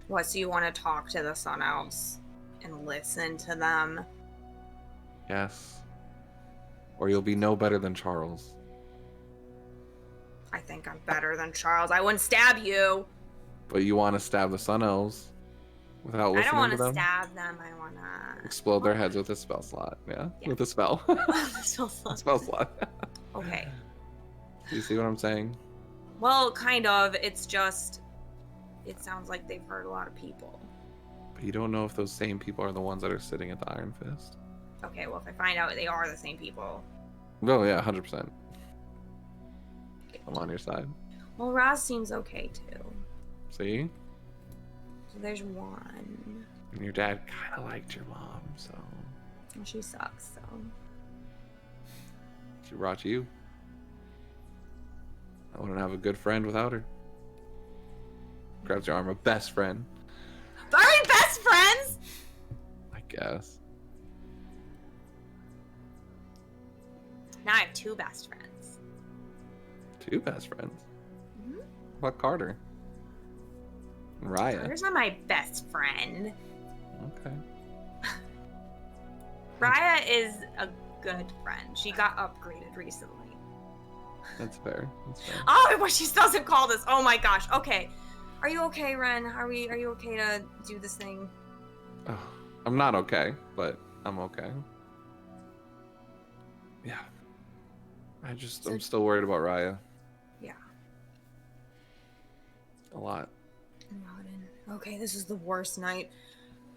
What, so you want to talk to the Sun Elves and listen to them? Yes. Or you'll be no better than Charles. I think I'm better than Charles. I wouldn't stab you. But you want to stab the Sun Elves without I don't listening want to to them? stab them. I want to Explode their heads with a spell slot. Yeah? Yeah. With a spell. Spell slot. Okay. Do you see what I'm saying? Well, kind of. It's just, it sounds like they've hurt a lot of people. But you don't know if those same people are the ones that are sitting at the Iron Fist. Okay, well, if I find out they are the same people. Oh, yeah, 100%. I'm on your side. Well, Roz seems okay, too. See? So there's one. And your dad kind of liked your mom, so And she sucks, so. she brought you. I wouldn't have a good friend without her. Grabs your arm, a best friend, Are we best friends? I guess. Now I have two best friends. Two best friends. Mhm. What about Carter? And Raya. Carter's not my best friend. Okay. Raya is a good friend. She got upgraded recently. That's fair. That's fair. Oh, but she doesn't call this. Oh my gosh. Okay. Are you okay, Ren? Are you okay to do this thing? Oh, I'm not okay, but I'm okay. Yeah. I'm still worried about Raya. Yeah. A lot. Okay, this is the worst night.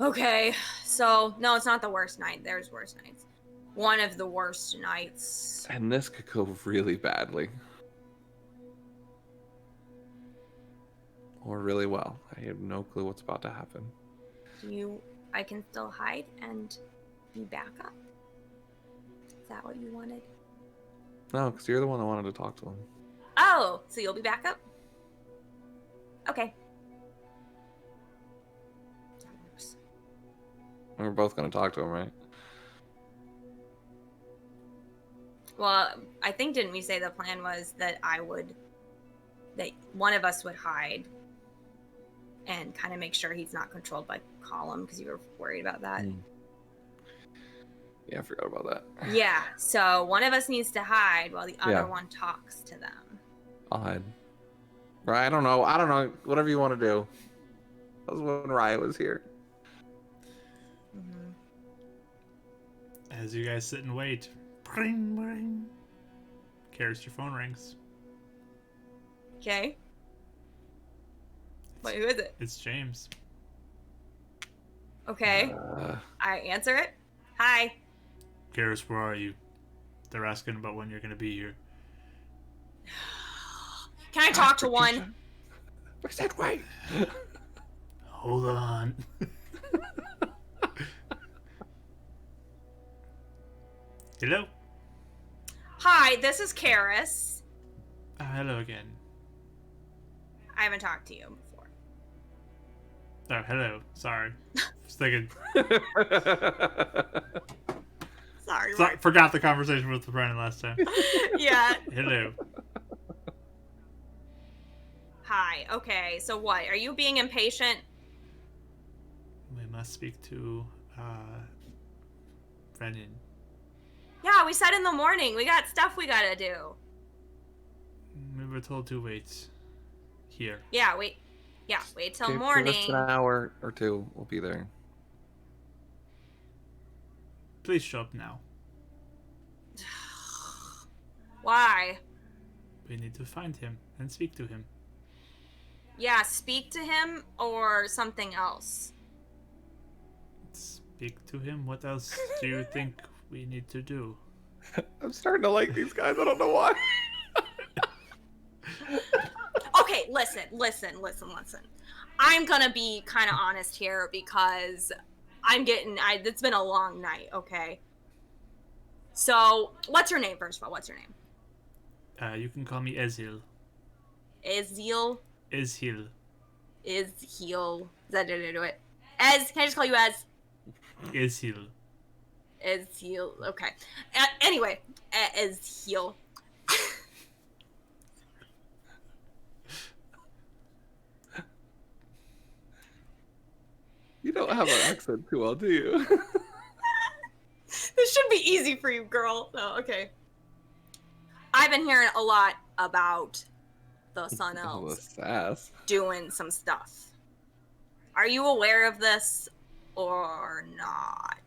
Okay, so no, it's not the worst night. There's worse nights. One of the worst nights. And this could go really badly. Or really well. I have no clue what's about to happen. I can still hide and be back up. Is that what you wanted? No, because you're the one that wanted to talk to him. Oh, so you'll be back up? Okay. That works. And we're both going to talk to him, right? Well, I think, didn't we say the plan was that that one of us would hide and kind of make sure he's not controlled by Column, because you were worried about that? Yeah, I forgot about that. Yeah, so one of us needs to hide while the other Yeah. one talks to them. I'll hide. Right, I don't know. Whatever you want to do. That was when Raya was here. Mm-hmm. As you guys sit and wait, bring, bring. Karis, your phone rings. Okay. Wait, who is it? It's James. Okay. I answer it. Hi. Karis, where are you? They're asking about when you're going to be here. Can I talk to one? I said wait. Hold on. Hello? Hi, this is Karis. Hello again. I haven't talked to you before. Oh, hello. Sorry. Just thinking. Sorry. Forgot the conversation with Brennan last time. Yeah. Hello. Hi. Okay. So what? Are you being impatient? We must speak to Brennan. Yeah, we said in the morning. We got stuff we gotta do. We were told to wait here. Yeah, wait. Yeah, wait till Give morning. us an hour or two. We'll be there. Please show up now. Why? We need to find him and speak to him. Yeah, speak to him or something else. Speak to him? What else do you think we need to do? I'm starting to like these guys. I don't know why. Okay, listen. I'm gonna be kind of honest here because it's been a long night, okay? So, what's your name, first of all? What's your name? You can call me Ezil. Ezil? Ezil. Ezil. Is that how to do it? Ez, can I just call you Ez? Is heal. Is heal. Okay. Anyway, is heal. You don't have our accent too well, do you? This should be easy for you, girl. No, okay. I've been hearing a lot about the Sun Oh, the Elves sass. doing some stuff. Are you aware of this or not?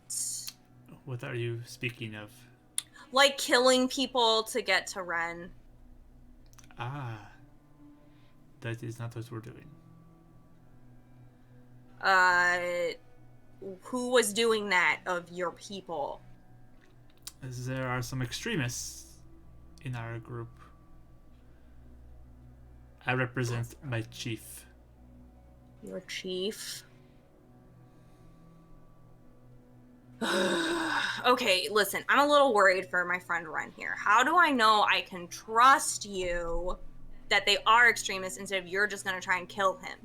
What are you speaking of? Like killing people to get to Ren. Ah. That is not what we're doing. Who was doing that of your people? As there are some extremists in our group. I represent my chief. Your chief? Okay, listen, I'm a little worried for my friend Ren here. How do I know I can trust you that they are extremists instead of you're just gonna try and kill him?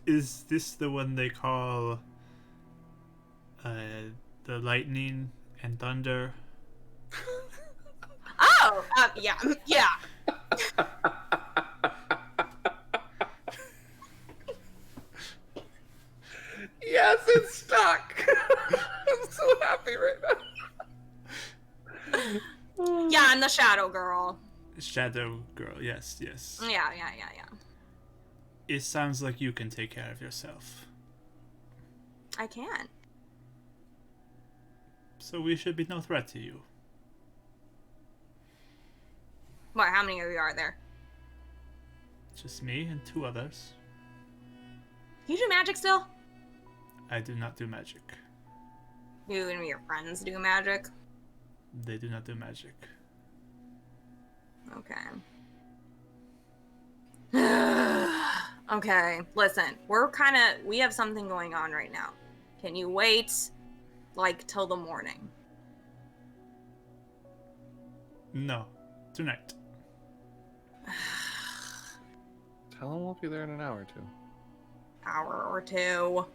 Is this the one they call the lightning and thunder? Oh, yeah. Yes, it's stuck. I'm so happy right now. Yeah, I'm the shadow girl. Shadow girl, yes. Yeah. It sounds like you can take care of yourself. I can. So we should be no threat to you. What, how many of you are there? Just me and 2 others. You do magic still? I do not do magic. You and your friends do magic? They do not do magic. Okay. Okay, listen, we have something going on right now. Can you wait, like, till the morning? No. Tonight. Tell him we'll be there in an hour or two. Hour or two.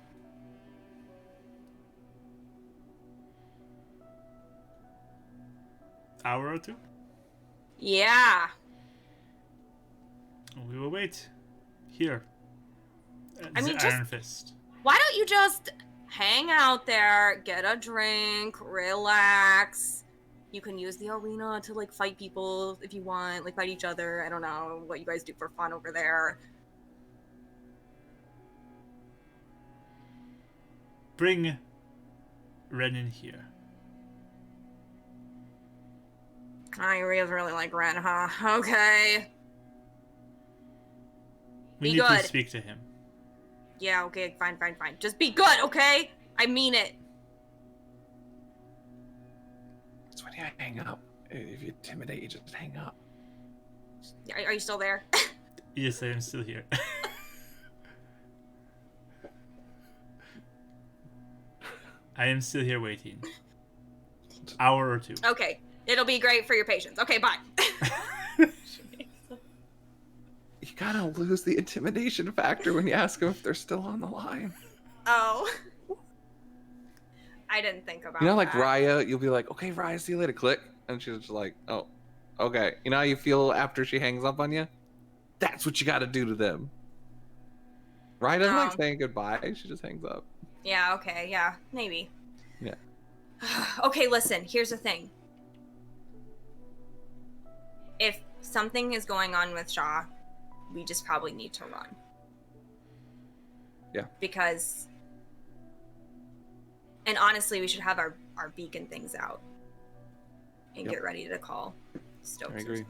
Hour or 2? Yeah. We will wait. Here. I mean, the Iron Fist. Why don't you just hang out there, get a drink, relax? You can use the arena to, like, fight people if you want, like, fight each other. I don't know what you guys do for fun over there. Bring Ren in here. I really like Ren, huh? Okay. We Be need good. to speak to him. Yeah, okay, fine. Just be good, okay? I mean it. It's when you hang up. If you intimidate, you just hang up. Are you still there? Yes, I am still here. I am still here waiting. Hour or 2. Okay, it'll be great for your patience. Okay, bye. You gotta lose the intimidation factor when you ask them if they're still on the line. Oh. I didn't think about You know, like that. Raya, you'll be like, okay, Raya, see you later, click. And she's just like, oh, okay. You know how you feel after she hangs up on you? That's what you gotta do to them. Raya doesn't like saying goodbye, she just hangs up. Yeah, okay, yeah, maybe. Yeah. Okay, listen, here's the thing. If something is going on with Shaw, we just probably need to run. Yeah. Because... And honestly, we should have our beacon things out. And get ready to call Stokes. I agree.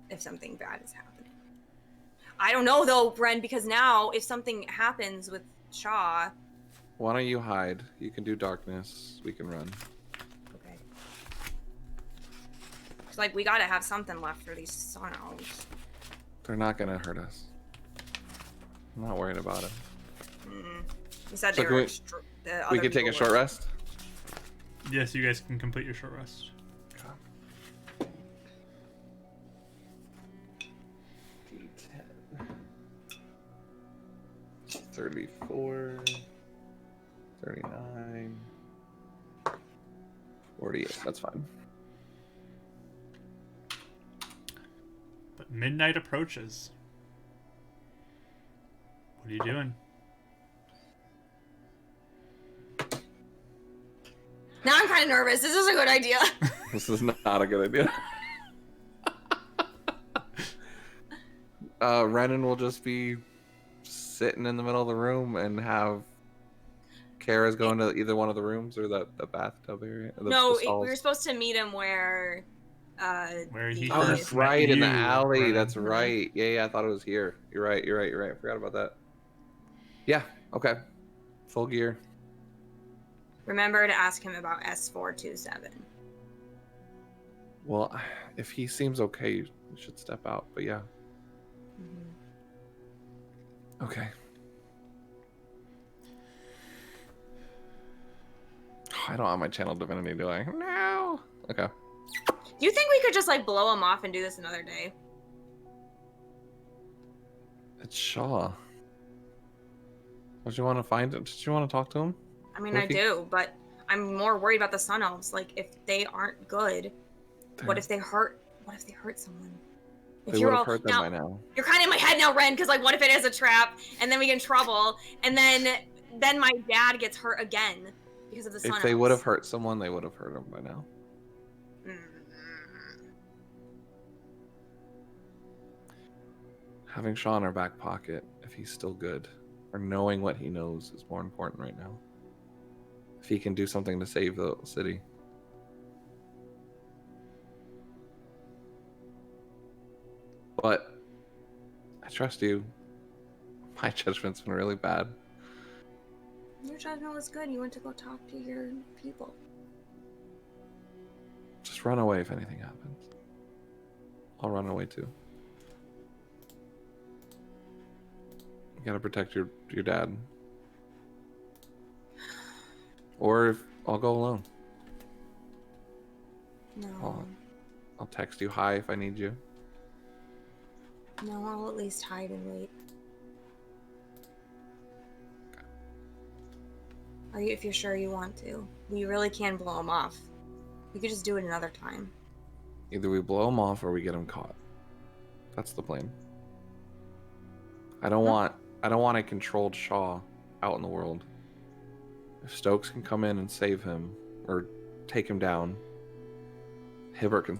If something bad is happening. I don't know, though, Bren, because now, if something happens with Shaw... Why don't you hide? You can do darkness. We can run. Okay. It's like, we gotta have something left for these Sun Elves. They're not gonna hurt us. I'm not worried about it. You said So they can were we can take a short rest? Yes, you guys can complete your short rest. 34, 39, 48. That's fine. But midnight approaches. What are you doing? Now I'm kind of nervous. This is a good idea. This is not a good idea. Renan will just be sitting in the middle of the room and have Kara's go into either one of the rooms or the bathtub area. No, the we were supposed to meet him where he Oh, first that's met right, in the you, alley. Renan. That's right. Yeah, I thought it was here. You're right. I forgot about that. Yeah, okay. Full gear. Remember to ask him about S427. Well, if he seems okay, you should step out. But yeah. Okay. I don't have my channel divinity, do I? No. Okay. Do you think we could just like blow him off and do this another day? It's Shaw. Don't you want to find it? Did you want to talk to him? I mean, What I if he- do, but I'm more worried about the Sun Elves. Like, if they aren't good, what if they hurt? What if they hurt someone? If They you're would have all heard them by now. you're kind of in my head now, Ren, because like, what if it is a trap, and then we get in trouble, and then my dad gets hurt again because of the Sun If Elves. they would have hurt someone, they would have hurt him by now. Mm. Having Shaw in our back pocket, if he's still good, or knowing what he knows is more important right now. If he can do something to save the city. But I trust you. My judgment's been really bad. Your judgment was good. You went to go talk to your people. Just run away if anything happens. I'll run away too. You gotta protect your dad. Or if I'll go alone. No. I'll text you hi if I need you. No, I'll at least hide and wait. Are you, if you're sure you want to? We really can blow him off. We could just do it another time. Either we blow him off or we get him caught. That's the plan. I don't want a controlled Shaw out in the world. If Stokes can come in and save him or take him down, Hibbert can.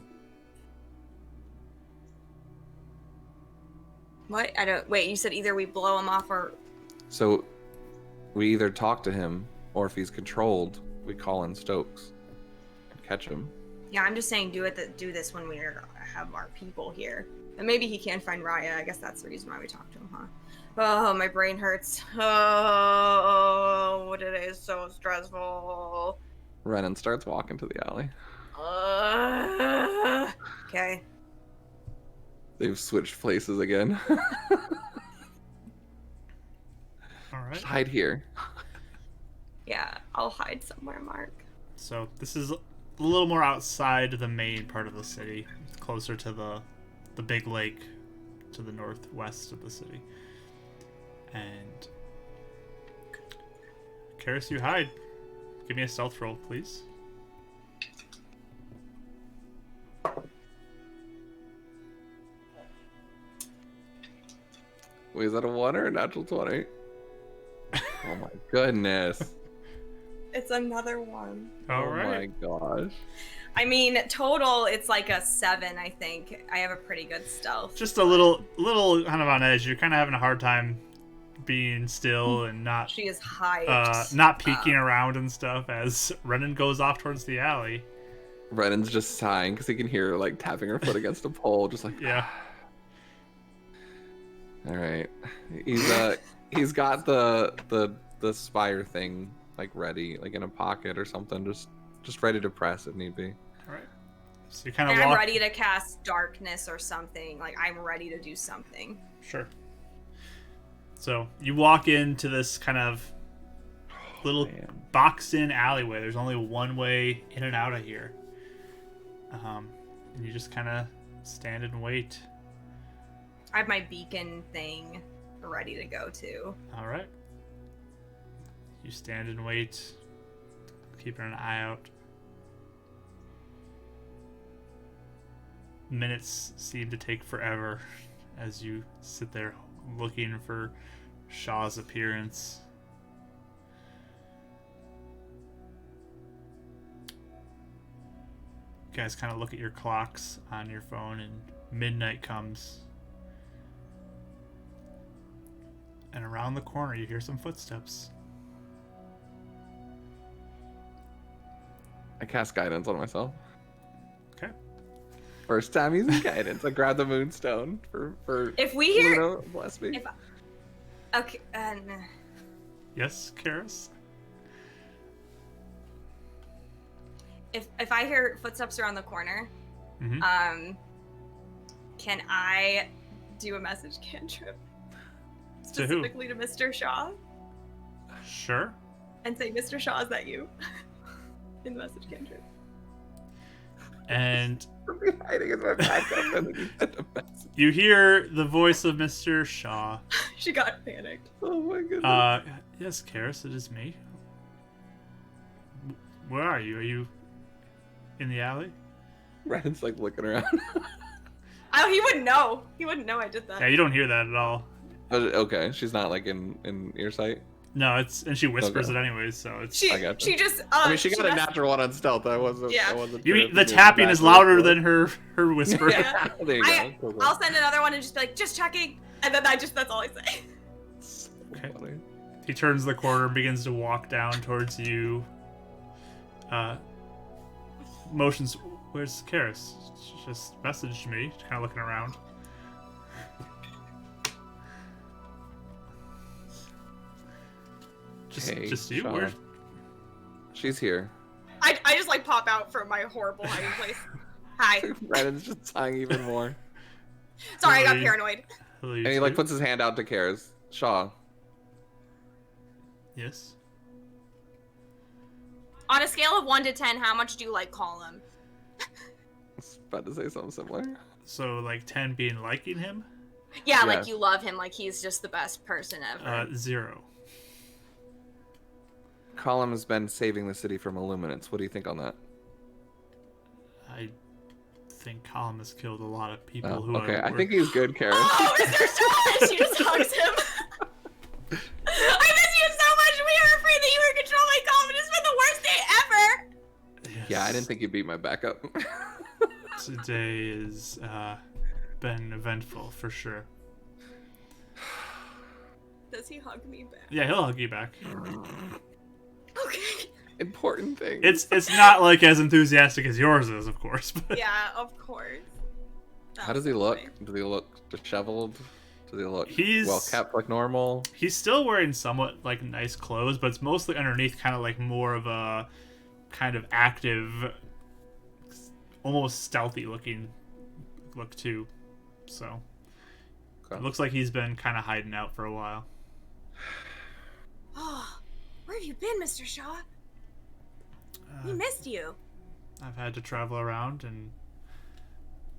What? I don't. Wait, you said either we blow him off or. So we either talk to him or if he's controlled, we call in Stokes and catch him. Yeah, I'm just saying do this when we have our people here. And maybe he can find Raya. I guess that's the reason why we talked to him, huh? Oh, my brain hurts. Oh, today is so stressful. Renan starts walking to the alley. Okay. They've switched places again. All right. Just hide here. Yeah, I'll hide somewhere, Mark. So this is a little more outside the main part of the city, closer to the big lake to the northwest of the city. And Karis, you hide. Give me a stealth roll, please. Wait, is that a 1 or a natural 20? Oh my goodness. It's another one. All Oh right. my gosh. I mean, total, it's like a 7, I think. I have a pretty good stealth. Just a little kind of on edge. You're kind of having a hard time being still and not She is hyped. not peeking around and stuff as Renan goes off towards the alley. Renan's just sighing because he can hear her like tapping her foot against a pole, just like Yeah. All right. He's got the spire thing like ready, like in a pocket or something, just ready to press if need be. All right. So you kind And of I'm walk. ready to cast darkness or something. Like, I'm ready to do something. Sure. So you walk into this kind of little Man. boxed-in alleyway. There's only one way in and out of here. And you just kind of stand and wait. I have my beacon thing ready to go too. All right. You stand and wait, keeping an eye out. Minutes seem to take forever as you sit there looking for Shaw's appearance. You guys kind of look at your clocks on your phone, and midnight comes. And around the corner, you hear some footsteps. I cast guidance on myself. Okay. First time using guidance. I grab the moonstone for If we hear, Luna, bless me. okay, Yes, Karis? if I hear footsteps around the corner, Mm-hmm. Can I do a message cantrip To who? specifically to Mr. Shaw Sure. and say, "Mr. Shaw, is that you?" In the message cantrip. And Hiding in my backup and then you send a message. you hear the voice of Mr. Shaw. She got panicked. Oh my goodness. Yes, Karis, it is me. Where are you? Are you in the alley? Brandon's like looking around. Oh, he wouldn't know. He wouldn't know I did that. Yeah, you don't hear that at all. Okay, she's not like in earsight. No, and she whispers Okay. it anyways, so it's... She I gotcha. she just. I mean, she got a messaged- natural one on stealth. I wasn't. Yeah. I wasn't You sure mean if the it was tapping is exactly louder what- than her whisper. Yeah. There you go. Cool, cool. I'll send another one and just be like, "Just checking," and then that's all I say. So Okay. funny. He turns the corner and begins to walk down towards you. Motions. Where's Karis? She just messaged me. Kind of looking around. Hey, Just you? Shaw. Where? She's here. I just like pop out from my horrible hiding place. Hi. Brandon's just sighing even more. Sorry, I got Really? paranoid. Hello, you And he like two? puts his hand out to Karis. Shaw. Yes. On a scale of 1 to 10, how much do you like call him? I was about to say something similar. So, like, 10 being liking him? Yeah, Yes. like you love him, like he's just the best person ever. 0. Colum has been saving the city from illuminants. What do you think on that? I think Colin has killed a lot of people Oh, who okay, I I think he's good, Karis. Oh, Mr. Shaw! She just hugs him. I miss you so much. We were afraid that you were controlling Colin. It's been the worst day ever. Yes. Yeah, I didn't think you beat my backup. Today has been eventful for sure. Does he hug me back? Yeah, he'll hug you back. Okay. Important thing. It's not like as enthusiastic as yours is, of course. But Yeah, of course. How does he look? Does he look disheveled? Does he look He's- well kept like normal? he's still wearing somewhat like nice clothes, but it's mostly underneath kind of like more of a kind of active, almost stealthy looking look too. So Okay. it looks like he's been kind of hiding out for a while. Oh, where have you been, Mr. Shaw? We Uh, missed you. I've had to travel around and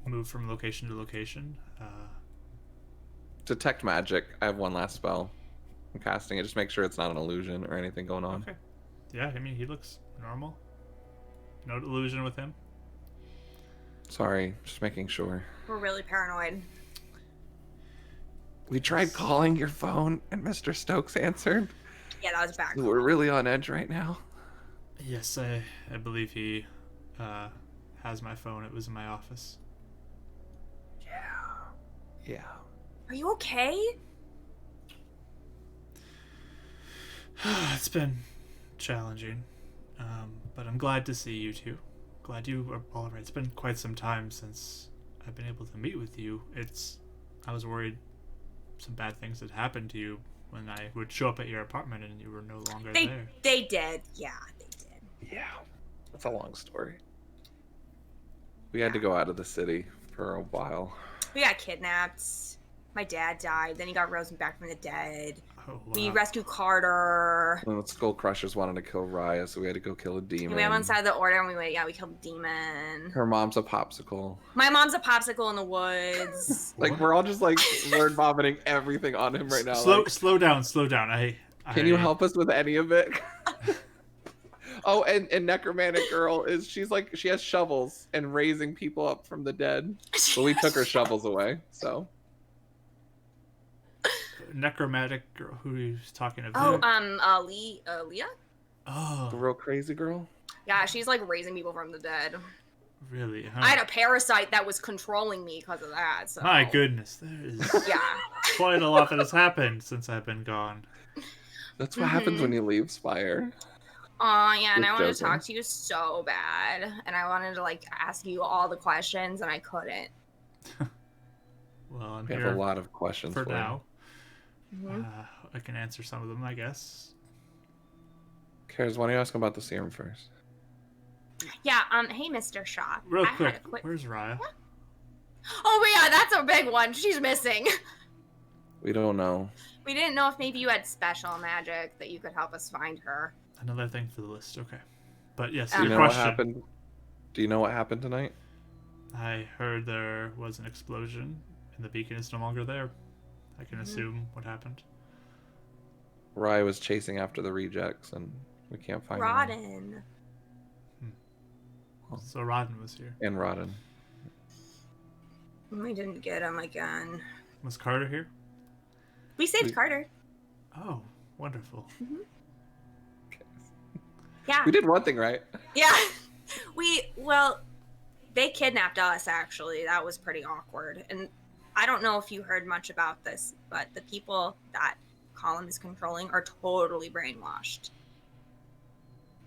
move from location to location. Detect magic. I have one last spell. I'm casting it. Just make sure it's not an illusion or anything going on. Okay. Yeah, I mean, he looks normal. No illusion with him. Sorry, just making sure. We're really paranoid. We tried calling your phone and Mr. Stokes answered. Yeah, that was back. We're really on edge right now. Yes, I believe he has my phone. It was in my office. Yeah. Are you okay? It's been challenging, but I'm glad to see you two. Glad you are all right. It's been quite some time since I've been able to meet with you. I was worried some bad things had happened to you when I would show up at your apartment and you were no longer there. They did. Yeah, they did. Yeah. That's a long story. We had to go out of the city for a while. We got kidnapped. My dad died. Then he got risen back from the dead. Oh, wow. We rescued Carter. Well, the Skull Crushers wanted to kill Raya, so we had to go kill a demon. We went inside the order and we killed a demon. Her mom's a popsicle. My mom's a popsicle in the woods. Like, we're all just like word vomiting everything on him right now. Slow like, down. Can you help us with any of it? Oh, and necromantic girl she has shovels and raising people up from the dead. But we took her shovels away, so. Necromantic girl, who are you talking Oh, about? Leah? Oh, The real crazy girl? Yeah, she's like raising people from the dead. really? Huh? I had a parasite that was controlling me because of that. So. My goodness, there is Yeah. quite a lot that has happened since I've been gone. That's what happens when you leave Spire. Oh, yeah, and I wanted to Just talk joking. to you so bad. And I wanted to, like, ask you all the questions, and I couldn't. Well, I'm We have here a lot of questions for for now. Mm-hmm. I can answer some of them, I guess. Cares, why don't you ask about the serum first? Yeah, hey, Mr. Shaw. Real I quick, had a quick... where's Raya? Oh, but yeah, that's a big one. She's missing. We don't know. We didn't know if maybe you had special magic that you could help us find her. Another thing for the list, okay. But yes, Do you your know what question. happened? Do you know what happened tonight? I heard there was an explosion, and the beacon is no longer there. I can assume what happened. Rye was chasing after the rejects, and we can't find them. Rodden. So Rodden was here. And Rodden. We didn't get him again. Was Carter here? We saved Carter. Oh, wonderful. Yeah. We did one thing right. Yeah. They kidnapped us, actually. That was pretty awkward. And I don't know if you heard much about this, but the people that Colin is controlling are totally brainwashed.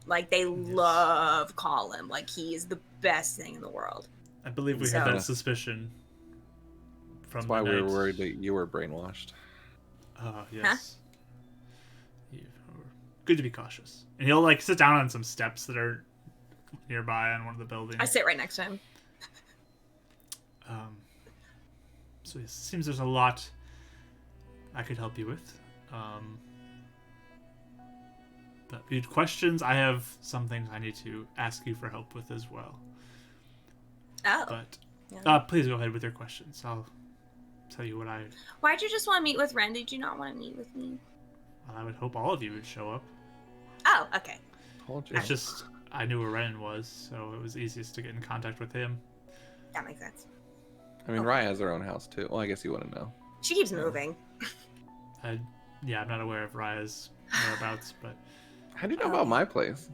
Like, they love Colin. Like, he is the best thing in the world. I believe we had that suspicion from That's why the we were night. worried that you were brainwashed. Yes. Good to be cautious. And he'll, like, sit down on some steps that are nearby on one of the buildings. I sit right next to him. So yes, it seems there's a lot I could help you with. But if you had questions, I have some things I need to ask you for help with as well. Oh. But please go ahead with your questions. I'll tell you what Why'd you just want to meet with Ren? Did you not want to meet with me? I would hope all of you would show up. Oh, okay. Told you. It's just I knew where Ren was, so it was easiest to get in contact with him. That makes sense. I mean, Rye has her own house, too. Well, I guess you wouldn't know. She keeps moving. I'm not aware of Raya's whereabouts, but How do you know about my place?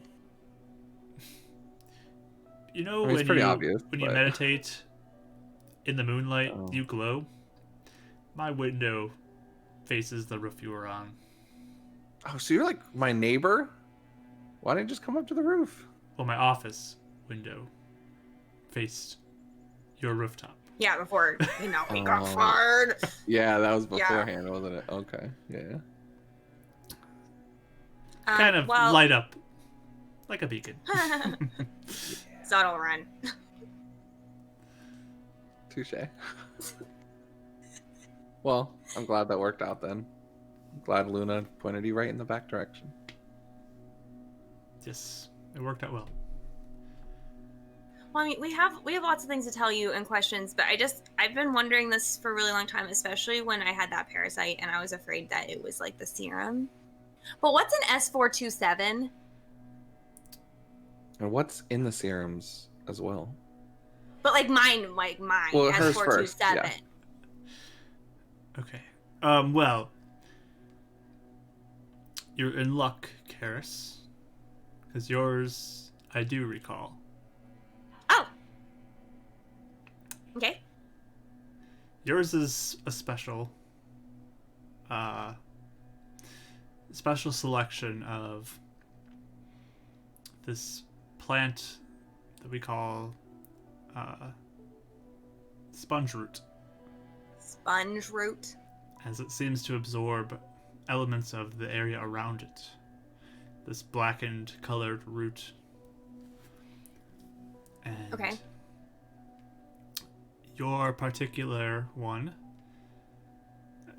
you know, I mean, it's when pretty you obvious, when you but- meditate in the moonlight, Oh. you glow. My window faces the roof you were on. Oh, so you're like my neighbor? Why didn't you just come up to the roof? Well, my office window faced your rooftop. Yeah, before, we got Oh. fired. Yeah, that was beforehand, wasn't it? Okay, yeah. Kind of light up like a beacon. Subtle Ren. Touche. Well, I'm glad that worked out then. I'm glad Luna pointed you right in the back direction. Yes, it worked out well. Well, I mean, we have lots of things to tell you and questions, but I've been wondering this for a really long time, especially when I had that parasite and I was afraid that it was like the serum. But what's an S427? And what's in the serums as well? But like mine, Well, hers S427. first, yeah. Okay. Well, you're in luck, Karis, because yours I do recall. Oh. Okay. Yours is a special selection of this plant that we call sponge root, Sponge root. as it seems to absorb elements of the area around it. This blackened colored root. And Okay. your particular one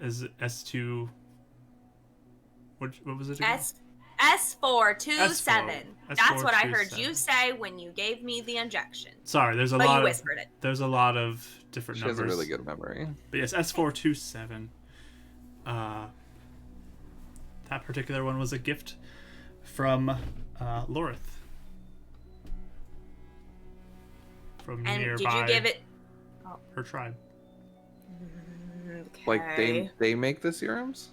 is S2. What was it again? S427. That's what I heard you S427. say when you gave me the injection. Sorry, there's a But lot you of whispered it. there's a lot of different She has numbers. a really good memory. But yes, S427. That particular one was a gift from Lorith. From And nearby did you give it? her tribe. Okay. Like they make the serums?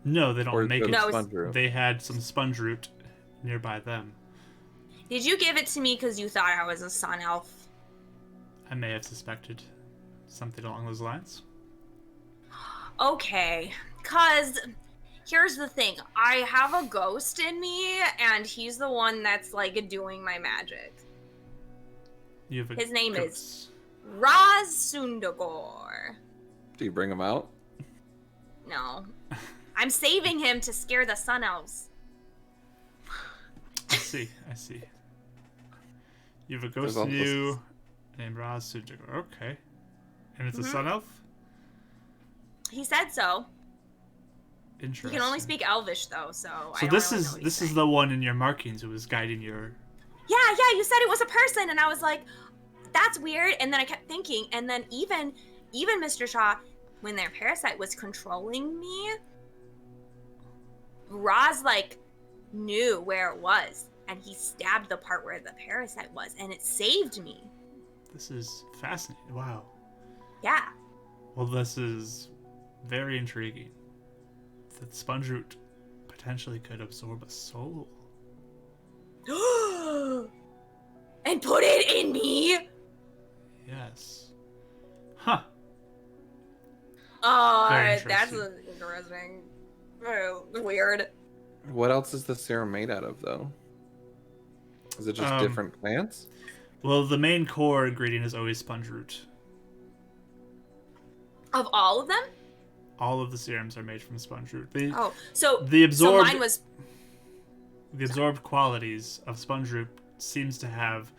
No, they Or don't make it. No, sponge root? They had some sponge root nearby them. Did you give it to me because you thought I was a sun elf? I may have suspected something along those lines. Okay, cause here's the thing. I have a ghost in me, and he's the one that's like doing my magic. You have a His name ghost. is Raz Sundagor. Do you bring them out? No. I'm saving him to scare the sun elves. I see. You have a There's ghost all in those- you named Raz Sujagor. Okay. And it's a Mhm. sun elf? He said so. He Interesting. can only speak Elvish though, so I So don't this really is know what he's this is saying. the one in your markings who was guiding your. Yeah, you said it was a person, and I was like, that's weird. And then I kept thinking, and then even Mr. Shaw, when their parasite was controlling me, Roz like knew where it was, and he stabbed the part where the parasite was, and it saved me. This is fascinating. Wow. Yeah. Well, this is very intriguing. That sponge root potentially could absorb a soul. And put it in me. Yes. Huh. That's interesting. interesting. Weird. What else is the serum made out of, though? Is it just different plants? Well, the main core ingredient is always sponge root. Of all of them? All of the serums are made from sponge root. Oh, so The absorbed, so mine was. the absorbed qualities of sponge root seems to have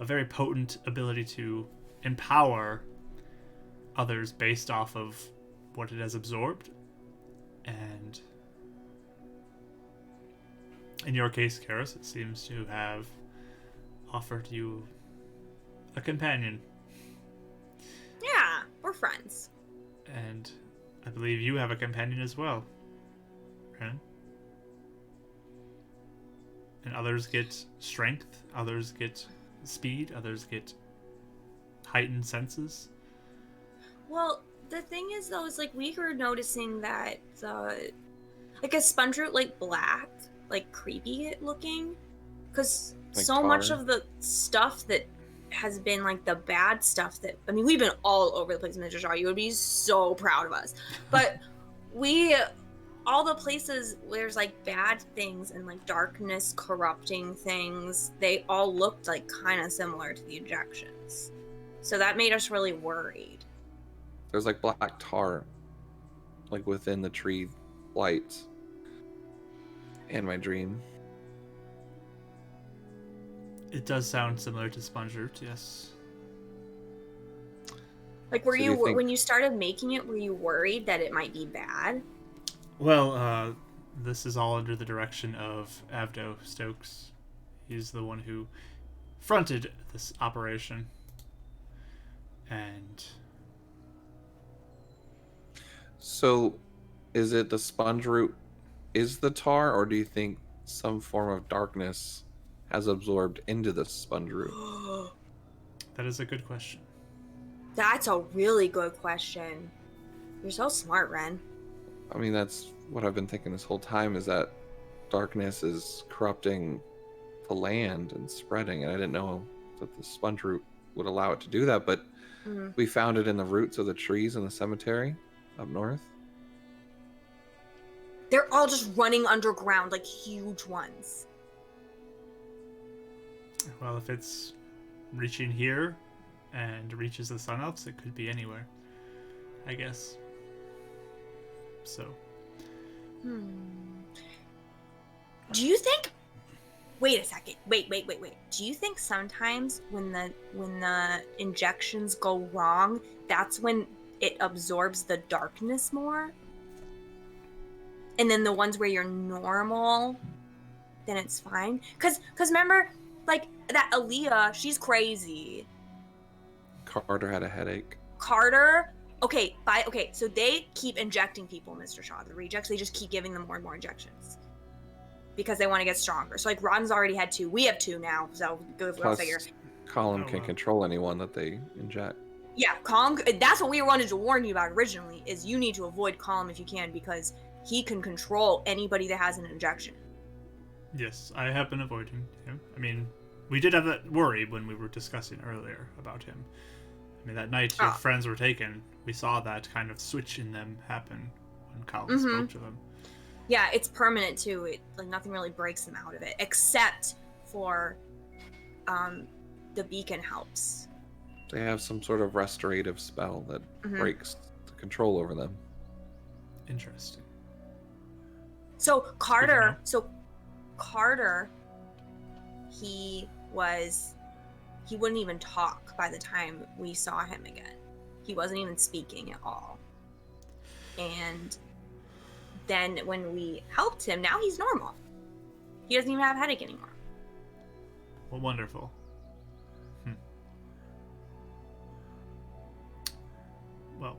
a very potent ability to empower others based off of what it has absorbed. And in your case, Karis, it seems to have offered you a companion. Yeah, we're friends. And I believe you have a companion as well, Ren. And others get strength, others get speed, others get heightened senses. Well, the thing is, though, is like we were noticing that like a sponge root, like black, like creepy looking, because Like so much tar? of the stuff that has been like the bad stuff that we've been all over the place, Mr. Shaw. You would be so proud of us, but all the places where there's like bad things and like darkness corrupting things, they all looked like kind of similar to the injections, so that made us really worried. There's like black tar, like within the tree lights. And my dream. It does sound similar to sponge root, yes. Like, were So do you you think- when you started making it, were you worried that it might be bad? Well, this is all under the direction of Avdo Stokes. He's the one who fronted this operation. And So, is it the sponge root is the tar, or do you think some form of darkness has absorbed into the sponge root? that is a good question. That's a really good question. You're so smart, Ren. I mean, that's what I've been thinking this whole time, is that darkness is corrupting the land and spreading, and I didn't know that the sponge root would allow it to do that, but Mhm. we found it in the roots of the trees in the cemetery up north. They're all just running underground, like huge ones. Well, if it's reaching here and reaches the Sun Elves, it could be anywhere, I guess. So, Do you think? Wait a second. Wait. Do you think sometimes when the injections go wrong, that's when it absorbs the darkness more? And then the ones where you're normal, then it's fine? Cause remember, like that Aaliyah, she's crazy. Carter had a headache. Carter, Okay, so they keep injecting people, Mr. Shaw. The rejects, they just keep giving them more and more injections because they want to get stronger. So like Ron's already had 2. We have 2 now. So go Plus, figure. Colin Oh, can wow. control anyone that they inject. Yeah, Colin. That's what we wanted to warn you about originally. Is you need to avoid Colin if you can because he can control anybody that has an injection. Yes, I have been avoiding him. I mean, we did have that worry when we were discussing earlier about him. I mean, that night your friends were taken, we saw that kind of switch in them happen when Colin spoke to them. Yeah, it's permanent too. Like nothing really breaks them out of it, except for the beacon helps. They have some sort of restorative spell that breaks the control over them. Interesting. So Carter, he wouldn't even talk by the time we saw him again. He wasn't even speaking at all. And then when we helped him, now he's normal. He doesn't even have a headache anymore. Well, wonderful. Well,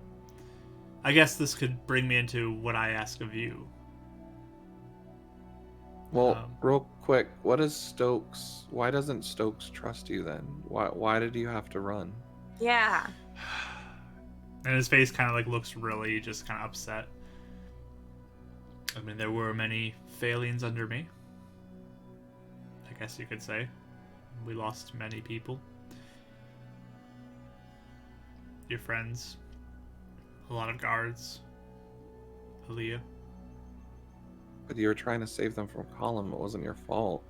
I guess this could bring me into what I ask of you. Well, real quick, what is Stokes? Why doesn't Stokes trust you then? Why did you have to run? Yeah. And his face kind of like looks really just kind of upset. I mean, there were many failings under me, I guess you could say. We lost many people. Your friends. A lot of guards. Aaliyah. But you were trying to save them from Colin. It wasn't your fault.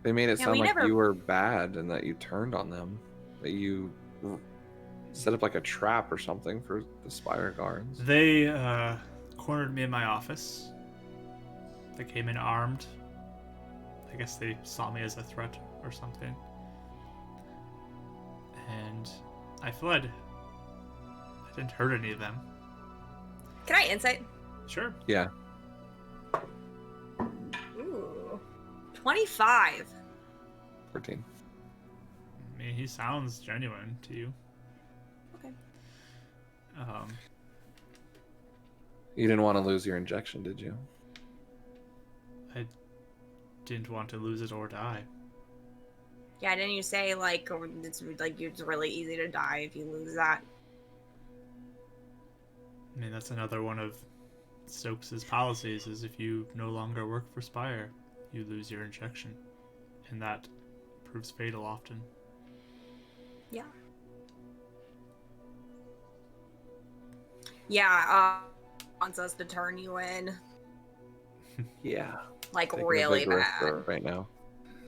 They made it sound like you were bad and that you turned on them. That you set up like a trap or something for the Spire guards. They cornered me in my office. They came in armed. I guess they saw me as a threat or something. And I fled. I didn't hurt any of them. Can I insight? Sure. Yeah. Ooh. 25. 14. I mean, he sounds genuine to you. Okay. You didn't want to lose your injection, did you? I didn't want to lose it or die. Yeah, didn't you say it's really easy to die if you lose that? I mean, that's another one of Stokes' policies, is if you no longer work for Spire, you lose your injection. And that proves fatal often. Yeah. Yeah, wants us to turn you in. Yeah. Like, Taking really a big risk bad. right now.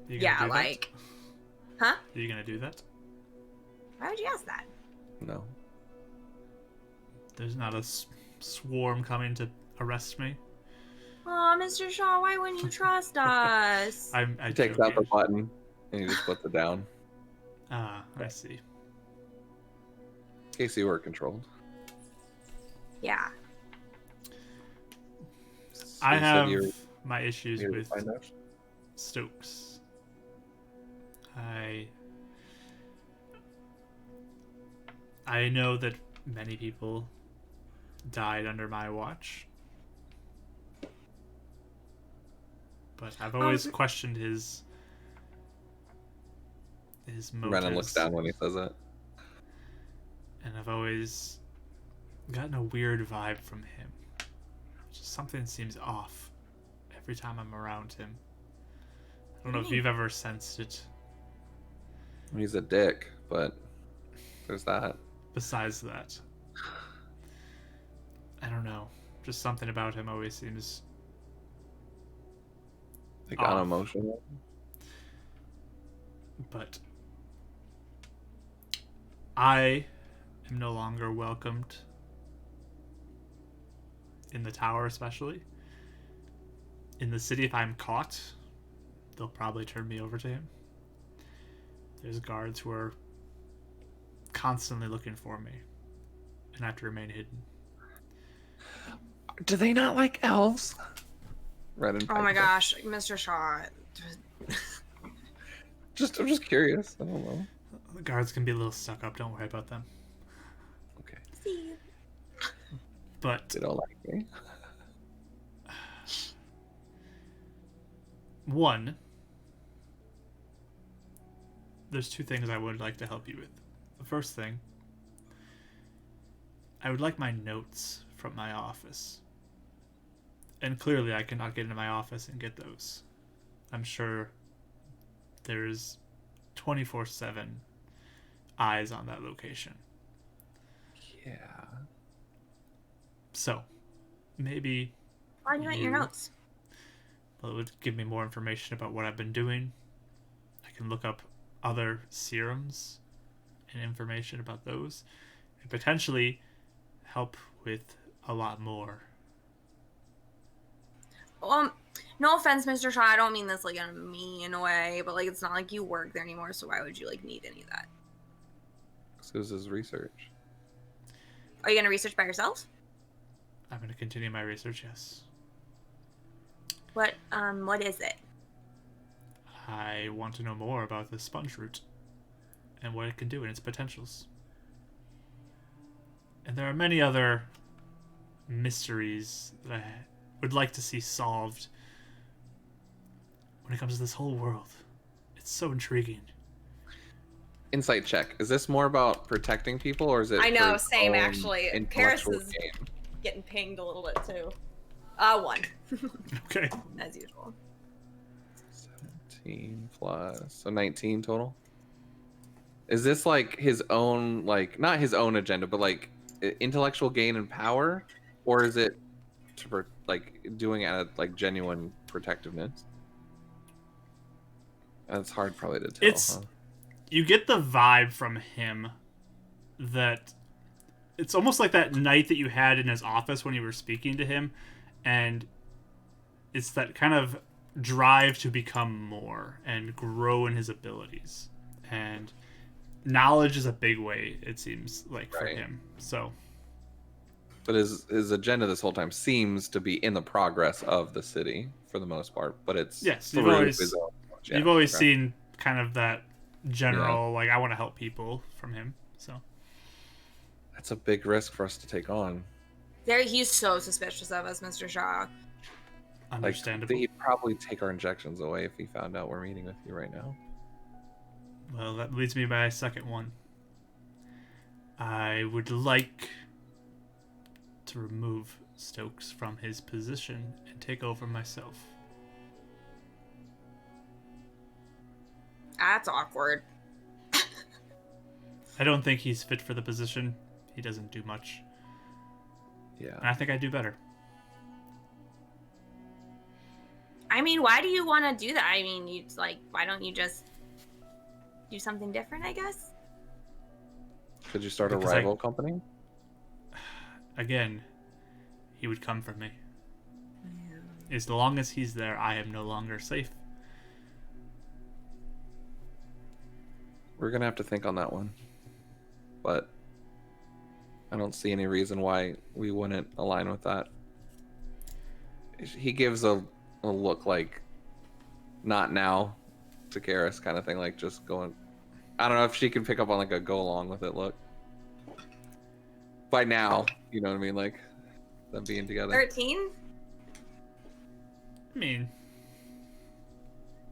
Yeah, like... Huh? Are you gonna do that? Why would you ask that? No. There's not a swarm coming to arrest me. Oh, Mr. Shaw, why wouldn't you trust us? He takes out the button and he just puts it down. Ah, I see. In case you were controlled. Yeah. I have my issues with Stokes. I know that many people died under my watch. But I've always questioned his motives. Renan looks down when he says it. And I've always gotten a weird vibe from him. Just something seems off every time I'm around him. I don't know if you've ever sensed it. He's a dick, but there's that. Besides that, I don't know. Just something about him always seems Like unemotional. But I am no longer welcomed in the tower, especially. In the city, if I'm caught, they'll probably turn me over to him. There's guards who are constantly looking for me, and I have to remain hidden. Do they not like elves? Renan. Oh my gosh, Mr. Shaw. I'm just curious. I don't know. The guards can be a little stuck up. Don't worry about them. Okay. See. But They don't like me. one, there's two things I would like to help you with. The first thing, I would like my notes from my office. And clearly I cannot get into my office and get those. I'm sure there's 24/7 eyes on that location. Yeah. So, maybe... Why do you want your notes? Well, it would give me more information about what I've been doing. I can look up other serums and information about those, and potentially help with a lot more. No offense, Mr. Shaw. I don't mean this like in a mean way, but like it's not like you work there anymore, so why would you like need any of that? This is research. Are you gonna research by yourself? I'm going to continue my research, yes. What is it? I want to know more about the sponge root and what it can do and its potentials. And there are many other mysteries that I would like to see solved when it comes to this whole world. It's so intriguing. Insight check. Is this more about protecting people, or is it? I know, for same own actually. Paris intellectual is gain? getting pinged a little bit too. 1. Okay. As usual. 17 plus, so 19 total. Is this like his own, like not his own agenda, but like intellectual gain and power, or is it to like doing it out of like genuine protectiveness? That's hard probably to tell. It's you get the vibe from him that it's almost like that night that you had in his office when you were speaking to him, and it's that kind of drive to become more and grow in his abilities. And knowledge is a big way, it seems like, for Right. him. So, But his agenda this whole time seems to be in the progress of the city for the most part. But it's yes, through you've always his own. Yeah, you've always right. seen kind of that general like I want to help people from him. So That's a big risk for us to take on. He's so suspicious of us, Mr. Shaw. Like, understandable. he'd probably take our injections away if he found out we're meeting with you right now. Well, that leads me to my second one. I would like to remove Stokes from his position and take over myself. That's awkward. I don't think he's fit for the position. He doesn't do much. Yeah. And I think I do better. I mean, why do you want to do that? I mean, why don't you just do something different, I guess? Could you start a Because rival company? Again, he would come for me. As long as he's there, I am no longer safe. We're gonna have to think on that one. But I don't see any reason why we wouldn't align with that. He gives a look like not now to Karis kind of thing, like just going. I don't know if she can pick up on like a go along with it look. By now, you know what I mean, like them being together. 13? I mean,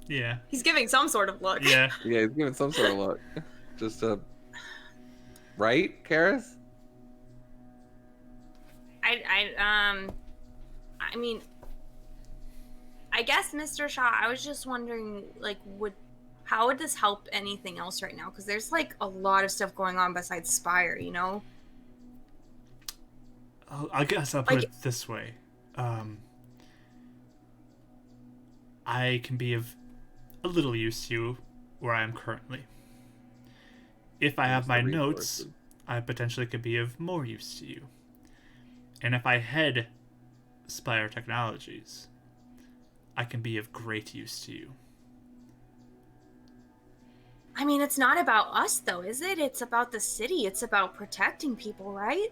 yeah. He's giving some sort of look. Yeah. Yeah, he's giving some sort of look. Just a right, Karis? I mean, I guess, Mr. Shaw, I was just wondering, like, how would this help anything else right now? Because there's, like, a lot of stuff going on besides Spire, you know? I guess I'll put it this way. I can be of a little use to you where I am currently. If I have my notes, I potentially could be of more use to you. And if I head Spire Technologies, I can be of great use to you. I mean, it's not about us, though, is it? It's about the city. It's about protecting people, right?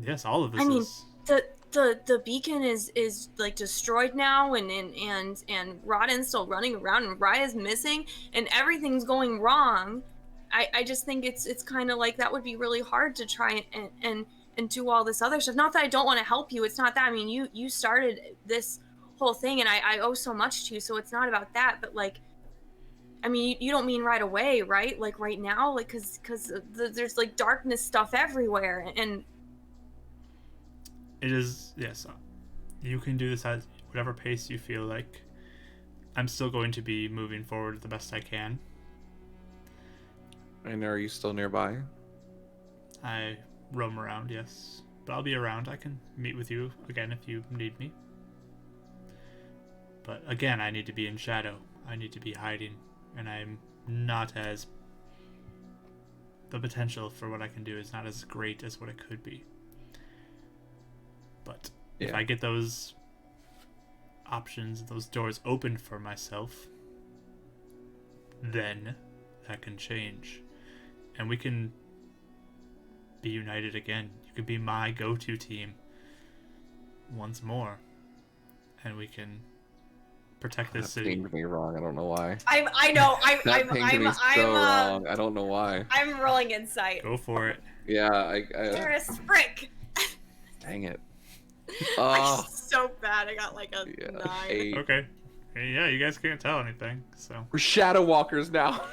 Yes, all of this I mean, is... the beacon is like destroyed now, and Rodden's still running around, and Raya's missing, and everything's going wrong. I just think it's kind of like that would be really hard to try and do all this other stuff. Not that I don't want to help you. It's not that. I mean, you started this whole thing, and I owe so much to you, so it's not about that. But like, I mean, you don't mean right away, right? Like right now, like because there's like darkness stuff everywhere, and It is, yes. You can do this at whatever pace you feel like. I'm still going to be moving forward the best I can. And are you still nearby? I roam around, yes. But I'll be around. I can meet with you again if you need me. But again, I need to be in shadow. I need to be hiding. And I'm not as... The potential for what I can do is not as great as what it could be. But if I get those options, those doors open for myself, then that can change. And we can be united again. You can be my go-to team once more. And we can protect this city. That pinged me wrong. I don't know why. I know. That pinged me so wrong. I don't know why. I'm rolling insight. Go for it. Yeah, You're a sprick. Dang it. I'm so bad. I got like a 9. 8. Okay. Hey, yeah, you guys can't tell anything, so. We're shadow walkers now.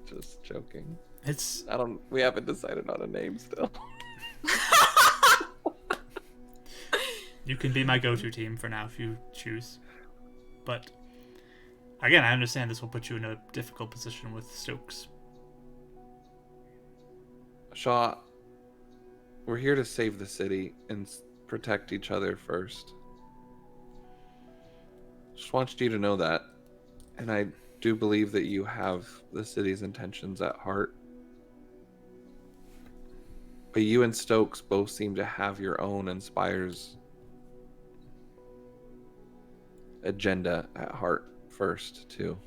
Just joking. We haven't decided on a name still. You can be my go-to team for now if you choose. But again, I understand this will put you in a difficult position with Stokes. Shaw, we're here to save the city and protect each other first. Just want you to know that. And I do believe that you have the city's intentions at heart. But you and Stokes both seem to have your own and Spire's agenda at heart first, too.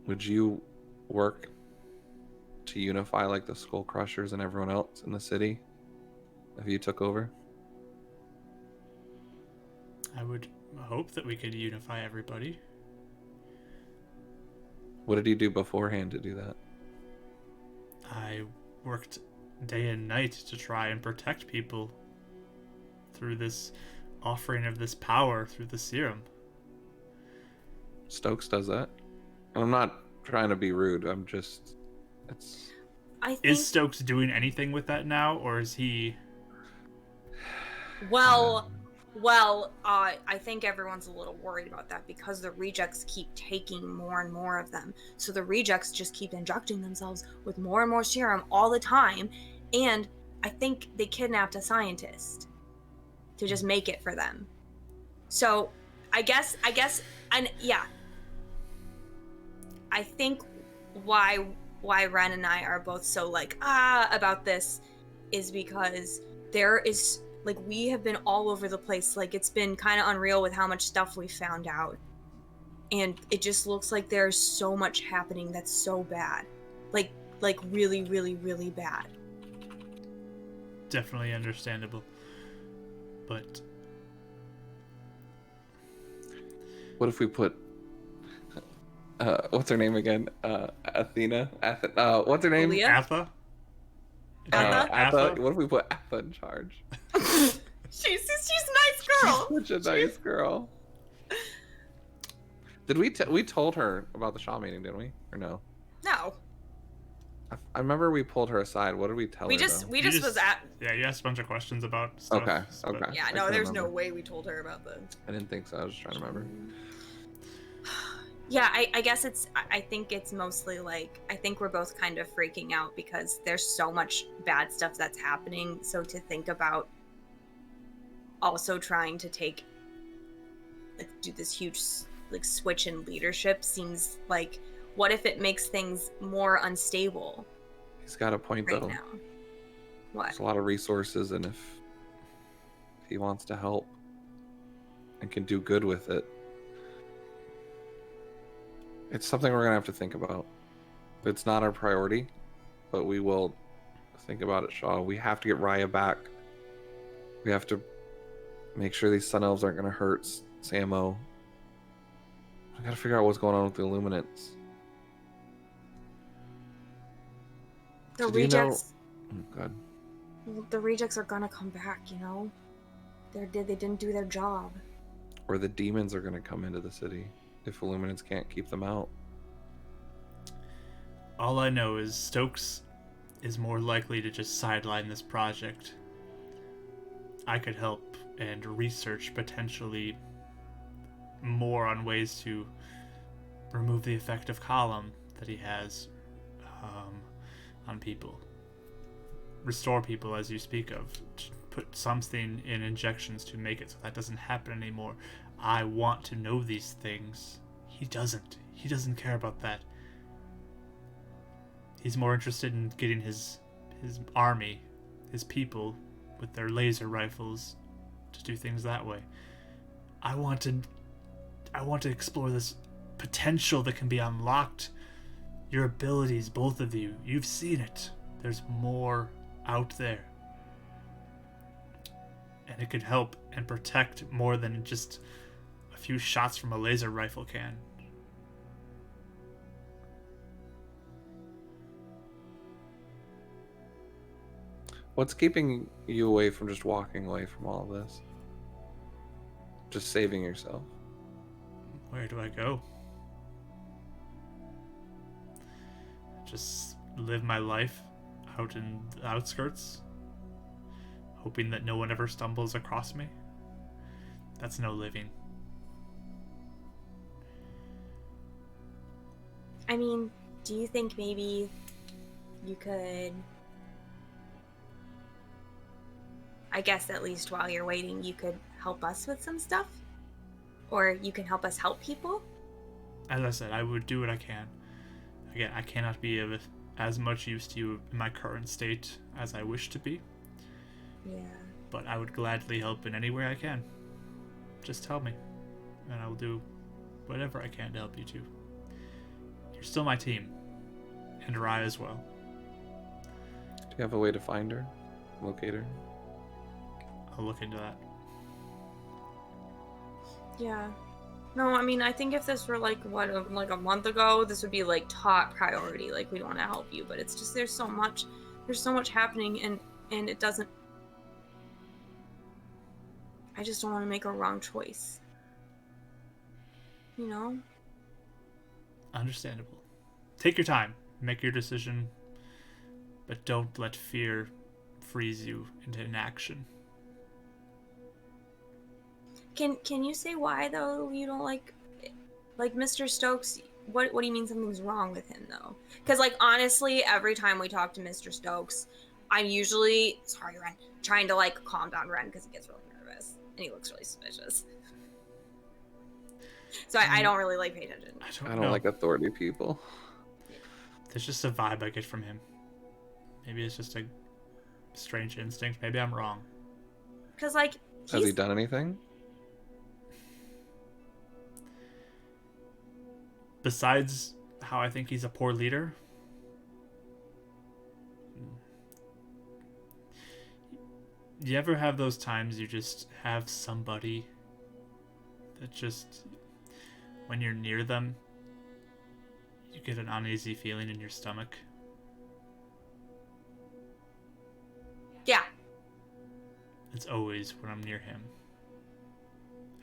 Would you work to unify like the Skull Crushers and everyone else in the city if you took over? I would hope that we could unify everybody. What did you do beforehand to do that? I worked day and night to try and protect people through this offering of this power through the serum. Stokes does that. I'm not trying to be rude. I'm just... Is Stokes doing anything with that now, or is he... Well, I think everyone's a little worried about that because the rejects keep taking more and more of them. So the rejects just keep injecting themselves with more and more serum all the time. And I think they kidnapped a scientist to just make it for them. So I guess, and yeah. I think why Ren and I are both so like, about this is because there is... Like, we have been all over the place. Like, it's been kind of unreal with how much stuff we found out. And it just looks like there's so much happening that's so bad. Like really, really, really bad. Definitely understandable. But... What if we put... what's her name again? Athena? What's her name? Leah? Atha? Atha? What if we put Atha in charge? She's a nice girl. Such a nice girl. Did we told her about the Shaw meeting, didn't we? Or no? No. I remember we pulled her aside. What did we tell her? We just was at... Yeah, you asked a bunch of questions about stuff. Okay. Yeah, no, there's no way we told her about the... I didn't think so. I was just trying to remember. Yeah, I guess I think it's mostly like, I think we're both kind of freaking out because there's so much bad stuff that's happening. So to think about also trying to do this huge like switch in leadership seems like, what if it makes things more unstable? He's got a point right though. Now. What? There's a lot of resources, and if he wants to help and can do good with it, it's something we're gonna have to think about. It's not our priority, but we will think about it, Shaw. We have to get Raya back. We have to make sure these sun elves aren't going to hurt Samo. I gotta figure out what's going on with the Illuminants. The So do you know- rejects. Oh, God. Well, the rejects are gonna come back. They didn't do their job. Or the demons are going to come into the city if Illuminants can't keep them out. All I know is Stokes is more likely to just sideline this project. I could help and research potentially more on ways to remove the effect of column that he has on people. Restore people, as you speak of. Put something in injections to make it so that doesn't happen anymore. I want to know these things. He doesn't. He doesn't care about that. He's more interested in getting his army, his people, with their laser rifles to do things that way. I want to explore this potential that can be unlocked. Your abilities, both of you, you've seen it. There's more out there. And it could help and protect more than just a few shots from a laser rifle can. What's keeping you away from just walking away from all of this? Just saving yourself? Where do I go? Just live my life out in the outskirts, hoping that no one ever stumbles across me? That's no living. I mean, do you think maybe you could... I guess at least while you're waiting, you could help us with some stuff? Or you can help us help people? As I said, I would do what I can. Again, I cannot be of as much use to you in my current state as I wish to be. Yeah. But I would gladly help in any way I can. Just tell me, and I will do whatever I can to help you too. You're still my team, and Raya as well. Do you have a way to find her? Locate her? I'll look into that. Yeah. No, I mean, I think if this were like a month ago, this would be like top priority. Like, we want to help you, but it's just there's so much happening, and it doesn't. I just don't want to make a wrong choice. You know? Understandable. Take your time. Make your decision. But don't let fear freeze you into inaction. Can you say why though you don't like Mr. Stokes? What do you mean something's wrong with him though? Because like honestly, every time we talk to Mr. Stokes, I'm usually Ren, trying to like calm down Ren because he gets really nervous and he looks really suspicious. So I don't really like pay attention. I don't like authority people. There's just a vibe I get from him. Maybe it's just a strange instinct. Maybe I'm wrong. Because like has he done anything? Besides how I think he's a poor leader, you ever have those times you just have somebody that just, when you're near them, you get an uneasy feeling in your stomach? Yeah. It's always when I'm near him.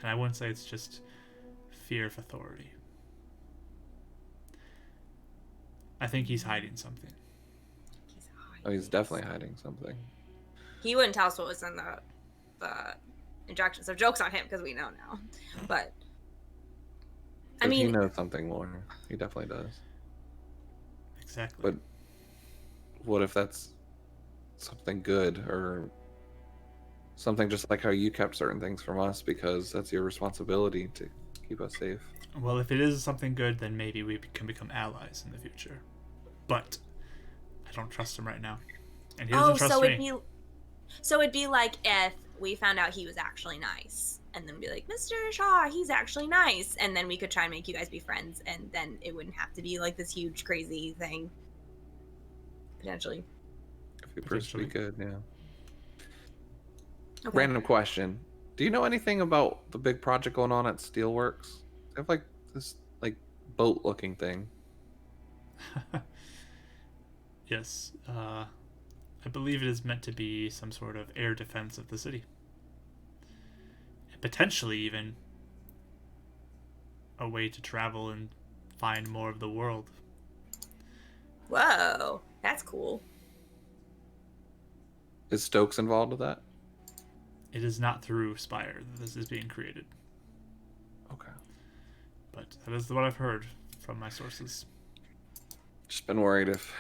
And I wouldn't say it's just fear of authority. I think he's hiding something. Oh, he's definitely hiding something. He wouldn't tell us what was in the injection, so joke's on him because we know now. But I mean, he knows something more. He definitely does. Exactly. But what if that's something good, or something just like how you kept certain things from us because that's your responsibility to keep us safe? Well, if it is something good, then maybe we can become allies in the future. But I don't trust him right now, and he doesn't trust me. So it'd be like if we found out he was actually nice, and then be like, Mr. Shaw, he's actually nice, and then we could try and make you guys be friends, and then it wouldn't have to be like this huge crazy thing. Potentially. If he proves to be good, yeah. Okay. Random question. Do you know anything about the big project going on at Steelworks? They have like this like boat looking thing. Yes. I believe it is meant to be some sort of air defense of the city. And potentially even a way to travel and find more of the world. Whoa, that's cool. Is Stokes involved with that? It is not through Spire that this is being created. Okay. But that is what I've heard from my sources. Just been worried if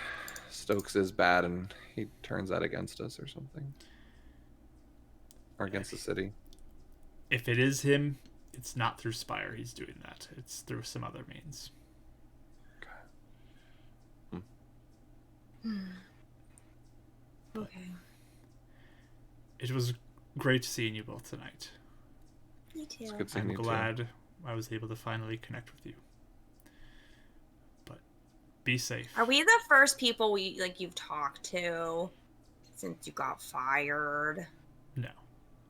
Stokes is bad and he turns that against us or something. Or against the city. If it is him, it's not through Spire he's doing that. It's through some other means. Okay. It was great seeing you both tonight. Me too. It's good seeing I'm you glad I was able to finally connect with you. But be safe. Are we the first people you've talked to since you got fired? No.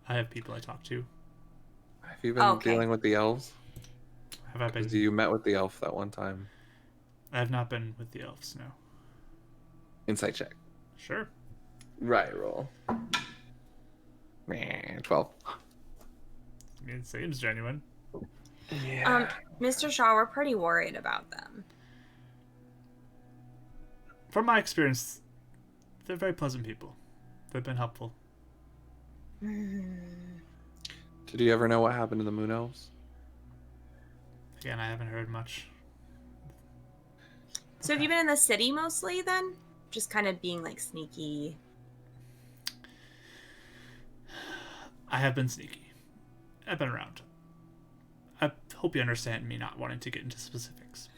I have people I talk to. Have you been dealing with the elves? Have I been? Because you met with the elf that one time. I have not been with the elves, no. Insight check. Sure. Right roll. 12. I mean, it seems genuine. Yeah. Mr. Shaw, we're pretty worried about them. From my experience, they're very pleasant people. They've been helpful. Did you ever know what happened to the moon elves? Again, I haven't heard much. So have you been in the city mostly then? Just kind of being like sneaky. I have been sneaky. I've been around. I hope you understand me not wanting to get into specifics.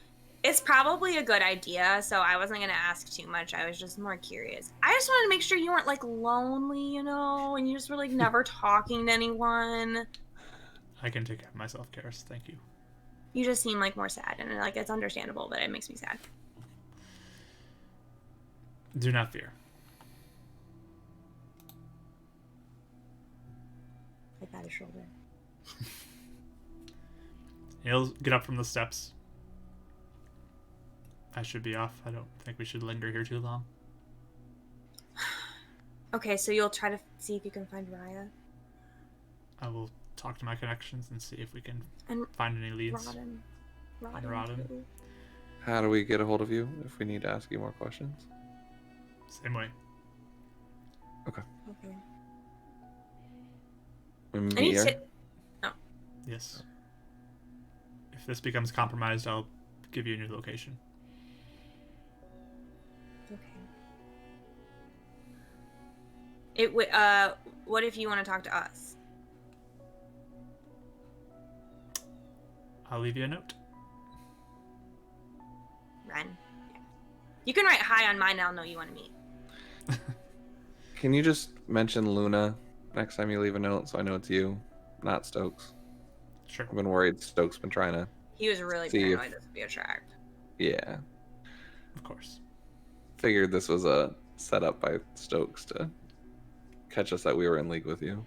It's probably a good idea, so I wasn't going to ask too much. I was just more curious. I just wanted to make sure you weren't like lonely, and you just were like never talking to anyone. I can take care of myself, Karis. Thank you. You just seem like more sad, and like it's understandable, but it makes me sad. Do not fear. I pat his shoulder. He'll get up from the steps. I should be off. I don't think we should linger here too long. Okay, so you'll try to see if you can find Raya I will talk to my connections and see if we can and find any leads. Rodden. too. How do we get a hold of you if we need to ask you more questions? Same way. Okay. Okay. We I meet need here? to. Yes. If this becomes compromised, I'll give you a new location. Okay. What if you want to talk to us? I'll leave you a note. Ren. Yeah. You can write hi on mine and I'll know you want to meet. Can you just mention Luna next time you leave a note so I know it's you, not Stokes? Sure. I've been worried Stokes been trying to... He was really See paranoid this would be a track. Yeah. Of course. Figured this was a setup by Stokes to catch us that we were in league with you.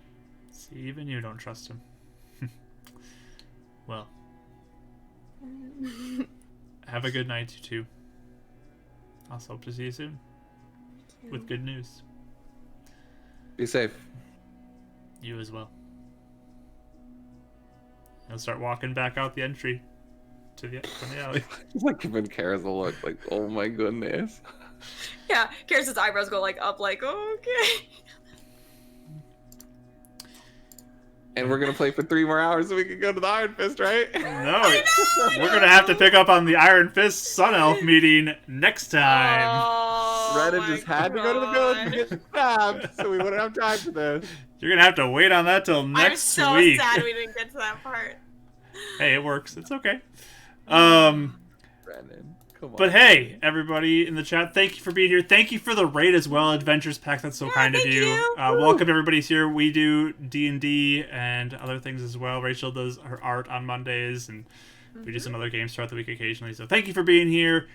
See, even you don't trust him. Well, have a good night, you two. I'll hope to see you soon with good news. Be safe. You as well. He'll start walking back out the entry from the alley. Like giving Kara's a look like, oh my goodness. Yeah, Karis' eyebrows go like up, like okay. And we're gonna play for 3 more hours so we can go to the Iron Fist, right? No, we're gonna have to pick up on the Iron Fist Sun Elf meeting next time. Oh, Reddit my just had to go to the village and get stabbed, so we wouldn't have time for this. You're gonna have to wait on that till next I'm so week. sad we didn't get to that part. Hey, it works. It's okay. Brandon, come on. But hey, everybody in the chat, thank you for being here. Thank you for the raid as well, Adventures Pack. That's so kind of thank you. you. Welcome everybody's here. We do D&D and other things as well. Rachel does her art on Mondays, and we do some other games throughout the week occasionally. So thank you for being here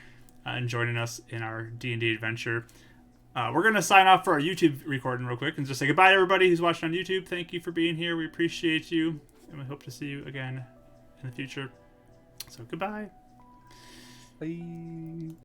and joining us in our D&D adventure. We're going to sign off for our YouTube recording real quick and just say goodbye to everybody who's watching on YouTube. Thank you for being here. We appreciate you. And we hope to see you again in the future. So goodbye. Bye.